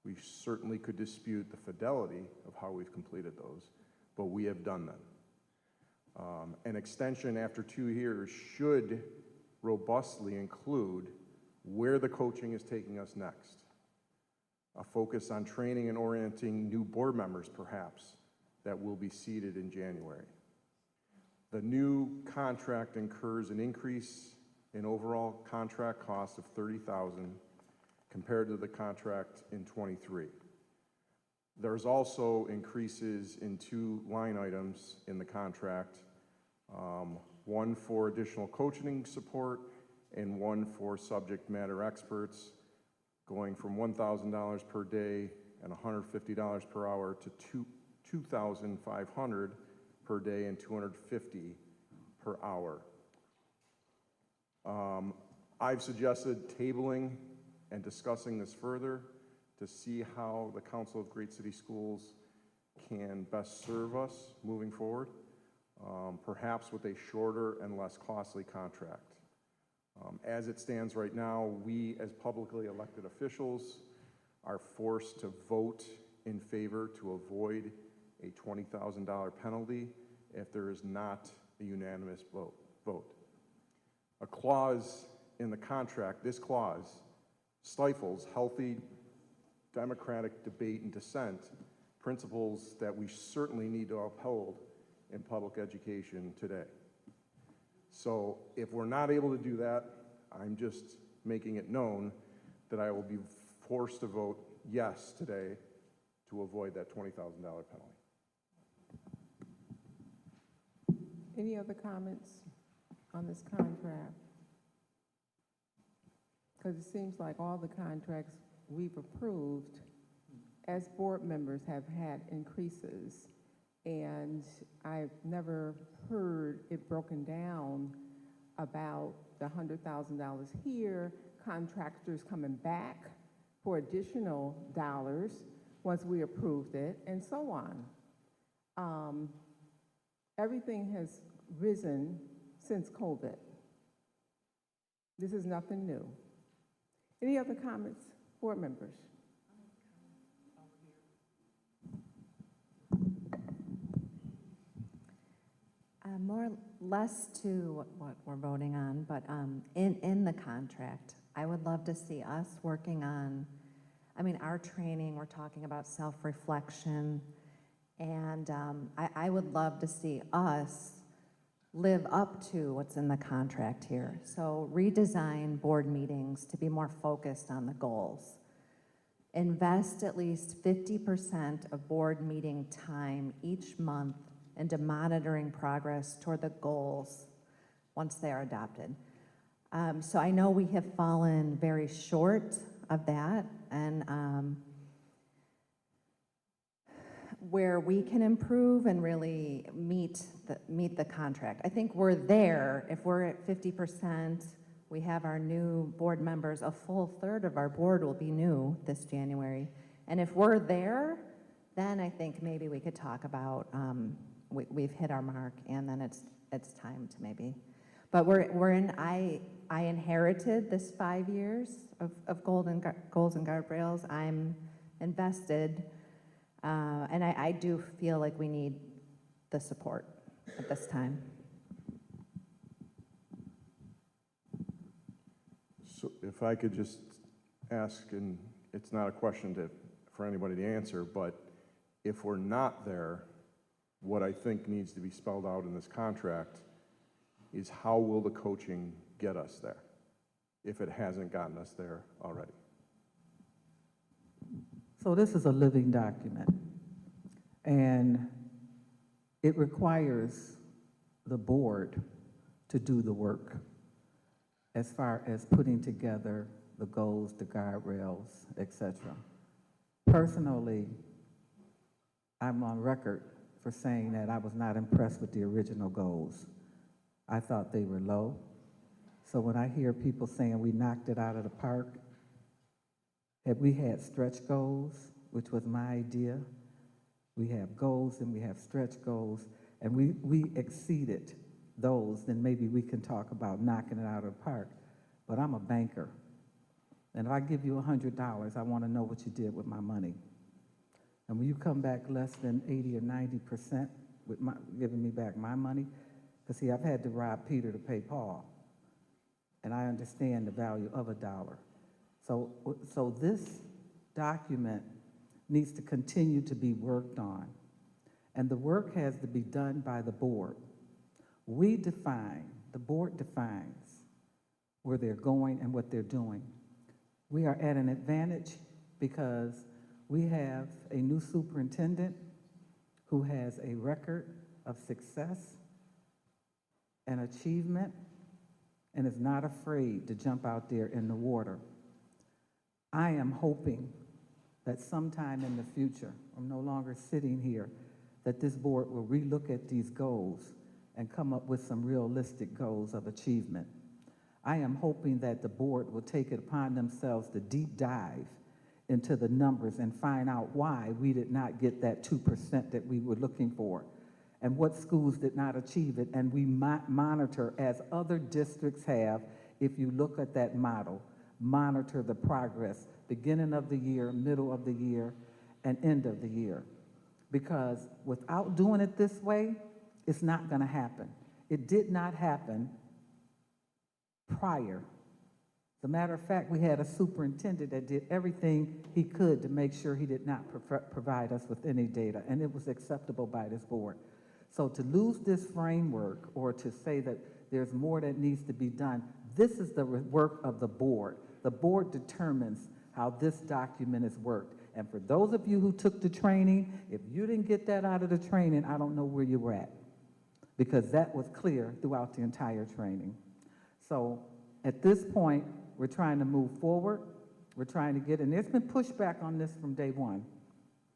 We certainly could dispute the fidelity of how we've completed those, but we have done them. An extension after 2 years should robustly include where the coaching is taking us next. A focus on training and orienting new board members, perhaps, that will be seated in January. The new contract incurs an increase in overall contract cost of $30,000 compared to the contract in '23. There's also increases in 2 line items in the contract, one for additional coaching support and one for subject matter experts, going from $1,000 per day and $150 per hour to $2,500 per day and $250 per hour. I've suggested tabling and discussing this further to see how the Council of Great City Schools can best serve us moving forward, perhaps with a shorter and less costly contract. As it stands right now, we as publicly elected officials are forced to vote in favor to avoid a $20,000 penalty if there is not a unanimous vote. A clause in the contract, this clause, stifles healthy democratic debate and dissent, principles that we certainly need to uphold in public education today. So if we're not able to do that, I'm just making it known that I will be forced to vote yes today to avoid that $20,000 penalty. Any other comments on this contract? Because it seems like all the contracts we've approved as board members have had increases, and I've never heard it broken down about the $100,000 here, contractors coming back for additional dollars once we approved it, and so on. Everything has risen since COVID. This is nothing new. Any other comments, board members? More or less to what we're voting on, but in the contract, I would love to see us working on, our training, we're talking about self-reflection And I would love to see us live up to what's in the contract here. So redesign board meetings to be more focused on the goals. Invest at least 50% of board meeting time each month into monitoring progress toward the goals once they are adopted. So I know we have fallen very short of that, and where we can improve and really meet the contract. I think we're there. If we're at 50%, we have our new board members, a full third of our board will be new this January. And if we're there, then I think maybe we could talk about, we've hit our mark, and then it's time to maybe. But I inherited this 5 years of goals and guardrails. I'm invested, and I do feel like we need the support at this time. So if I could just ask, and it's not a question for anybody to answer, but if we're not there, what I think needs to be spelled out in this contract is how will the coaching get us there, if it hasn't gotten us there already? So this is a living document, and it requires the board to do the work as far as putting together the goals, the guardrails, etc. Personally, I'm on record for saying that I was not impressed with the original goals. I thought they were low. So when I hear people saying we knocked it out of the park, had we had stretch goals, which was my idea, we have goals and we have stretch goals, and we exceeded those, then maybe we can talk about knocking it out of the park. But I'm a banker, and if I give you $100, I want to know what you did with my money. And when you come back less than 80 or 90% with giving me back my money, because see, I've had to rob Peter to pay Paul, and I understand the value of $1. So this document needs to continue to be worked on, and the work has to be done by the board. We define, the board defines where they're going and what they're doing. We are at an advantage because we have a new superintendent who has a record of success and achievement and is not afraid to jump out there in the water. I am hoping that sometime in the future, I'm no longer sitting here, that this board will relook at these goals and come up with some realistic goals of achievement. I am hoping that the board will take it upon themselves to deep dive into the numbers and find out why we did not get that 2% that we were looking for, and what schools did not achieve it, and we monitor, as other districts have, if you look at that model, monitor the progress, beginning of the year, middle of the year, and end of the year. Because without doing it this way, it's not going to happen. It did not happen prior. As a matter of fact, we had a superintendent that did everything he could to make sure he did not provide us with any data, and it was acceptable by this board. So to lose this framework, or to say that there's more that needs to be done, this is the work of the board. The board determines how this document is worked. And for those of you who took the training, if you didn't get that out of the training, I don't know where you were at, because that was clear throughout the entire training. So at this point, we're trying to move forward. We're trying to get, and there's been pushback on this from day one.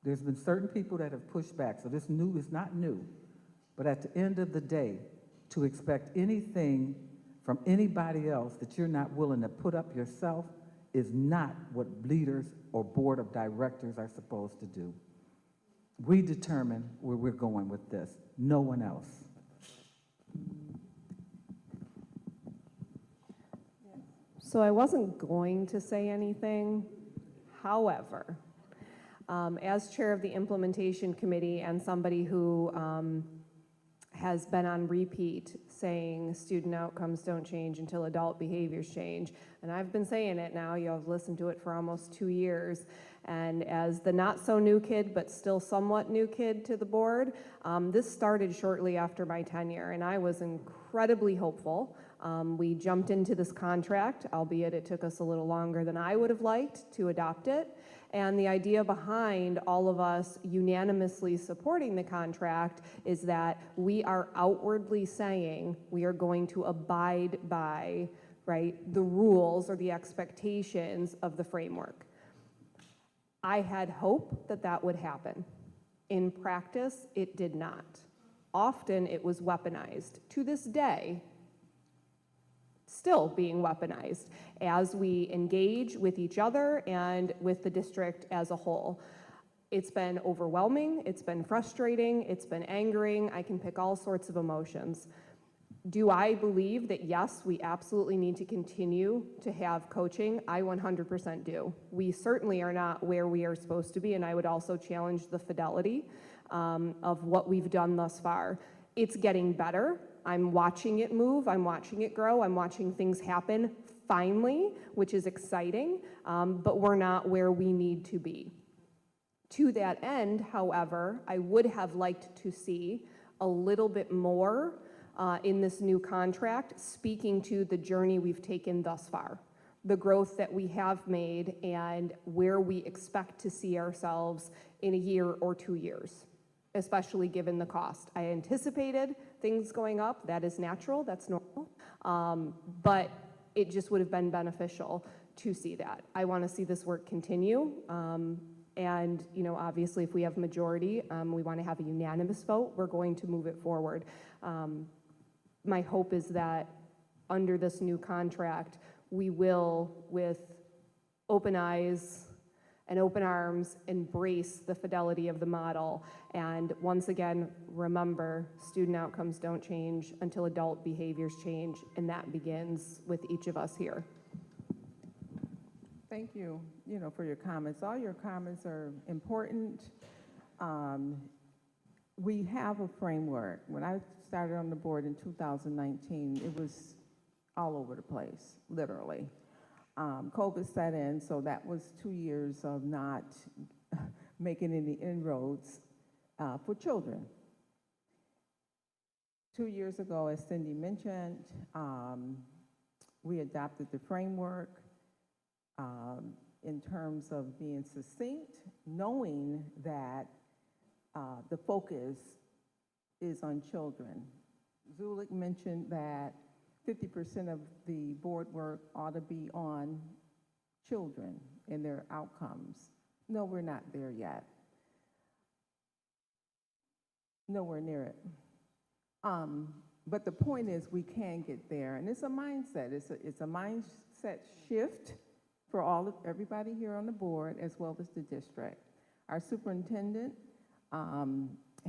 There's been certain people that have pushed back, so this new is not new. But at the end of the day, to expect anything from anybody else that you're not willing to put up yourself is not what leaders or board of directors are supposed to do. We determine where we're going with this, no one else. So I wasn't going to say anything. However, as chair of the implementation committee and somebody who has been on repeat saying student outcomes don't change until adult behaviors change. And I've been saying it now, you have listened to it for almost 2 years. And as the not-so-new kid, but still somewhat new kid to the board, this started shortly after my tenure, and I was incredibly hopeful. We jumped into this contract, albeit it took us a little longer than I would have liked to adopt it. And the idea behind all of us unanimously supporting the contract is that we are outwardly saying we are going to abide by, right, the rules or the expectations of the framework. I had hope that that would happen. In practice, it did not. Often it was weaponized. To this day, still being weaponized as we engage with each other and with the district as a whole. It's been overwhelming, it's been frustrating, it's been angering. I can pick all sorts of emotions. Do I believe that, yes, we absolutely need to continue to have coaching? I 100% do. We certainly are not where we are supposed to be, and I would also challenge the fidelity of what we've done thus far. It's getting better. I'm watching it move, I'm watching it grow, I'm watching things happen finally, which is exciting, but we're not where we need to be. To that end, however, I would have liked to see a little bit more in this new contract, speaking to the journey we've taken thus far, the growth that we have made, and where we expect to see ourselves in a year or 2 years, especially given the cost. I anticipated things going up. That is natural. That's normal. But it just would have been beneficial to see that. I want to see this work continue. And, you know, obviously, if we have majority, we want to have a unanimous vote. We're going to move it forward. My hope is that under this new contract, we will, with open eyes and open arms, embrace the fidelity of the model. And once again, remember, student outcomes don't change until adult behaviors change, and that begins with each of us here. Thank you, for your comments. All your comments are important. We have a framework. When I started on the board in 2019, it was all over the place, literally. COVID set in, so that was 2 years of not making any inroads for children. 2 years ago, as Cindy mentioned, we adopted the framework in terms of being succinct, knowing that the focus is on children. Zulik mentioned that 50% of the board work ought to be on children and their outcomes. No, we're not there yet. Nowhere near it. But the point is we can get there, and it's a mindset. It's a mindset shift for everybody here on the board as well as the district. Our superintendent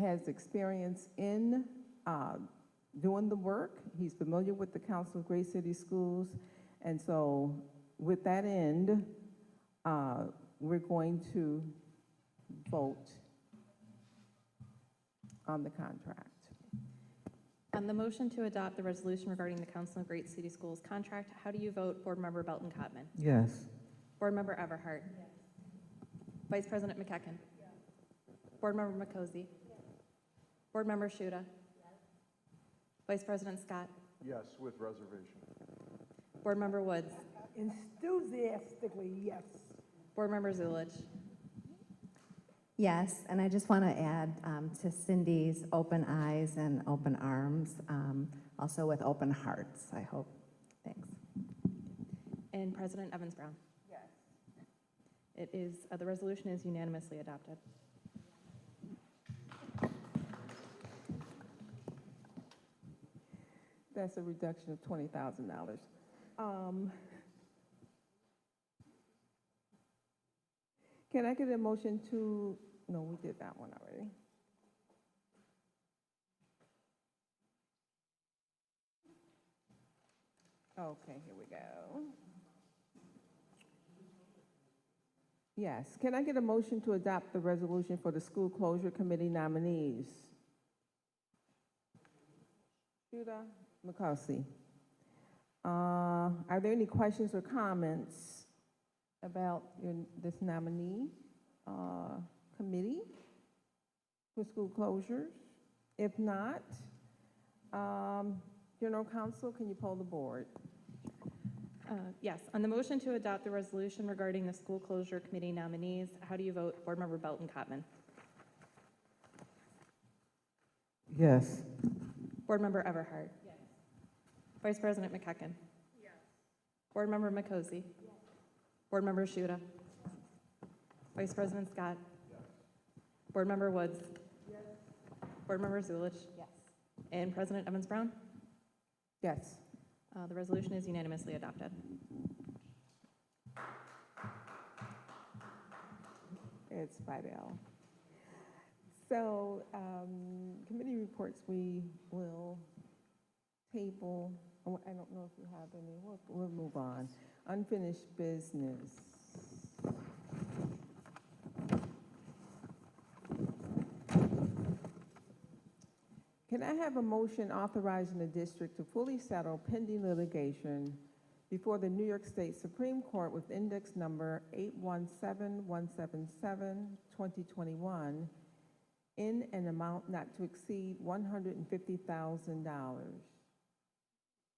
has experience in doing the work. He's familiar with the Council of Great City Schools. And so with that end, we're going to vote on the contract. On the motion to adopt the resolution regarding the Council of Great City Schools contract, how do you vote? Board Member Belton Cotman? Yes. Board Member Everhart? Yes. Vice President McEachen? Yes. Board Member Makosi? Yes. Board Member Shuda? Yes. Vice President Scott? Yes, with reservation. Board Member Woods? Enthusiastically, yes. Board Member Zulich? Yes, and I just want to add to Cindy's open eyes and open arms, also with open hearts, I hope. Thanks. And President Evans Brown? Yes. It is, the resolution is unanimously adopted. That's a reduction of $20,000. Can I get a motion to, no, we did that one already. Okay, here we go. Yes, can I get a motion to adopt the resolution for the school closure committee nominees? Judah McCuskey. Are there any questions or comments about this nominee committee for school closures? If not, General Counsel, can you poll the board? Yes, on the motion to adopt the resolution regarding the school closure committee nominees, how do you vote? Board Member Belton Cotman. Yes. Board Member Everhart. Yes. Vice President McEachen. Yes. Board Member Makosi. Yes. Board Member Shuda. Vice President Scott. Yes. Board Member Woods. Yes. Board Member Zulich. Yes. And President Evans Brown. Yes. The resolution is unanimously adopted. It's 5L. So, committee reports we will table. Oh, I don't know if you have any. We'll move on. Unfinished business. Can I have a motion authorizing the district to fully settle pending litigation before the New York State Supreme Court with index number 817177-2021 in an amount not to exceed $150,000?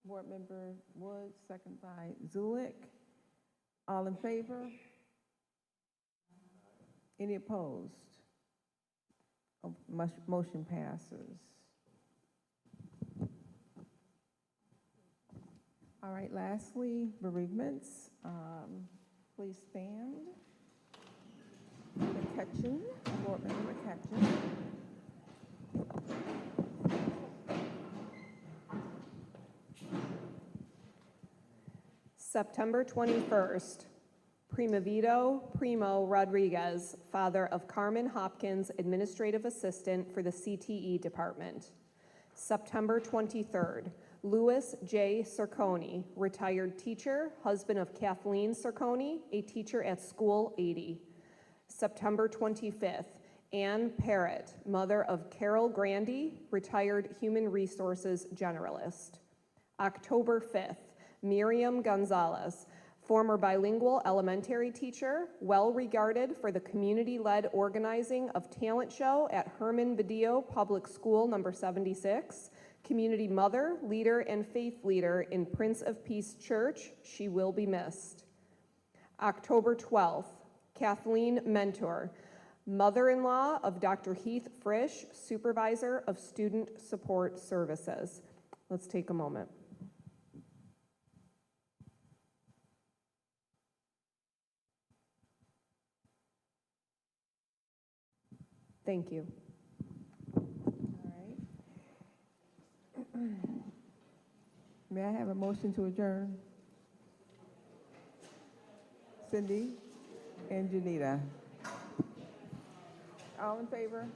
Board Member Woods, second by Zulik. All in favor? Any opposed? Oh, motion passes. All right, lastly, bereavements. Please stand. McCutcheon, Board Member McCutcheon. September 21st, Primo Rodriguez, father of Carmen Hopkins, administrative assistant for the CTE department. September 23rd, Louis J. Cerconi, retired teacher, husband of Kathleen Cerconi, a teacher at School 80. September 25th, Ann Parrott, mother of Carol Grandy, retired human resources generalist. October 5th, Miriam Gonzalez, former bilingual elementary teacher, well regarded for the community-led organizing of talent show at Herman Badillo Public School number 76, community mother, leader, and faith leader in Prince of Peace Church. She will be missed. October 12th, Kathleen Mentor, mother-in-law of Dr. Heath Frisch, supervisor of student support services. Let's take a moment. Thank you. All right. May I have a motion to adjourn? Cindy and Janita. All in favor?